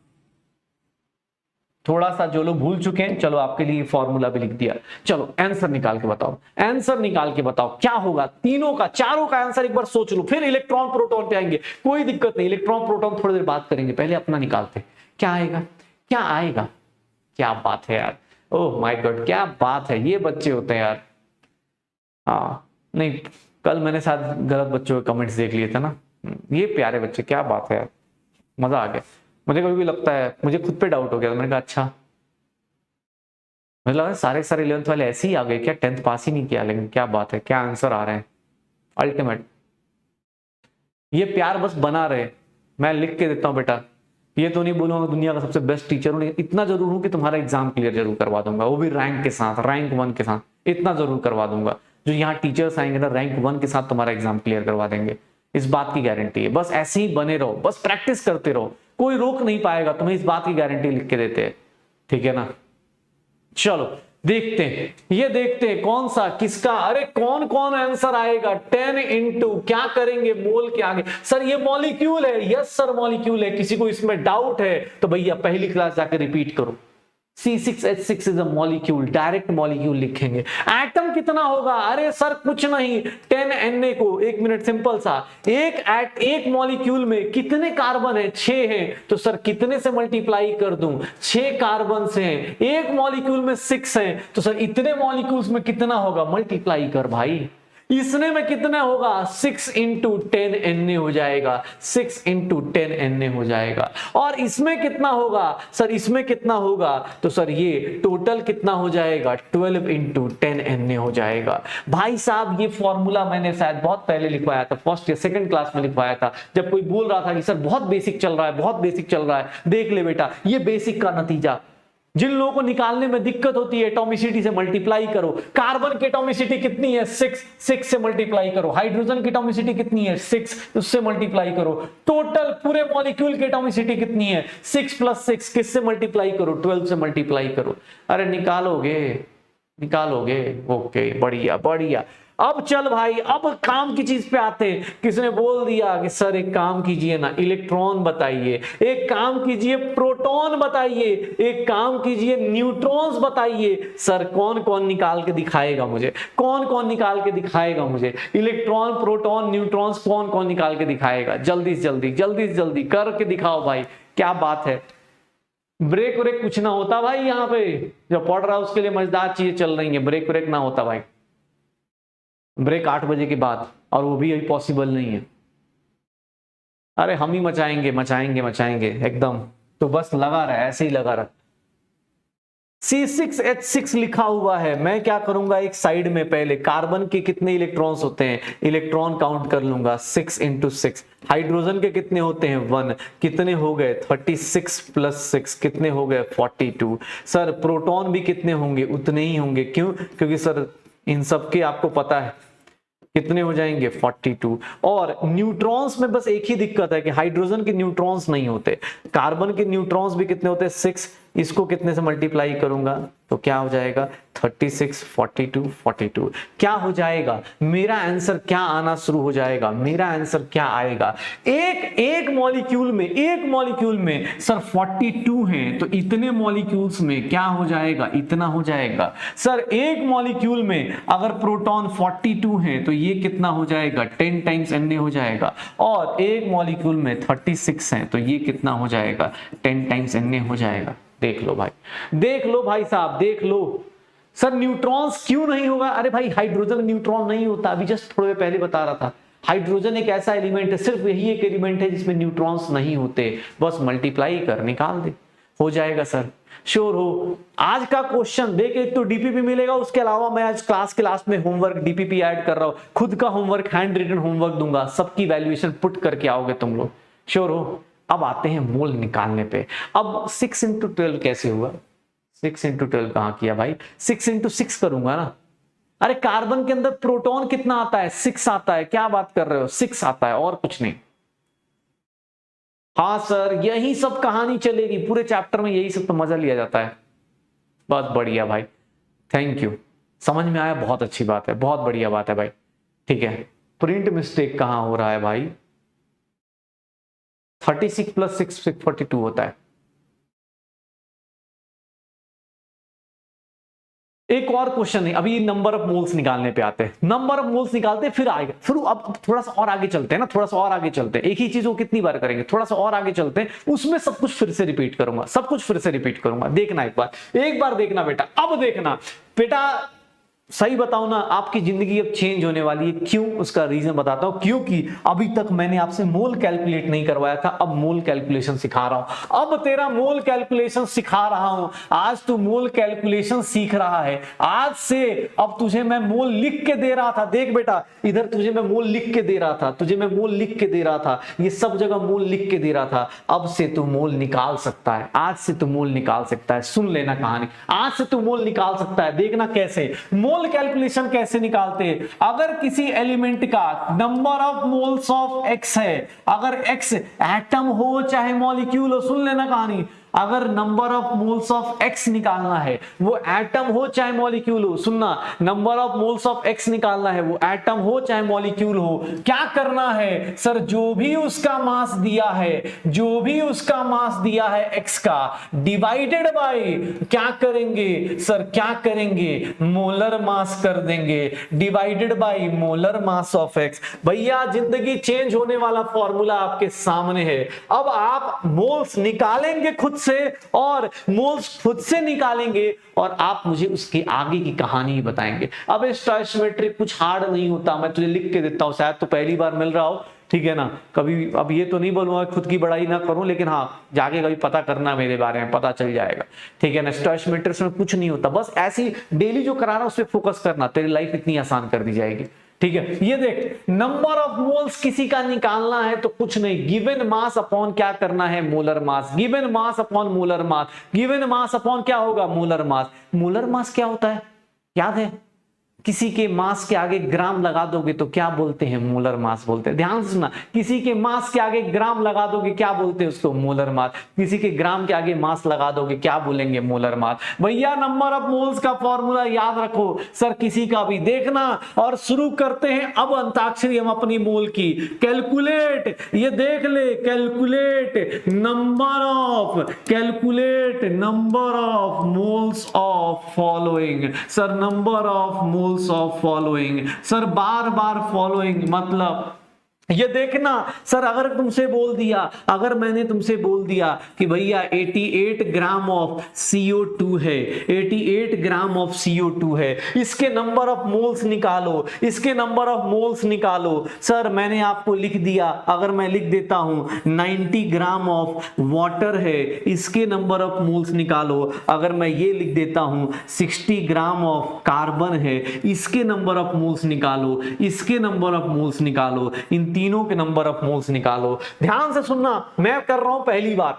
थोड़ा सा जो लोग भूल चुके हैं, चलो आपके लिए फॉर्मूला भी लिख दिया, चलो आंसर निकाल के बताओ, आंसर निकाल के बताओ क्या होगा, तीनों का चारों का आंसर एक बार सोच लो, फिर इलेक्ट्रॉन प्रोटॉन पे आएंगे, कोई दिक्कत नहीं, इलेक्ट्रॉन प्रोटॉन थोड़ी देर बात करेंगे, पहले अपना निकालते, क्या आएगा, क्या आएगा, क्या बात है यार, ओह माय गॉड क्या बात है, ये बच्चे होते हैं यार। हाँ नहीं, कल मैंने शायद गलत बच्चों के कमेंट्स देख लिए थे ना, ये प्यारे बच्चे, क्या बात है यार, मजा आ गया। मुझे कभी भी लगता है, मुझे खुद पे डाउट हो गया, मैंने कहा अच्छा, मुझे लगा सारे 11th वाले ऐसे ही आ गए क्या, 10th पास ही नहीं किया, लेकिन क्या बात है, क्या आंसर आ रहे हैं अल्टीमेट। ये प्यार बस बना रहे, मैं लिख के देता हूं बेटा, ये तो नहीं बोलूंगा दुनिया का सबसे बेस्ट टीचर हूं, इतना जरूर हूं कि तुम्हारा एग्जाम क्लियर जरूर करवा दूंगा, वो भी रैंक के साथ, रैंक 1 के साथ, इतना जरूर करवा दूंगा। जो यहाँ टीचर्स आएंगे ना रैंक 1 के साथ तुम्हारा एग्जाम क्लियर करवा देंगे, इस बात की गारंटी है। बस ऐसे ही बने रहो, बस प्रैक्टिस करते रहो, कोई रोक नहीं पाएगा तुम्हें, इस बात की गारंटी लिख के देते हैं, ठीक है ना। चलो देखते हैं, ये देखते हैं कौन सा किसका, अरे कौन कौन आंसर आएगा, 10 इंटू क्या करेंगे मोल के आगे, सर ये मॉलिक्यूल है, यस सर मॉलिक्यूल है, किसी को इसमें डाउट है तो भैया पहली क्लास जाकर रिपीट करो, C6H6 is a molecule, direct molecule लिखेंगे। एटम कितना होगा, अरे सर कुछ नहीं, 10Na को, एक मिनट सिंपल सा, एक मॉलिक्यूल में कितने कार्बन है, 6 हैं, तो सर कितने से मल्टीप्लाई कर दूं, 6 कार्बन से हैं, एक मॉलिक्यूल में 6 हैं, तो सर इतने मॉलिक्यूल्स में कितना होगा, मल्टीप्लाई कर भाई, इसने में कितना होगा, 6 इंटू 10Na हो जाएगा, 6 इंटू 10Na हो जाएगा, और इसमें कितना होगा, सर इसमें कितना होगा, तो सर ये टोटल कितना हो जाएगा, 12 इंटू 10Na हो जाएगा। भाई साहब ये फॉर्मूला मैंने शायद बहुत पहले लिखवाया था, फर्स्ट या सेकंड क्लास में लिखवाया था, जब कोई बोल रहा था कि सर बहुत बेसिक चल रहा है, बहुत बेसिक चल रहा है, देख ले बेटा ये बेसिक का नतीजा। जिन लोगों को निकालने में दिक्कत होती है, एटॉमिसिटी से मल्टीप्लाई करो, कार्बन की एटॉमिसिटी कितनी है, 6 से मल्टीप्लाई करो, हाइड्रोजन की एटॉमिसिटी कितनी है, 6, उससे मल्टीप्लाई करो, टोटल पूरे मॉलिक्यूल की एटॉमिसिटी कितनी है, 6 + 6, किससे मल्टीप्लाई करो, 12 से मल्टीप्लाई करो, अरे निकालोगे, निकालोगे, ओके बढ़िया बढ़िया। अब चल भाई, अब काम की चीज पे आते हैं, किसने बोल दिया कि सर एक काम कीजिए ना, इलेक्ट्रॉन बताइए, एक काम कीजिए प्रोटॉन बताइए, एक काम कीजिए न्यूट्रॉन्स बताइए, सर कौन कौन निकाल के दिखाएगा मुझे, कौन कौन निकाल के दिखाएगा मुझे, इलेक्ट्रॉन प्रोटॉन न्यूट्रॉन्स कौन कौन निकाल के दिखाएगा, जल्दी से जल्दी, जल्दी से जल्दी करके दिखाओ भाई, क्या बात है। ब्रेक व्रेक कुछ ना होता भाई, यहाँ पे जो पढ़ रहा है उसके लिए मजेदार चीजें चल रही है, ब्रेक व्रेक ना होता भाई, ब्रेक 8 बजे के बाद, और वो भी पॉसिबल नहीं है, अरे हम ही मचाएंगे मचाएंगे मचाएंगे एकदम, तो बस लगा रहा है, ऐसे ही लगा रहा। C6H6 लिखा हुआ है, मैं क्या करूंगा, एक साइड में पहले कार्बन के कितने इलेक्ट्रॉन्स होते हैं, इलेक्ट्रॉन काउंट कर लूंगा, 6 × 6, हाइड्रोजन के कितने होते हैं, 1, कितने हो गए, 36 + 6 कितने हो गए, 42। सर प्रोटॉन भी कितने होंगे, उतने ही होंगे, क्यों, क्योंकि सर इन सबके आपको पता है कितने हो जाएंगे, 42। और न्यूट्रॉन्स में बस एक ही दिक्कत है कि हाइड्रोजन के न्यूट्रॉन्स नहीं होते, कार्बन के न्यूट्रॉन्स भी कितने होते हैं, 6, इसको कितने से मल्टीप्लाई करूंगा तो क्या हो जाएगा, 36, 42, 42, क्या हो जाएगा, मेरा आंसर क्या आना शुरू हो जाएगा, मेरा आंसर क्या आएगा, एक मॉलिक्यूल में सर 42 हैं, तो इतने मॉलिक्यूल्स में क्या हो जाएगा, इतना हो जाएगा। सर एक मॉलिक्यूल में अगर प्रोटॉन 42 हैं तो ये कितना हो जाएगा, 10 टाइम्स Na हो जाएगा, और एक मॉलिक्यूल में 36 हैं तो ये कितना हो जाएगा, 10 टाइम्स Na हो जाएगा। देख लो भाई, देख लो भाई साहब, देख लो। सर न्यूट्रॉन्स क्यों नहीं होगा, अरे भाई हाइड्रोजन न्यूट्रॉन नहीं होता, अभी जस्ट थोड़े पहले बता रहा था, हाइड्रोजन एक ऐसा एलिमेंट है, सिर्फ यही एक एलिमेंट है जिसमें न्यूट्रॉन्स नहीं होते, बस मल्टीप्लाई कर निकाल दे, हो जाएगा सर, श्योर हो। आज का क्वेश्चन देख, एक तो डीपीपी मिलेगा, उसके अलावा मैं आज क्लास के लास्ट में होमवर्क डीपीपी ऐड कर रहा हूं, खुद का होमवर्क, हैंड रिटन होमवर्क दूंगा, सबकी वैल्यूएशन पुट करके आओगे तुम लोग, श्योर हो। अब आते हैं मोल निकालने पे। अब 6 × 12 कैसे हुआ, 6 इंटू 12 कहां किया भाई, 6 इंटू 6 करूंगा ना। अरे कार्बन के अंदर प्रोटॉन कितना आता है, 6 आता है, क्या बात कर रहे हो, 6 आता है और कुछ नहीं। हाँ सर यही सब कहानी चलेगी पूरे चैप्टर में, यही सब तो मजा लिया जाता है। बहुत बढ़िया भाई, थैंक यू, समझ में आया, बहुत अच्छी बात है, बहुत बढ़िया बात है भाई। ठीक है, प्रिंट मिस्टेक कहां हो रहा है भाई, 36 प्लस 6 42 होता है। एक और क्वेश्चन है, अभी नंबर ऑफ मोल्स निकालने पे आते हैं, नंबर ऑफ मोल्स निकालते हैं फिर आएगा, फिर अब थोड़ा सा और आगे चलते हैं ना, थोड़ा सा और आगे चलते हैं, एक ही चीज को कितनी बार करेंगे, थोड़ा सा और आगे चलते हैं, उसमें सब कुछ फिर से रिपीट करूंगा, सब कुछ फिर से रिपीट करूंगा, देखना एक बार देखना बेटा, अब देखना बेटा, सही बताऊं ना, आपकी जिंदगी अब चेंज होने वाली है। क्यों, उसका रीजन बताता हूं, क्योंकि अभी तक मैंने आपसे मोल कैलकुलेट नहीं करवाया था, अब मोल कैलकुलेशन सिखा रहा हूं, अब तेरा मोल कैलकुलेशन सिखा रहा हूं। आज तू मोल कैलकुलेशन सीख रहा है, आज से अब तुझे मैं मोल लिख के दे रहा था, देख बेटा इधर तुझे मैं मोल लिख के दे रहा था, तुझे मैं मोल लिख के दे रहा था, ये सब जगह मोल लिख के दे रहा था, अब से तू मोल निकाल सकता है, आज से तू मोल निकाल सकता है। सुन लेना कहानी, आज से तू मोल निकाल सकता है, देखना कैसे मोल कैलकुलेशन कैसे निकालते हैं। अगर किसी एलिमेंट का number of moles of x है, अगर एक्स एटम हो चाहे मॉलिक्यूल हो, सुन लेना कहानी, अगर number of moles of x निकालना है, वो एटम हो चाहे मॉलिक्यूल हो, सुनना, number of moles of x निकालना है, वो एटम हो चाहे मॉलिक्यूल हो, क्या करना है सर, जो भी उसका मास दिया है, जो भी उसका मास दिया है एक्स का, डिवाइडेड बाय क्या करेंगे सर, क्या करेंगे, मोलर मास कर देंगे, divided by molar mass of x. भैया जिंदगी चेंज होने वाला फॉर्मूला आपके सामने है, अब आप मोल्स निकालेंगे खुद से और मोल्स खुद से निकालेंगे और आप मुझे उसके आगे की कहानी ही बताएंगे। अब स्टोइचियोमेट्री कुछ हार्ड नहीं होता, मैं तुझे लिख के देता हूं, शायद तो पहली बार मिल रहा हो, ठीक है ना, कभी अब ये तो नहीं बोलूंगा खुद की बड़ाई ना करूं, लेकिन हाँ जाके कभी पता करना मेरे बारे में, पता चल जाएगा, ठीक है ना। स्टोइचियोमेट्री में कुछ नहीं होता, बस ऐसी डेली जो करा रहा उस पर फोकस करना, तेरी लाइफ इतनी आसान कर दी जाएगी, ठीक है। ये देख, नंबर ऑफ मोल्स किसी का निकालना है तो कुछ नहीं, गिवन मास अपॉन क्या करना है, molar mass, given mass upon molar mass, given mass upon क्या होगा, मोलर मास। मोलर मास क्या होता है याद है, किसी के मास के आगे ग्राम लगा दोगे तो क्या बोलते हैं, मोलर मास बोलते हैं, ध्यान से सुनना, किसी के मास के आगे ग्राम लगा दोगे क्या बोलते हैं उसको, मोलर मास, किसी के ग्राम के आगे मास लगा दोगे क्या बोलेंगे, मोलर मास। भैया नंबर ऑफ मोल्स का फॉर्मूला याद रखो सर, किसी का भी देखना, और शुरू करते हैं अब अंताक्षरी हम अपनी मोल की। कैलकुलेट, ये देख ले, calculate number of, calculate number of moles of following, sir number of moles of following, sir bar bar following मतलब ये देखना सर, अगर तुमसे बोल दिया, अगर मैंने तुमसे बोल दिया कि भैया 88 ग्राम ऑफ CO2 है, 88 ग्राम ऑफ CO2 है, इसके नंबर ऑफ मोल्स निकालो, इसके नंबर ऑफ मोल्स निकालो, सर मैंने आपको लिख दिया, अगर मैं लिख देता हूं 90 ग्राम ऑफ वाटर है, इसके नंबर ऑफ मोल्स निकालो, अगर मैं ये लिख देता हूं 60 ग्राम ऑफ कार्बन है, इसके नंबर ऑफ मोल्स निकालो, इसके नंबर ऑफ मोल्स निकालो, इन तीनों के नंबर ऑफ मोल्स निकालो। ध्यान से सुनना, मैं कर रहा हूं पहली बार,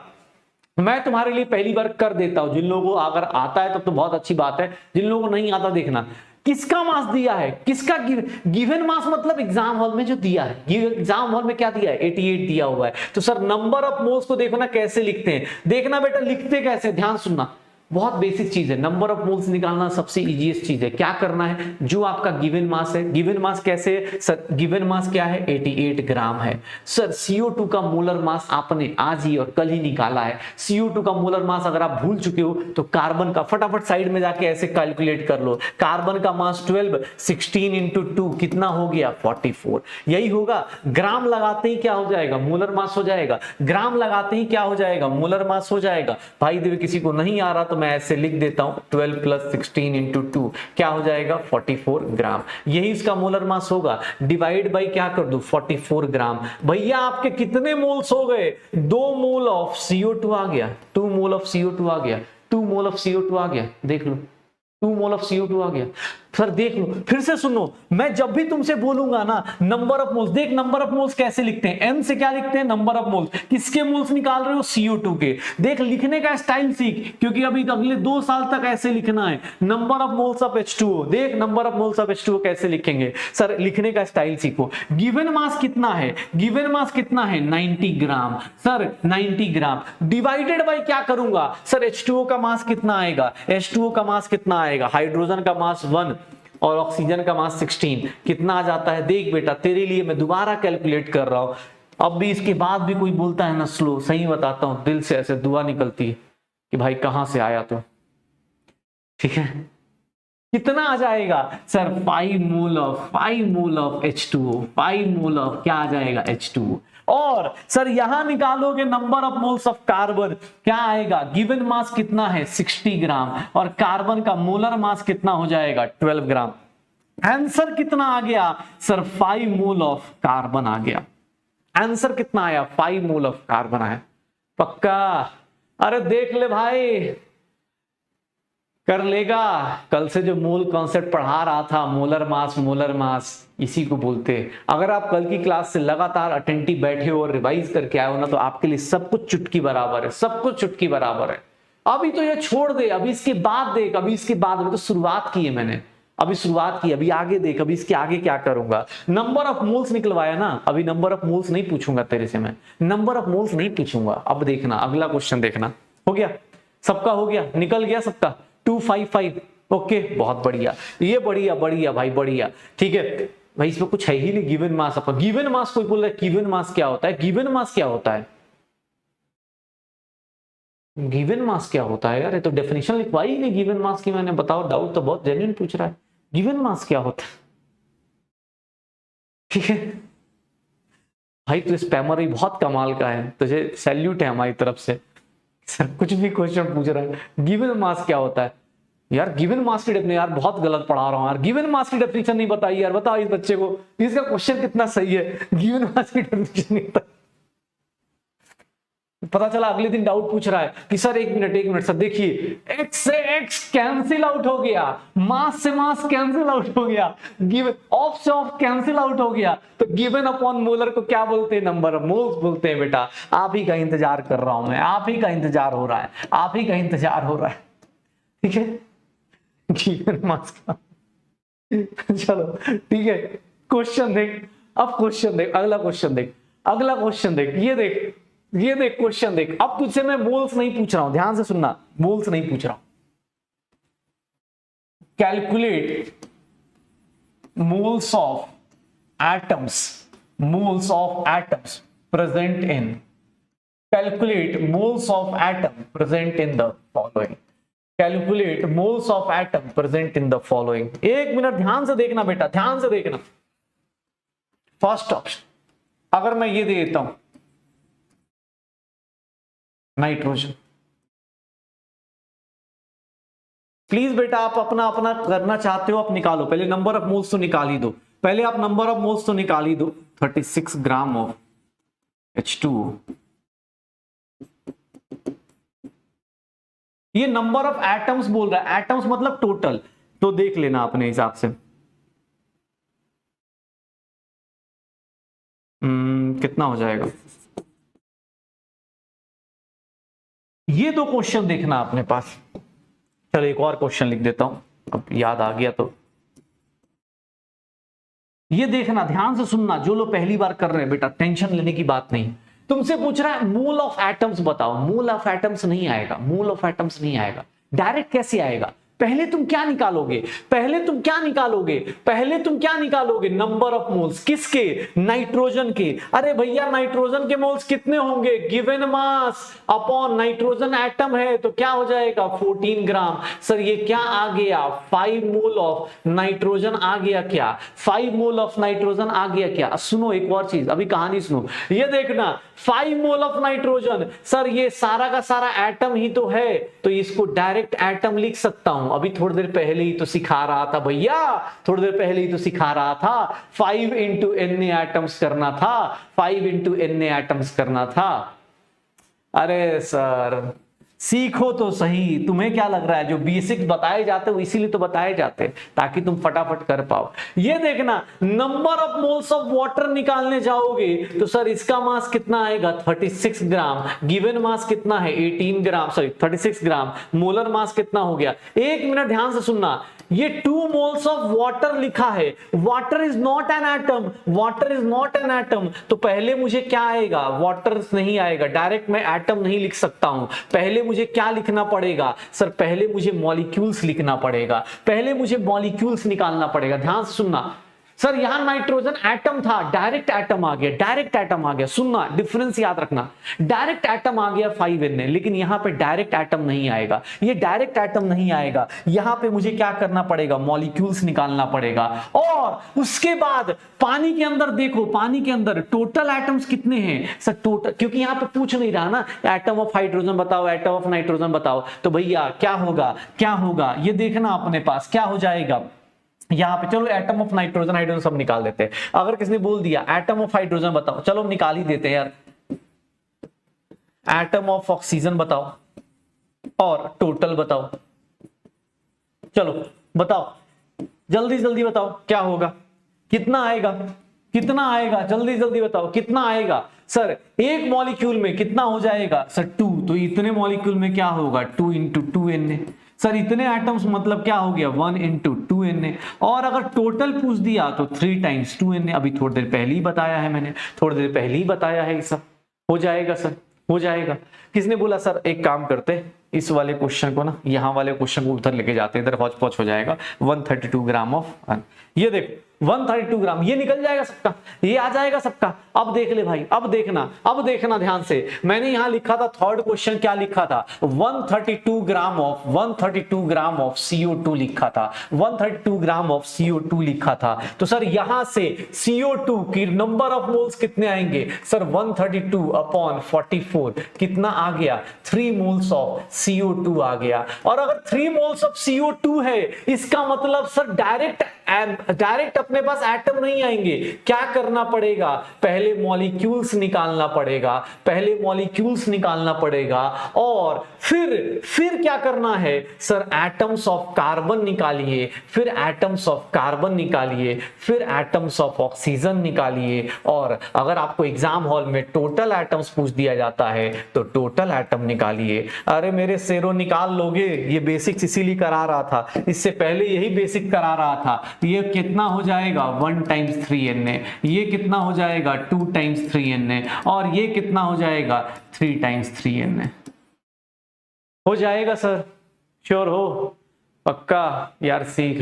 मैं तुम्हारे लिए पहली बार कर देता हूं, जिन लोगों को अगर आता है तब तो बहुत अच्छी बात है, जिन लोगों को नहीं आता देखना, किसका मास दिया है, किसका गिवन मास मतलब एग्जाम हॉल में जो दिया है, एग्जाम हॉल में क्या दिया है, 88 दिया हुआ है, तो सर नंबर ऑफ मोल्स को देखो ना कैसे लिखते हैं, देखना बेटा लिखते कैसे, ध्यान सुनना, बहुत बेसिक चीज है, नंबर ऑफ मोल्स निकालना सबसे इजीएस्ट चीज है। क्या करना है, जो आपका गिवन मास है, गिवन मास कैसे सर, गिवन मास क्या है, 88 ग्राम है। सर CO2 का मोलर मास आपने आज ही और कल ही निकाला है, CO2 का मोलर मास अगर आप भूल चुके हो तो कार्बन का फटाफट साइड में जाके ऐसे कैलकुलेट कर लो, कार्बन का मास 12, 16 इंटू 2 कितना हो गया, 44, यही होगा। ग्राम लगाते ही क्या हो जाएगा, मोलर मास हो जाएगा, ग्राम लगाते ही क्या हो जाएगा, मोलर मास हो जाएगा। भाई देव किसी को नहीं आ रहा तो मैं ऐसे लिख देता हूं 12 प्लस 16 इंटू 2 क्या हो जाएगा, 44 ग्राम, यही इसका मोलर मास होगा। डिवाइड बाई क्या कर दूं, 44 ग्राम। भैया आपके कितने मोल्स हो गए, 2 मोल ऑफ CO2 आ गया, 2 मोल ऑफ CO2 आ गया, 2 मोल ऑफ CO2 आ गया, देख लो 2 मोल ऑफ CO2 आ गया। सर देख लो, फिर से सुनो, मैं जब भी तुमसे बोलूंगा ना नंबर ऑफ मोल्स, देख नंबर ऑफ मोल्स कैसे लिखते हैं, एन से क्या लिखते हैं, नंबर ऑफ मोल्स, किसके मोल्स निकाल रहे हो, CO2 के। देख लिखने का स्टाइल सीख, क्योंकि अभी अगले 2 साल तक ऐसे लिखना है, number of moles of H2O। देख number of moles of H2O कैसे लिखेंगे, सर लिखने का स्टाइल सीखो। गिवन मास कितना है, गिवन मास कितना है 90 ग्राम, सर 90 ग्राम डिवाइडेड बाय क्या करूंगा, सर H2O का मास कितना आएगा, H2O का मास कितना आएगा, हाइड्रोजन का मास 1 और ऑक्सीजन का मास 16, कितना आ जाता है। देख बेटा तेरे लिए मैं दोबारा कैलकुलेट कर रहा हूं, अब भी इसके बाद भी कोई बोलता है ना स्लो, सही बताता हूं, दिल से ऐसे दुआ निकलती है कि भाई कहां से आया तू, ठीक है। कितना आ जाएगा sir, 5 mole of H2O, 5 mole of क्या आ जाएगा H2O। और सर यहां निकालोगे number of moles of carbon, क्या आएगा, गिवन मास कितना है 60 ग्राम और कार्बन का मोलर मास कितना हो जाएगा 12 ग्राम। आंसर कितना आ गया सर, 5 मोल ऑफ कार्बन आ गया। आंसर कितना आया, 5 मोल ऑफ कार्बन आया, पक्का। अरे देख ले भाई, कर लेगा। कल से जो मूल कॉन्सेप्ट पढ़ा रहा था, मोलर मास, इसी को बोलते हैं। अगर आप कल की क्लास से लगातार अटेंटिव बैठे हो और रिवाइज करके आए हो ना, तो आपके लिए सब कुछ चुटकी बराबर है, सब कुछ चुटकी बराबर है। अभी तो ये छोड़ दे, अभी इसके बाद देख, अभी इसके बाद में तो शुरुआत की है मैंने, अभी शुरुआत की, अभी आगे देख, अभी इसके आगे क्या करूंगा। नंबर ऑफ मोल्स निकलवाया ना, अभी नंबर ऑफ मोल्स नहीं पूछूंगा तेरे से, मैं नंबर ऑफ मोल्स नहीं पूछूंगा। अब देखना अगला क्वेश्चन, देखना हो गया, सबका हो गया, निकल गया सबका 255। ओके बहुत बढ़िया, ये बढ़िया बढ़िया भाई बढ़िया, ठीक है भाई। इसमें कुछ है ही नहीं, गिवन मास अपन, गिवन मास कोई बोल रहा है, गिवन मास क्या होता है, गिवन मास क्या होता है, गिवन मास क्या होता है यार, ये तो डेफिनेशन लिखवाई नहीं गिवन मास की मैंने, बताओ, डाउट तो बहुत जेन्युइन पूछ रहा है, गिवन मास क्या होता है, ठीक है भाई। तो स्पैमर ही बहुत कमाल का है, तुझे सैल्यूट है हमारी तरफ से। सर कुछ भी क्वेश्चन पूछ रहा है, गिवन मास क्या होता है यार, गिवन मास की डेफिनेशन, यार बहुत गलत पढ़ा रहा हूं यार, गिवन मास की डेफिनेशन नहीं बताई यार, बताओ इस बच्चे को, इसका क्वेश्चन कितना सही है, गिवन मास की डेफिनेशन नहीं बताई। पता चला अगले दिन डाउट पूछ रहा है कि सर एक मिनट सर देखिए, x से x कैंसिल आउट हो गया, मास से मास कैंसिल आउट हो गया, गिवन ऑफ से ऑफ कैंसिल आउट हो गया, तो गिवन अपॉन मोलर को क्या बोलते हैं, नंबर ऑफ मोल्स बोलते हैं। बेटा आप ही का इंतजार कर रहा हूं मैं, आप ही का इंतजार हो रहा है, आप ही का इंतजार हो रहा है, ठीक है। गिवन मास का चलो ठीक है, क्वेश्चन देख, अब क्वेश्चन देख, अगला क्वेश्चन देख, अगला क्वेश्चन देख, ये देख क्वेश्चन देख। अब तुझसे मैं मोल्स नहीं पूछ रहा हूं, ध्यान से सुनना, मोल्स नहीं पूछ रहा हूं। Calculate moles of atoms, moles of atoms present in, calculate moles of atom present in the following, calculate moles of atom present in the following. एक मिनट ध्यान से देखना बेटा, ध्यान से देखना। फर्स्ट ऑप्शन, अगर मैं ये दे देता हूं नाइट्रोजन, प्लीज बेटा आप अपना अपना करना चाहते हो आप निकालो, पहले नंबर ऑफ मोल्स तो निकाल ही दो, पहले आप नंबर ऑफ मोल्स तो निकाल ही दो। 36 ग्राम ऑफ H2O, ये नंबर ऑफ एटम्स बोल रहा है, एटम्स मतलब टोटल, तो देख लेना अपने हिसाब से कितना हो जाएगा। ये दो क्वेश्चन देखना अपने पास। चलो एक और क्वेश्चन लिख देता हूं, अब याद आ गया तो। ये देखना, ध्यान से सुनना, जो लोग पहली बार कर रहे हैं बेटा, टेंशन लेने की बात नहीं। तुमसे पूछ रहा है मोल ऑफ एटम्स बताओ, मोल ऑफ एटम्स नहीं आएगा, मोल ऑफ एटम्स नहीं आएगा, डायरेक्ट कैसे आएगा। पहले तुम क्या निकालोगे, पहले तुम क्या निकालोगे, पहले तुम क्या निकालोगे, नंबर ऑफ मोल्स, किसके, नाइट्रोजन के। अरे भैया नाइट्रोजन के मोल्स कितने होंगे, given mass upon nitrogen atom है तो क्या हो जाएगा 14 ग्राम। सर ये क्या आ गया, 5 मोल ऑफ नाइट्रोजन आ गया क्या, 5 मोल ऑफ नाइट्रोजन आ गया क्या। सुनो एक और चीज, अभी कहानी सुनो, ये देखना 5 मोल ऑफ नाइट्रोजन, सर ये सारा का सारा एटम ही तो है, तो इसको डायरेक्ट एटम लिख सकता हूं। अभी थोड़ी देर पहले ही तो सिखा रहा था भैया, थोड़ी देर पहले ही तो सिखा रहा था, 5 इंटू Na एटम्स करना था, 5 इंटू Na एटम्स करना था। अरे सर सीखो तो सही। तुम्हें क्या लग रहा है जो बेसिक्स बताए जाते हैं इसीलिए तो बताए जाते हैं ताकि तुम फटाफट कर पाओ। ये देखना, number of moles of water निकालने जाओगे तो सर इसका मास कितना आएगा 36 ग्राम, गिवन मास कितना है 18 ग्राम, सॉरी 36 ग्राम, मोलर मास कितना हो गया। एक मिनट ध्यान से सुनना, ये 2 मोल्स ऑफ वाटर लिखा है, water is not an atom, water is not an atom, तो पहले मुझे क्या आएगा, वाटर नहीं आएगा, डायरेक्ट मैं एटम नहीं लिख सकता हूं। पहले मुझे क्या लिखना पड़ेगा सर, पहले मुझे मॉलिक्यूल्स लिखना पड़ेगा, पहले मुझे मॉलिक्यूल्स निकालना पड़ेगा। ध्यान से सुनना सर, यहां नाइट्रोजन एटम था, डायरेक्ट एटम आ गया, डायरेक्ट एटम आ गया। सुनना, डिफरेंस याद रखना, डायरेक्ट एटम आ गया 5n, लेकिन यहां पे डायरेक्ट एटम नहीं आएगा, ये डायरेक्ट एटम नहीं आएगा। यहां पे मुझे क्या करना पड़ेगा, मॉलिक्यूल्स निकालना पड़ेगा। और उसके बाद पानी के अंदर देखो, पानी के अंदर टोटल एटम्स कितने हैं सर, टोटल, क्योंकि यहां पे पूछ नहीं रहा ना एटम ऑफ हाइड्रोजन बताओ, एटम ऑफ नाइट्रोजन बताओ, तो भैया क्या होगा, क्या होगा ये देखना अपने पास क्या हो जाएगा। यहां पे चलो एटम ऑफ नाइट्रोजन हाइड्रोजन सब निकाल देते हैं। अगर किसने बोल दिया एटम ऑफ हाइड्रोजन बताओ, चलो हम निकाल ही देते हैं यार। एटम ऑफ ऑक्सीजन बताओ और टोटल बताओ, चलो बताओ जल्दी जल्दी बताओ क्या होगा, कितना आएगा, कितना आएगा, जल्दी जल्दी बताओ कितना आएगा। सर एक मॉलिक्यूल में कितना हो जाएगा सर 2, तो इतने मॉलिक्यूल में क्या होगा 2 × 2n। सर इतने एटम्स मतलब क्या हो गया 1 × 2n। और अगर टोटल पूछ दिया तो 3 × 2n। अभी थोड़ी देर पहले ही बताया है मैंने, थोड़ी देर पहले ही बताया है, ये सब हो जाएगा सर, हो जाएगा। किसने बोला सर एक काम करते इस वाले क्वेश्चन को ना, यहाँ वाले क्वेश्चन को उधर लेके जाते हैं, इधर हौच पौच हो जाएगा। 132 ग्राम ऑफ, ये देखो 132 ग्राम, ये निकल जाएगा सबका, ये आ जाएगा सबका। अब देख ले भाई, अब देखना ध्यान से। मैंने यहां लिखा था थर्ड क्वेश्चन, क्या लिखा था 132 gram of, 132 gram of CO2 लिखा था, 132 ग्राम ऑफ CO2 लिखा था। तो सर यहां से CO2 की नंबर ऑफ मोल्स कितने आएंगे सर 132/44 कितना आ गया 3 मोल्स ऑफ CO2 आ गया। और अगर 3 मोल्स ऑफ CO2 है इसका मतलब सर डायरेक्ट अपने पास एटम नहीं आएंगे, क्या करना पड़ेगा, पहले मॉलिक्यूल्स निकालना पड़ेगा, पहले मॉलिक्यूल्स निकालना पड़ेगा। और फिर क्या करना है सर, एटम्स ऑफ कार्बन निकालिए, फिर एटम्स ऑफ कार्बन निकालिए, फिर एटम्स ऑफ ऑक्सीजन निकालिए। और अगर आपको एग्जाम हॉल में टोटल एटम्स पूछ दिया जाता है तो टोटल एटम निकालिए। अरे मेरे शेरों निकाल लोगे, ये बेसिक्स इसीलिए करा रहा था, इससे पहले यही बेसिक करा रहा था। ये कितना हो जाएगा 1 × 3na, ये कितना हो जाएगा 2 × 3na, और ये कितना हो जाएगा 3 × 3na। हो जाएगा सर, श्योर हो, पक्का यार, सीख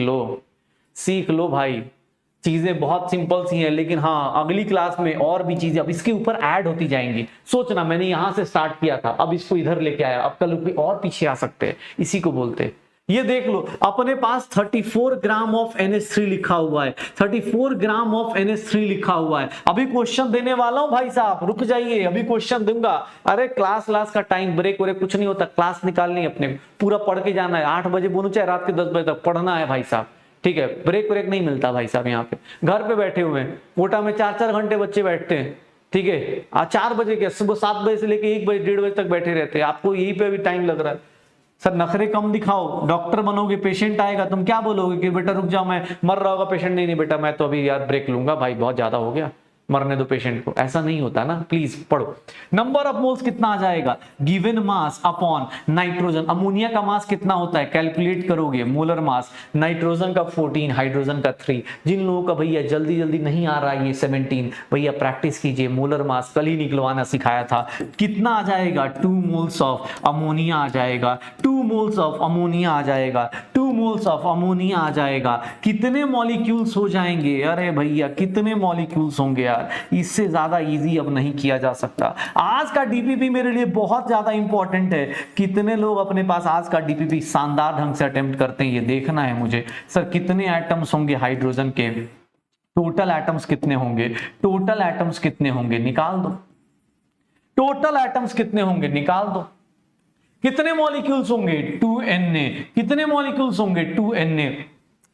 लो भाई, चीजें बहुत सिंपल सी हैं, लेकिन हाँ अगली क्लास में और भी चीजें अब इसके ऊपर ऐड होती जाएंगी। सोचना मैंने यहां से स्टार्ट किया था, अब इसको इधर लेके आया, अब कल कोई और पीछे आ सकते हैं, इसी को बोलते हैं। ये देख लो अपने पास 34 ग्राम ऑफ NH3 लिखा हुआ है, 34 ग्राम ऑफ NH3 लिखा हुआ है। अभी क्वेश्चन देने वाला हूं भाई साहब, रुक जाइए, अभी क्वेश्चन दूंगा। अरे क्लास का टाइम ब्रेक व्रेक कुछ नहीं होता, क्लास निकालनी है अपने, पूरा पढ़ के जाना है। 8 बजे बोलूं चाहे रात के 10 बजे तक पढ़ना है भाई साहब, ठीक है। ब्रेक व्रेक नहीं मिलता भाई साहब, यहाँ पे घर पे बैठे हुए हैं, कोटा में 4-4 घंटे बच्चे बैठते हैं, ठीक है। आज 4 बजे के सुबह 7 बजे से लेके 1 बजे 1:30 बजे तक बैठे रहते हैं, आपको यहीं पे भी टाइम लग रहा है। सर नखरे कम दिखाओ, डॉक्टर बनोगे, पेशेंट आएगा, तुम क्या बोलोगे कि बेटा रुक जाओ, मैं मर रहा होगा पेशेंट, नहीं बेटा मैं तो अभी यार ब्रेक लूंगा भाई, बहुत ज्यादा हो गया, मरने दो पेशेंट को। ऐसा नहीं होता ना, प्लीज पढ़ो। नंबर ऑफ मोल्स कितना आ जाएगा, given mass upon nitrogen. Ammonia का मास कितना होता है, कैलकुलेट करोगे, मोलर मास, नाइट्रोजन का 14, हाइड्रोजन का 3। जिन लोगों का भैया जल्दी जल्दी नहीं आ रहा है ये 17, भैया प्रैक्टिस कीजिए, मोलर मास कल ही निकलवाना सिखाया था। कितना आ जाएगा 2 मोल्स ऑफ अमोनिया आ जाएगा, 2 मोल्स ऑफ अमोनिया आ जाएगा, 2 मोल्स ऑफ अमोनिया आ जाएगा। कितने मॉलिक्यूल्स हो जाएंगे, अरे भैया कितने मॉलिक्यूल्स होंगे यार, इससे ज्यादा इजी अब नहीं किया जा सकता। आज का डीपीपी मेरे लिए बहुत ज्यादा इंपॉर्टेंट है। कितने लोग अपने पास आज का डीपीपी शानदार ढंग से अटेम्प्ट करते हैं ये देखना है मुझे। सर कितने एटम्स होंगे हाइड्रोजन के, टोटल एटम्स कितने होंगे, टोटल एटम्स कितने होंगे निकाल दो, टोटल एटम्स कितने होंगे निकाल दो। कितने मॉलिक्यूल्स होंगे 2na, कितने मॉलिक्यूल्स होंगे 2na,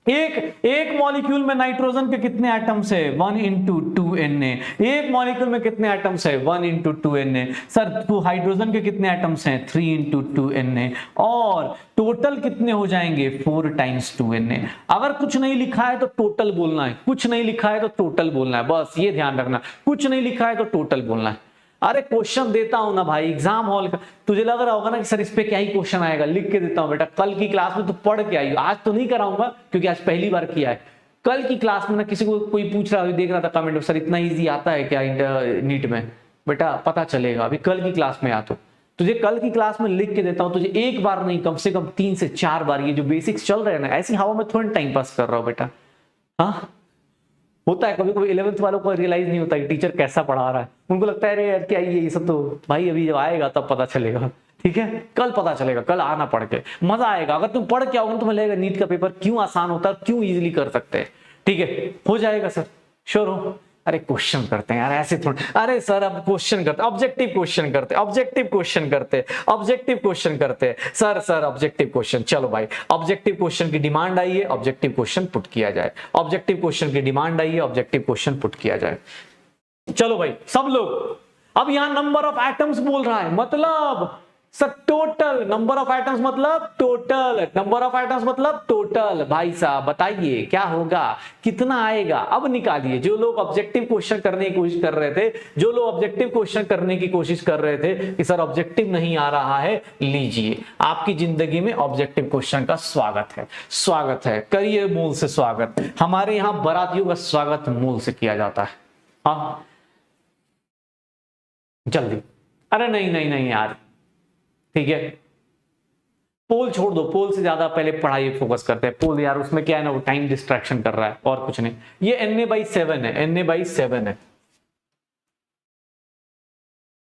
एक मॉलिक्यूल में नाइट्रोजन के कितने एटम्स है 1 इंटू 2Na। एक मॉलिक्यूल में कितने एटम्स है 1 इंटू 2Na। सर तो हाइड्रोजन के कितने एटम्स हैं 3 इंटू 2Na। और टोटल कितने हो जाएंगे 4 टाइम्स 2Na। अगर कुछ नहीं लिखा है तो टोटल बोलना है, कुछ नहीं लिखा है तो टोटल बोलना है, बस ये ध्यान रखना, कुछ नहीं लिखा है तो टोटल बोलना है। अरे क्वेश्चन देता हूं ना भाई एग्जाम हॉल का, तुझे लग रहा होगा ना कि सर इस पे क्या ही क्वेश्चन आएगा, लिख के देता हूं बेटा, कल की क्लास में तो पढ़ के आई। आज तो नहीं कराऊंगा क्योंकि आज पहली बार किया है। कल की क्लास में ना किसी को कोई पूछ रहा, देख रहा था कमेंट में, सर इतना इजी आता है क्या नीट में, बेटा पता चलेगा अभी कल की क्लास में। आ तो तुझे कल की क्लास में लिख के देता हूं, तुझे एक बार नहीं कम से कम 3 से 4 बार ये जो बेसिक्स चल रहे हैं ना, ऐसी हवा में थोड़ा टाइम पास कर रहा हूं बेटा। हाँ होता है कभी कभी 11th वालों को रियलाइज नहीं होता कि टीचर कैसा पढ़ा रहा है, उनको लगता है अरे यार क्या ये सब तो भाई अभी जब आएगा तब पता चलेगा। ठीक है कल पता चलेगा, कल आना पढ़ के मजा आएगा। अगर तुम पढ़ के आओगे तुम्हें लगेगा नीट का पेपर क्यों आसान होता है, क्यों इजीली कर सकते हैं। ठीक है हो जाएगा सर, श्योर हो। अरे क्वेश्चन करते हैं यार ऐसे थोड़ा, अरे सर अब क्वेश्चन करते, ऑब्जेक्टिव क्वेश्चन करते, ऑब्जेक्टिव क्वेश्चन करते, ऑब्जेक्टिव क्वेश्चन करते सर ऑब्जेक्टिव क्वेश्चन। चलो भाई ऑब्जेक्टिव क्वेश्चन की डिमांड आई है, ऑब्जेक्टिव क्वेश्चन पुट किया जाए। ऑब्जेक्टिव क्वेश्चन की डिमांड आई है, ऑब्जेक्टिव क्वेश्चन पुट किया जाए। चलो भाई सब लोग, अब यहां नंबर ऑफ एटम्स बोल रहा है, मतलब sir total number of atoms, मतलब टोटल नंबर ऑफ एटम्स, मतलब टोटल। भाई साहब बताइए क्या होगा, कितना आएगा, अब निकालिए। जो लोग ऑब्जेक्टिव क्वेश्चन करने की कोशिश कर रहे थे, जो लोग ऑब्जेक्टिव क्वेश्चन करने की कोशिश कर रहे थे कि सर ऑब्जेक्टिव नहीं आ रहा है, लीजिए आपकी जिंदगी में ऑब्जेक्टिव क्वेश्चन का स्वागत है, स्वागत है। करिए मूल से स्वागत। हमारे यहां बारातियों का स्वागत मूल से किया जाता है। हाँ जल्दी, अरे नहीं नहीं नहीं यार, ठीक है पोल छोड़ दो, पोल से ज्यादा पहले पढ़ाई फोकस करते हैं। पोल यार उसमें क्या है ना, वो टाइम डिस्ट्रैक्शन कर रहा है और कुछ नहीं। ये Na/7 है, Na/7 है,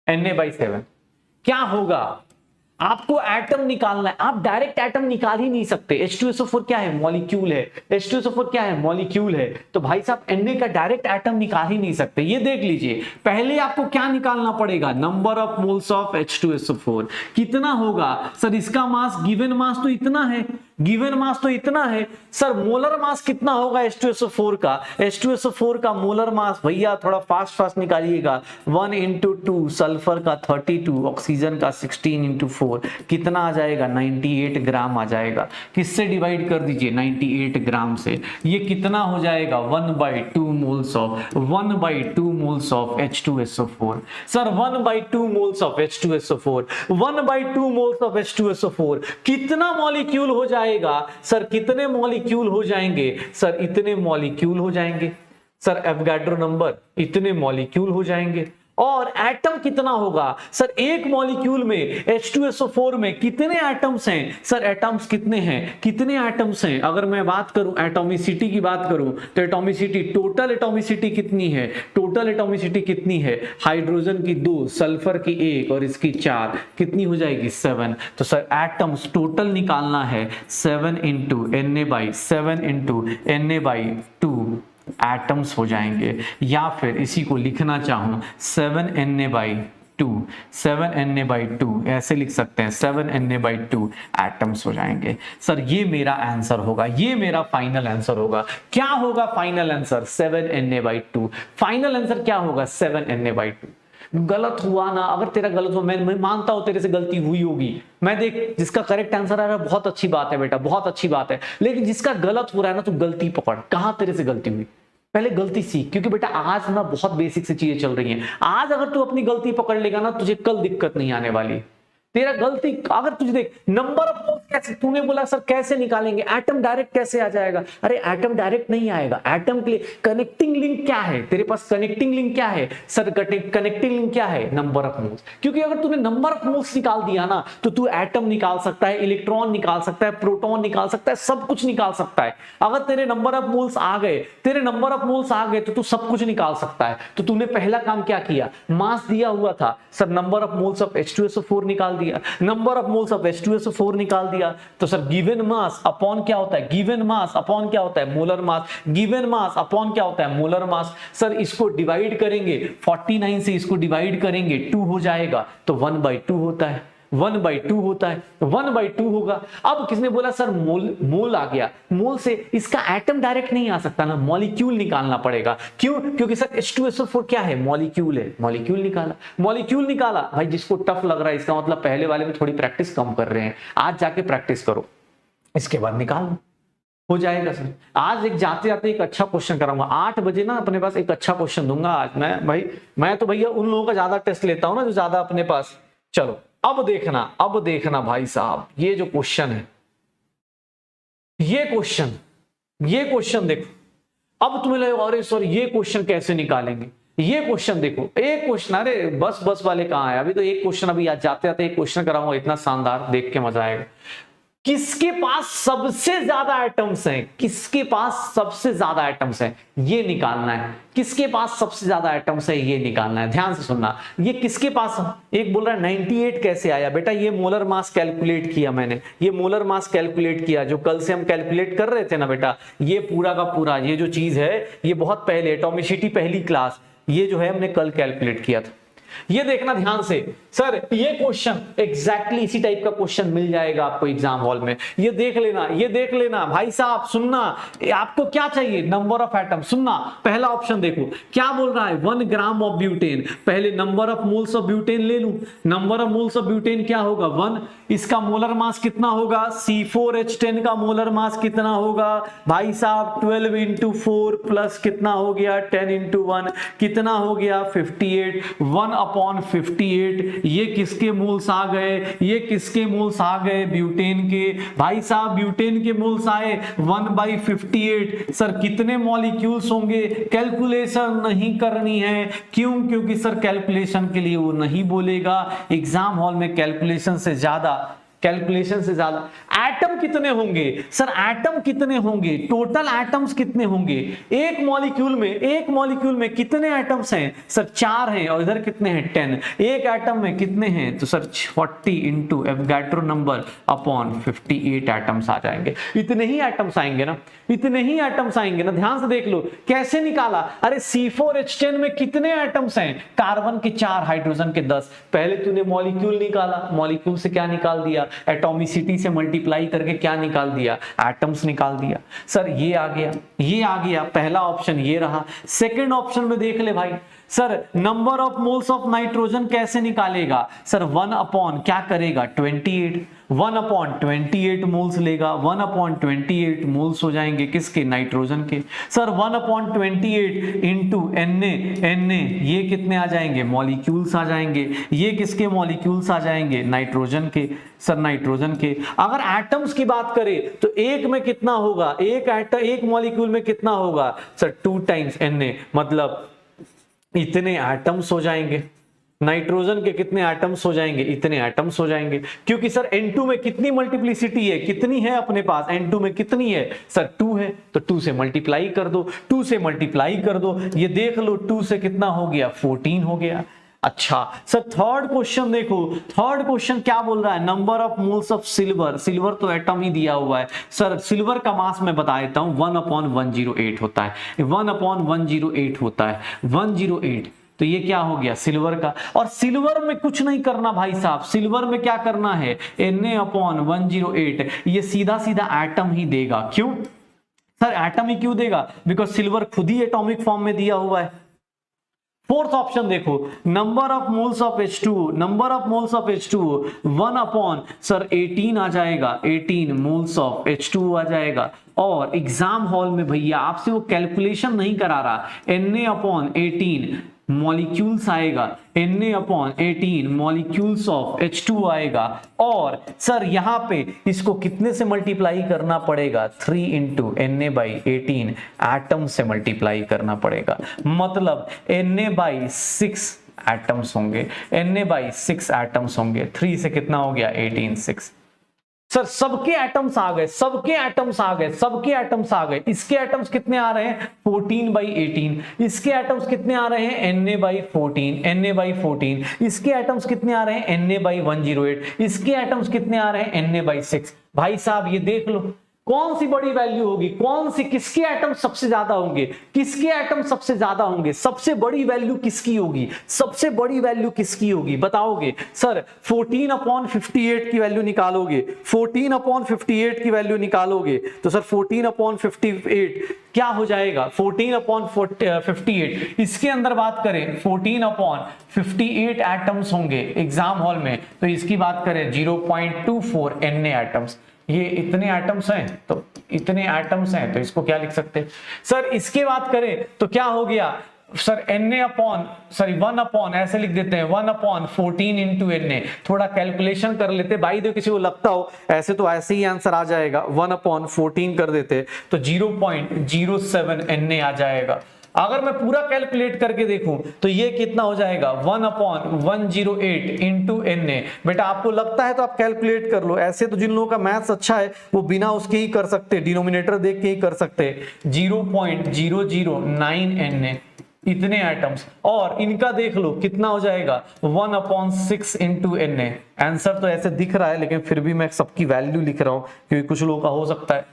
Na/7 क्या होगा, आपको एटम निकालना है। आप डायरेक्ट एटम निकाल ही नहीं सकते। H2SO4 क्या है, मॉलिक्यूल है। H2SO4 क्या है, मॉलिक्यूल है। तो भाई साहब Na का डायरेक्ट एटम निकाल ही नहीं सकते। ये देख लीजिए, पहले आपको क्या निकालना पड़ेगा, number of moles of H2SO4 कितना होगा। सर इसका मास, गिवन मास तो इतना है, गिवन मास तो इतना है। सर मोलर मास कितना होगा H2SO4 का, H2SO4 का मोलर मास, भैया थोड़ा फास्ट फास्ट निकालिएगा। 1 इंटू 2, सल्फर का 32, ऑक्सीजन का 16 इंटू 4, कितना आ जाएगा 98 ग्राम आ जाएगा। किससे डिवाइड कर दीजिए, 98 ग्राम से। ये कितना हो जाएगा 1/2 moles of 1/2 moles of H2SO4। Sir 1/2 moles of H2SO4, 1/2 moles of H2SO4 कितना मॉलिक्यूल हो जाएगा। सर कितने मॉलिक्यूल हो जाएंगे, सर इतने मॉलिक्यूल हो जाएंगे। सर एवोगाड्रो नंबर, इतने मॉलिक्यूल हो जाएंगे। और एटम कितना होगा, सर एक मॉलिक्यूल में H2SO4 में कितने एटम्स हैं। सर एटम्स कितने हैं, कितने एटम्स हैं। अगर मैं बात करूं एटॉमिसिटी की बात करूं तो एटॉमिसिटी, टोटल एटॉमिसिटी कितनी है, टोटल एटॉमिसिटी कितनी है, हाइड्रोजन की 2, सल्फर की 1 और इसकी 4, कितनी हो जाएगी 7। तो सर एटम्स टोटल निकालना है 7 into Na/7 into Na/2 atoms हो जाएंगे। या फिर इसी को लिखना चाहूं 7Na/2, 7Na/2 ऐसे लिख सकते हैं, 7Na/2 एटम्स हो जाएंगे। सर ये मेरा आंसर होगा, ये मेरा फाइनल आंसर होगा। क्या होगा final answer, 7Na/2। Final answer क्या होगा 7Na/2। गलत हुआ ना, अगर तेरा गलत हुआ, मैं मानता हूं तेरे से गलती हुई होगी। मैं देख जिसका करेक्ट आंसर आ रहा है बहुत अच्छी बात है बेटा, बहुत अच्छी बात है। लेकिन जिसका गलत हो रहा है ना, तू गलती पकड़, कहां तेरे से गलती हुई, पहले गलती सीख। क्योंकि बेटा आज ना बहुत बेसिक से चीजें चल रही हैं। आज अगर तू अपनी गलती पकड़ लेगा ना, तुझे कल दिक्कत नहीं आने वाली। तेरा गलती अगर तुझे देख, नंबर ऑफ मोल्स कैसे, तूने बोला सर कैसे निकालेंगे, एटम डायरेक्ट कैसे आ जाएगा। अरे एटम डायरेक्ट नहीं आएगा, एटम के लिए कनेक्टिंग लिंक क्या है, तेरे पास कनेक्टिंग लिंक क्या है। सर कनेक्टिंग लिंक क्या है, नंबर ऑफ मोल्स। क्योंकि अगर तूने नंबर ऑफ मोल्स निकाल दिया ना, तो तू एटम निकाल सकता है, इलेक्ट्रॉन निकाल सकता है, प्रोटॉन निकाल सकता है, सब कुछ निकाल सकता है। अगर तेरे नंबर ऑफ मोल्स आ गए, तेरे नंबर ऑफ मोल्स आ गए, तो तू सब कुछ निकाल सकता है। तो तूने पहला काम क्या किया, मास दिया हुआ था, sir number of moles of H2SO4 निकाल दिया, number of moles of H2SO4 निकाल दिया। तो सर गिवन मास अपॉन क्या होता है, गिवन मास अपॉन क्या होता है, molar mass, given mass upon क्या होता है, मोलर मास। सर इसको डिवाइड करेंगे 49 से, इसको डिवाइड करेंगे 2 हो जाएगा, तो 1/2 होता है। 1/2 होता है, तो 1/2 होगा। अब किसने बोला सर मोल आ गया, मोल से इसका एटम डायरेक्ट नहीं आ सकता ना, मॉलिक्यूल निकालना पड़ेगा। क्यों? क्योंकि सर H2SO4 क्या है, मॉलिक्यूल है, मॉलिक्यूल निकाला, मॉलिक्यूल निकाला। भाई जिसको टफ लग रहा है इसका मतलब पहले वाले में थोड़ी प्रैक्टिस कम कर रहे हैं, आज जाके प्रैक्टिस करो, इसके बाद निकाल हो जाएगा सर। आज एक जाते जाते एक अच्छा क्वेश्चन कराऊंगा 8 बजे ना, अपने पास एक अच्छा क्वेश्चन दूंगा आज मैं। भाई मैं तो भैया उन लोगों का ज्यादा टेस्ट लेता हूं ना जो ज्यादा अपने पास। चलो अब देखना भाई साहब, ये जो क्वेश्चन है, ये क्वेश्चन देखो। अब तुम्हें लगेगा अरे सर ये क्वेश्चन कैसे निकालेंगे, ये क्वेश्चन देखो, एक क्वेश्चन, अरे बस वाले कहां है, अभी तो एक क्वेश्चन, अभी आज जाते जाते एक क्वेश्चन कराऊंगा इतना शानदार, देख के मजा आएगा। किसके पास सबसे ज्यादा एटम्स हैं, किसके पास सबसे ज्यादा एटम्स हैं, ये निकालना है। किसके पास सबसे ज्यादा एटम्स है ये निकालना है, ध्यान से सुनना। ये किसके पास, एक बोल रहा है 98 कैसे आया, बेटा ये मोलर मास कैलकुलेट किया मैंने, ये मोलर मास कैलकुलेट किया, जो कल से हम कैलकुलेट कर रहे थे ना बेटा, ये पूरा का पूरा ये जो चीज है ये बहुत पहले एटॉमिसिटी पहली क्लास, ये जो है हमने कल कैलकुलेट किया था। ये देखना ध्यान से सर, ये क्वेश्चन एग्जैक्टली इसी टाइप का क्वेश्चन मिल जाएगा आपको एग्जाम हॉल में, ये देख लेना भाई साहब। सुनना, आपको क्या चाहिए, नंबर ऑफ एटम। सुनना, पहला ऑप्शन देखो क्या बोल रहा है, 1 ग्राम ऑफ ब्यूटेन। पहले number of moles of butane ले लूं, number of moles of butane क्या होगा 1, इसका मोलर मास कितना होगा, C4H10 का मोलर मास कितना होगा भाई साहब, 12 × 4 प्लस कितना हो गया 10 × 1 कितना हो गया 58, 1/58। ये किसके मोल्स आ गए, ये किसके मोल्स आ गए, ब्यूटेन के। भाई साहब ब्यूटेन के मोल्स आए 1/58। सर कितने मॉलिक्यूल्स होंगे, कैलकुलेशन नहीं करनी है। क्यों? क्योंकि सर कैलकुलेशन के लिए वो नहीं बोलेगा एग्जाम हॉल में, कैलकुलेशन से ज्यादा एटम कितने होंगे सर, एटम कितने होंगे, टोटल एटम्स कितने होंगे एक मॉलिक्यूल में कितने एटम्स हैं सर, 4 हैं, और इधर कितने हैं 10। एक एटम में कितने हैं तो sir 40 × Avogadro number upon 58 atoms आ जाएंगे। इतने ही एटम्स आएंगे ना, ध्यान से देख लो कैसे निकाला। अरे C4H10 में कितने एटम्स हैं, कार्बन के 4, हाइड्रोजन के 10। पहले तूने मॉलिक्यूल निकाला, मॉलिक्यूल से क्या निकाल दिया, एटॉमिसिटी से मल्टीप्लाई करके क्या निकाल दिया, एटम्स निकाल दिया। सर ये आ गया, पहला ऑप्शन ये रहा। सेकंड ऑप्शन में देख ले भाई, sir number of moles of nitrogen कैसे निकालेगा, सर 1/ क्या करेगा 28, 1/28 मोल्स लेगा, 1/28 मोल्स हो जाएंगे किसके, नाइट्रोजन के। सर 1/28 Na, ये कितने आ जाएंगे, मॉलिक्यूल्स आ जाएंगे। ये किसके मॉलिक्यूल्स आ जाएंगे, नाइट्रोजन के। सर नाइट्रोजन के। अगर एटम्स की बात करें तो एक में कितना होगा, एक मॉलिक्यूल में कितना होगा सर 2 × Na, मतलब इतने एटम्स हो जाएंगे। नाइट्रोजन के कितने एटम्स हो जाएंगे, इतने एटम्स हो जाएंगे। क्योंकि सर N2 में कितनी मल्टीप्लिसिटी है, कितनी है अपने पास, N2 में कितनी है सर 2 है, तो 2 से मल्टीप्लाई कर दो, ये देख लो 2 से कितना हो गया 14 हो गया। अच्छा सर थर्ड क्वेश्चन देखो, थर्ड क्वेश्चन क्या बोल रहा है, number of moles of silver तो एटम ही दिया हुआ है। सर सिल्वर का मास मैं बता देता हूं 1/108 होता है, 1/108 होता है, 108। तो ये क्या हो गया सिल्वर का। और सिल्वर में कुछ नहीं करना भाई साहब, सिल्वर में क्या करना है Na/108, ये सीधा सीधा एटम ही देगा। क्यों सर एटम ही क्यों देगा, बिकॉज सिल्वर खुद ही एटॉमिक फॉर्म में दिया हुआ है। फोर्थ ऑप्शन देखो, number of moles of H2O, 1/18 आ जाएगा, 18 मोल्स ऑफ H2O आ जाएगा। और एग्जाम हॉल में भैया आपसे वो कैलकुलेशन नहीं करा रहा, Na/18 मॉलिक्यूल्स आएगा, Na/18 मॉलिक्यूल्स ऑफ H2O आएगा। और सर यहां पे इसको कितने से मल्टीप्लाई करना पड़ेगा, 3 × Na/18 एटम से मल्टीप्लाई करना पड़ेगा, मतलब Na/6 एटम्स होंगे, Na/6 एटम्स होंगे। 3 से कितना हो गया 18, 6। सर सबके एटम्स आ गए, सबके एटम्स आ गए। इसके एटम्स कितने आ रहे हैं 14/18, इसके एटम्स कितने आ रहे हैं Na/14, इसके एटम्स कितने आ रहे हैं Na/108, इसके एटम्स कितने आ रहे हैं Na/6। भाई साहब ये देख लो कौन सी बड़ी वैल्यू होगी, कौन सी, किसके एटम सबसे ज्यादा होंगे, किसके एटम सबसे ज्यादा होंगे, सबसे बड़ी वैल्यू किसकी होगी, सबसे बड़ी वैल्यू किसकी होगी बताओगे। सर 14/58 की वैल्यू निकालोगे, 14/58 की वैल्यू निकालोगे तो सर 14/58 क्या हो जाएगा, 14/58 इसके अंदर बात करें 14/58 एटम्स होंगे एग्जाम हॉल में, तो इसकी बात करें 0.24 Na एटम्स, ये इतने एटम्स हैं तो इतने एटम्स हैं तो इसको क्या लिख सकते हैं। सर इसके बात करें तो क्या हो गया सर 1/, ऐसे लिख देते हैं 1/14 इंटू Na। थोड़ा कैलकुलेशन कर लेते भाई, दो किसी को लगता हो ऐसे तो ऐसे ही आंसर आ जाएगा, 1/14 कर देते तो 0.07 Na आ जाएगा। अगर मैं पूरा कैलकुलेट करके देखूं तो ये कितना हो जाएगा 1/108 इंटू Na। बेटा आपको लगता है तो आप कैलकुलेट कर लो, ऐसे तो जिन लोगों का मैथ्स अच्छा है वो बिना उसके ही कर सकते, डिनोमिनेटर देख के ही कर सकते। 0.009 Na इतने एटम्स, और इनका देख लो कितना हो जाएगा 1/6 इंटू Na। आंसर तो ऐसे दिख रहा है लेकिन फिर भी मैं सबकी वैल्यू लिख रहा हूं क्योंकि कुछ लोगों का हो सकता है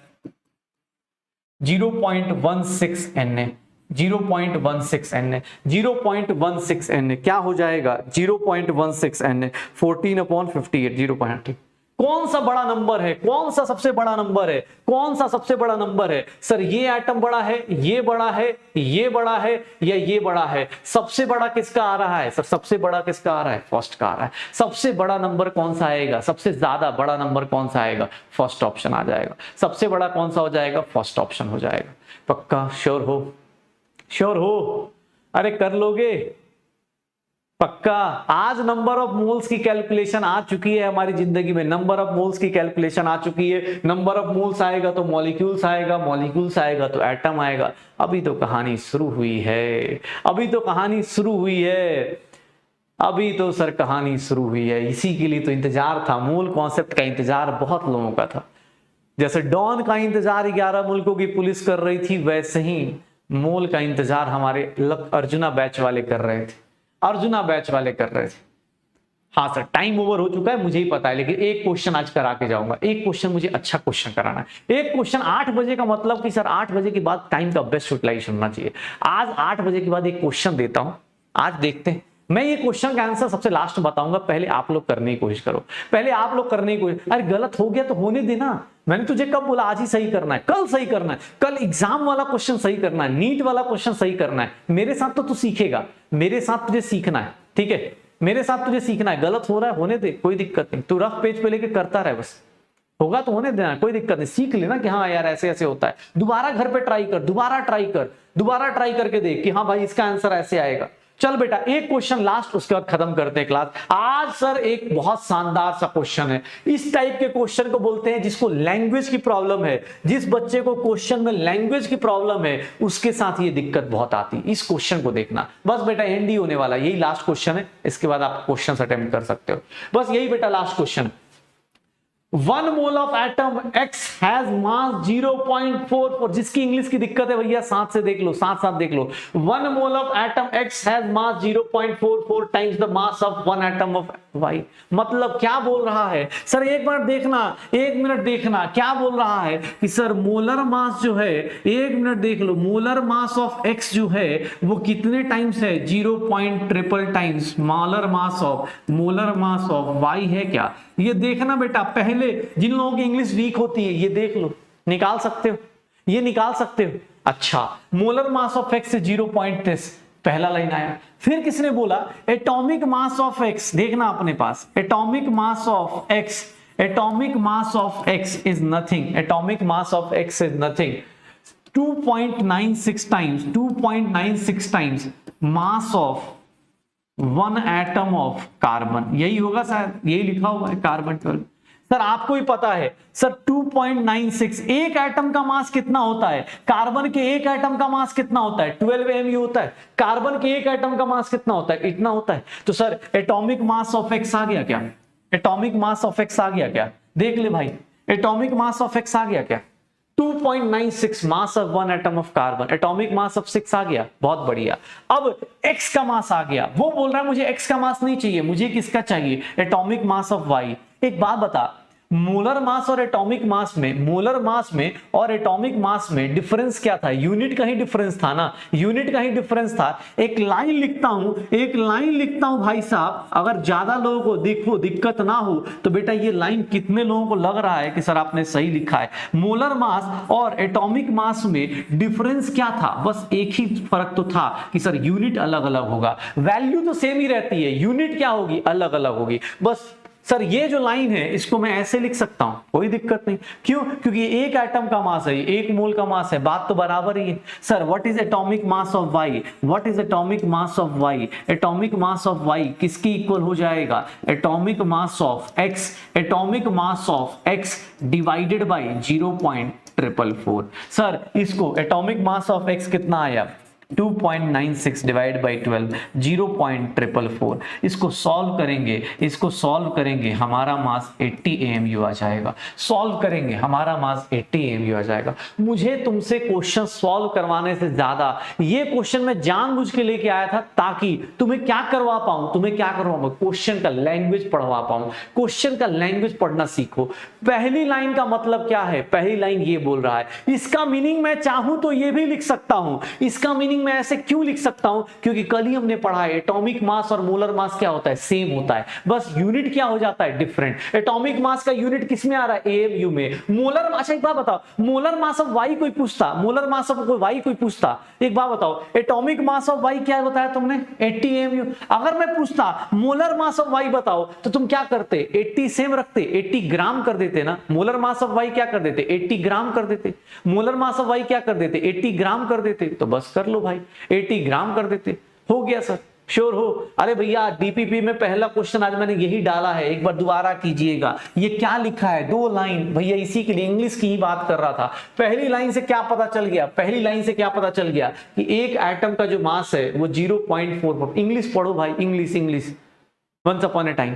0.16 Na, 0.16 Na, 0.16 Na क्या हो जाएगा 0.16 Na, 14/58 0.8। कौन सा बड़ा नंबर है, कौन सा सबसे बड़ा नंबर है, कौन सा सबसे बड़ा नंबर है। सर ये एटम बड़ा है, ये बड़ा है, ये बड़ा है या ये बड़ा है, सबसे बड़ा किसका आ रहा है। सर सबसे बड़ा किसका आ रहा है, फर्स्ट का आ रहा है। सबसे बड़ा नंबर कौन सा आएगा, सबसे ज्यादा बड़ा नंबर कौन सा आएगा, फर्स्ट ऑप्शन आ जाएगा। सबसे बड़ा कौन सा हो जाएगा, फर्स्ट ऑप्शन हो जाएगा। पक्का श्योर हो, श्योर हो, अरे कर लोगे पक्का। आज नंबर ऑफ मोल्स की कैलकुलेशन आ चुकी है हमारी जिंदगी में, नंबर ऑफ मोल्स की कैलकुलेशन आ चुकी है। नंबर ऑफ मोल्स आएगा तो मॉलिक्यूल्स आएगा, मॉलिक्यूल्स आएगा तो एटम आएगा। अभी तो कहानी शुरू हुई है, अभी तो कहानी शुरू हुई है, अभी तो सर कहानी शुरू हुई है। इसी के लिए तो इंतजार था, मूल कॉन्सेप्ट का इंतजार बहुत लोगों का था। जैसे डॉन का इंतजार 11 मुल्कों की पुलिस कर रही थी, वैसे ही मोल का इंतजार हमारे अर्जुना बैच वाले कर रहे थे, अर्जुना बैच वाले कर रहे थे। हाँ सर टाइम ओवर हो चुका है मुझे ही पता है, लेकिन एक क्वेश्चन आज करा के जाऊंगा। एक क्वेश्चन मुझे अच्छा क्वेश्चन कराना है, एक क्वेश्चन 8 बजे का मतलब कि सर 8 बजे के बाद टाइम का बेस्ट यूटिलाइजेशन होना चाहिए। आज 8 बजे के बाद एक क्वेश्चन देता हूं, आज देखते हैं। मैं ये क्वेश्चन का आंसर सबसे लास्ट में बताऊंगा, पहले आप लोग करने की कोशिश करो, पहले आप लोग करने की कोशिश। अरे गलत हो गया तो होने देना, मैंने तुझे कब बोला आज ही सही करना है, कल सही करना है, कल एग्जाम वाला क्वेश्चन सही करना है, नीट वाला क्वेश्चन सही करना है। मेरे साथ तो तू सीखेगा, मेरे साथ तुझे सीखना है, ठीक है, मेरे साथ तुझे सीखना है। गलत हो रहा है होने दे, कोई दिक्कत नहीं, तू रफ पेज पे लेके करता रहे, बस होगा तो होने देना, कोई दिक्कत नहीं। सीख लेना कि हाँ यार ऐसे ऐसे होता है, दोबारा घर पे ट्राई कर, दोबारा ट्राई कर, दोबारा ट्राई करके देख कि हाँ भाई इसका आंसर ऐसे आएगा। चल बेटा एक क्वेश्चन लास्ट, उसके बाद खत्म करते हैं क्लास। आज सर एक बहुत शानदार सा क्वेश्चन है, इस टाइप के क्वेश्चन को बोलते हैं जिसको लैंग्वेज की प्रॉब्लम है। जिस बच्चे को क्वेश्चन में लैंग्वेज की प्रॉब्लम है उसके साथ ये दिक्कत बहुत आती है। इस क्वेश्चन को देखना, बस बेटा एंड ही होने वाला, यही लास्ट क्वेश्चन है, इसके बाद आप क्वेश्चन अटेम्प्ट कर सकते हो, बस यही बेटा लास्ट क्वेश्चन है। 1 mole of atom X has मास 0.44, जिसकी इंग्लिश की दिक्कत है भैया साथ से देख लो, साथ साथ देख लो। 1 mole of atom X has mass 0.44 times the mass of 1 atom of Y। मतलब क्या बोल रहा है सर, एक मिनट देखना, एक मिनट देखना, क्या बोल रहा है कि सर मोलर मास जो है, एक मिनट देख लो, मोलर मास ऑफ X जो है वो कितने टाइम्स है, 0.33 times molar mass of Y है क्या, ये देखना बेटा। पहले जिन लोगों की इंग्लिश वीक होती है ये देख लो, निकाल सकते हो, ये निकाल सकते हो। अच्छा मोलर मास ऑफ X से 0.3 पहला लाइन आया। फिर किसने बोला एटॉमिक मास ऑफ X, देखना अपने पास, atomic mass of X, atomic mass of X is nothing, atomic mass of X is nothing 2.96 times, 2.96 times mass of 1 atom of carbon, यही होगा शायद, यही लिखा हुआ है कार्बन 12। सर आपको ही पता है सर 2.96, एक एटम का मास कितना होता है, कार्बन के एक एटम का मास कितना होता है, 12 mu होता है। कार्बन के एक एटम का मास कितना होता है, इतना होता है। तो sir atomic mass of X आ गया क्या, एटॉमिक मास ऑफ X आ गया क्या, देख ले भाई, एटॉमिक मास ऑफ X आ गया क्या, 2.96 मास of 1 atom of carbon, atomic mass of 6 आ गया, बहुत बढ़िया। अब X का मास आ गया, वो बोल रहा है मुझे X का मास नहीं चाहिए, मुझे किसका चाहिए, एटॉमिक मास ऑफ Y। एक बात बता, मोलर मास और एटॉमिक मास में, मोलर मास में और एटॉमिक मास में डिफरेंस क्या था? यूनिट का ही डिफरेंस था ना, यूनिट का ही डिफरेंस था। एक लाइन लिखता हूं, एक लाइन लिखता हूं भाई साहब, अगर ज्यादा लोगों को दिक्कत ना हो तो बेटा ये लाइन कितने लोगों को लग रहा है कि सर आपने सही लिखा है? मोलर मास और एटॉमिक मास में डिफरेंस क्या था? बस एक ही फर्क तो था कि सर यूनिट अलग अलग होगा, वैल्यू तो सेम ही रहती है, यूनिट क्या होगी? अलग अलग होगी। बस सर ये जो लाइन है इसको मैं ऐसे लिख सकता हूं, कोई दिक्कत नहीं। क्यों? क्योंकि एक एटम का मास है, एक मोल का मास है, बात तो बराबर ही है। Sir what is atomic mass of Y? What is atomic mass of Y? Atomic mass of Y किसकी इक्वल हो जाएगा? Atomic mass of X, atomic mass of X divided by 0.444। Sir इसको एटॉमिक मास ऑफ एक्स कितना आया? 2.96 divide by 12, 0.444। इसको solve करेंगे, इसको solve करेंगे, हमारा मास 80 AMU आ जाएगा। सॉल्व करेंगे, हमारा मास 80 AMU आ जाएगा। मुझे तुमसे क्वेश्चन सॉल्व करवाने से ज्यादा ये क्वेश्चन मैं जानबूझ के लेके आया था ताकि तुम्हें क्या करवा पाऊं, तुम्हें क्या करवा पाऊं? क्वेश्चन का लैंग्वेज पढ़वा पाऊं। क्वेश्चन का लैंग्वेज पढ़ना सीखो। पहली लाइन का मतलब क्या है? पहली लाइन ये बोल रहा है, इसका मीनिंग मैं चाहूं तो ये भी लिख सकता हूं। इसका मीनिंग मैं ऐसे क्यों लिख सकता हूं? क्योंकि कल ही हमने पढ़ा है एटॉमिक मास और मोलर मास क्या होता है? सेम होता है, बस यूनिट क्या हो जाता है? डिफरेंट। एटॉमिक मास का यूनिट किसमें आ रहा है? AMU में। मोलर, अच्छा एक बात बताओ, मोलर मास ऑफ वाई कोई पूछता, मोलर मास ऑफ वाई कोई पूछता, एक बात बताओ, एटॉमिक मास ऑफ वाई क्या बताया तुमने? 80 AMU। अगर मैं पूछता मोलर मास ऑफ वाई बताओ तो तुम क्या करते? 80 सेम रखते, 80 ग्राम कर देते ना। मोलर मास ऑफ वाई क्या कर देते? 80 ग्राम कर देते। मोलर मास ऑफ वाई क्या कर देते? 80 ग्राम कर देते। तो बस कर लो भाई, 80 ग्राम कर देते, हो गया सर। श्योर हो? अरे भैया डीपीपी में पहला क्वेश्चन आज मैंने यही डाला है, एक बार दोबारा कीजिएगा। ये क्या लिखा है? 2 लाइन भैया, इसी के लिए इंग्लिश की ही बात कर रहा था। पहली लाइन से क्या पता चल गया? पहली लाइन से क्या पता चल गया कि एक एटम का जो मास है वो 0.44। इंग्लिश पढ़ो भाई, English, English. Once upon a time.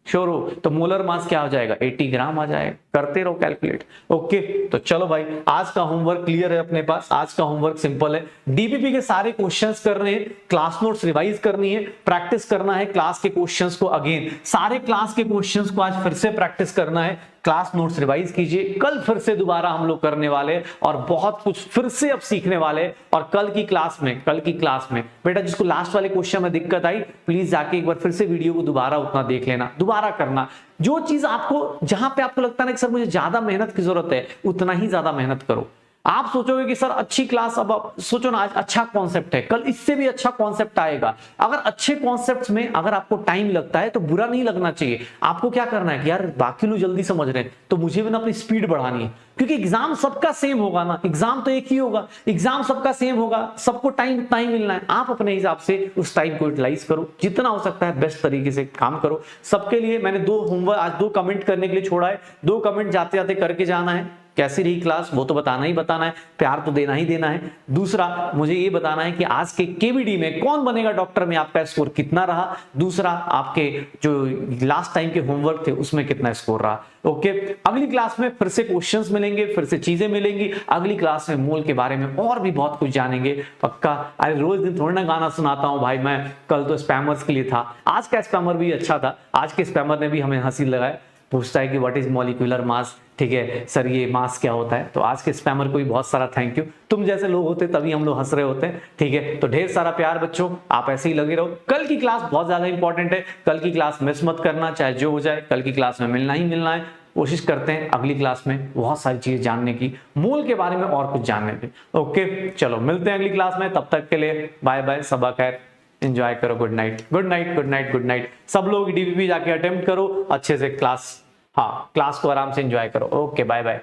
Sure हो? तो मोलर मास क्या हो जाएगा? 80 ग्राम आ जाएगा। करते रहो कैलकुलेट। ओके, तो चलो भाई, आज का होमवर्क क्लियर है अपने पास। आज का होमवर्क सिंपल है, डीपीपी के सारे क्वेश्चंस करने हैं, क्लास नोट्स रिवाइज करनी है, प्रैक्टिस करना है क्लास के क्वेश्चंस को। अगेन सारे क्लास के क्वेश्चंस को आज फिर से प्रैक्टिस करना है, क्लास नोट्स रिवाइज कीजिए। कल फिर से दोबारा हम लोग करने वाले और बहुत कुछ फिर से अब सीखने वाले। और कल की क्लास में बेटा जिसको लास्ट वाले क्वेश्चन में दिक्कत आई, प्लीज जाके एक बार फिर से वीडियो को दोबारा उतना देख लेना, दोबारा करना। जो चीज आपको, जहां पे आपको लगता है ना कि सर मुझे ज्यादा मेहनत की जरूरत है, उतना ही ज्यादा मेहनत करो। आप सोचोगे कि सर अच्छी क्लास, अब आप सोचो ना, आज अच्छा कॉन्सेप्ट है, कल इससे भी अच्छा कॉन्सेप्ट आएगा। अगर अच्छे कॉन्सेप्ट्स में अगर आपको टाइम लगता है तो बुरा नहीं लगना चाहिए। आपको क्या करना है कि यार बाकी लोग जल्दी समझ रहे हैं तो मुझे भी ना अपनी स्पीड बढ़ानी है, क्योंकि एग्जाम सबका सेम होगा ना, एग्जाम तो एक ही होगा, एग्जाम सबका सेम होगा, सबको टाइम उतना ही मिलना है। आप अपने हिसाब से उस टाइम को यूटिलाइज करो, जितना हो सकता है बेस्ट तरीके से काम करो। सबके लिए मैंने 2 होमवर्क आज 2 कमेंट करने के लिए छोड़ा है, 2 कमेंट जाते जाते करके जाना है। कैसी रही क्लास वो तो बताना ही बताना है, प्यार तो देना ही देना है। दूसरा मुझे ये बताना है कि आज के केवीडी में कौन बनेगा डॉक्टर में आपका स्कोर कितना रहा। दूसरा आपके जो लास्ट टाइम के होमवर्क थे उसमें कितना स्कोर रहा। ओके, अगली क्लास में फिर से क्वेश्चंस मिलेंगे, फिर से चीजें मिलेंगी। अगली क्लास में मोल के बारे में और भी बहुत कुछ जानेंगे पक्का। अरे रोज दिन थोड़ा ना गाना सुनाता हूं भाई मैं, कल तो स्पैमर्स के लिए था, आज का स्पैमर भी अच्छा था। आज के स्पैमर ने भी हमें हंसी लगाए, पूछता है कि व्हाट इज मॉलिक्यूलर मास। ठीक है सर, ये मास क्या होता है? तो आज के स्पैमर को भी बहुत सारा थैंक यू। तुम जैसे लोग होते तभी हम लोग हंस रहे होते हैं। ठीक है, तो ढेर सारा प्यार बच्चों, आप ऐसे ही लगे रहो। कल की क्लास बहुत ज्यादा इंपॉर्टेंट है, कल की क्लास मिस मत करना, चाहे जो हो जाए। कल की क्लास में मिलना ही मिलना है। कोशिश करते हैं अगली क्लास में बहुत सारी चीजें जानने की, मोल के बारे में और कुछ जानने की। ओके चलो, मिलते हैं अगली क्लास में, तब तक के लिए बाय बाय, सबा खैर, एंजॉय करो। Good night, good night, good night, good night. सब लोग डीपीपी जाके अटेम्प्ट करो अच्छे से क्लास, हाँ क्लास को आराम से एंजॉय करो। Okay bye bye.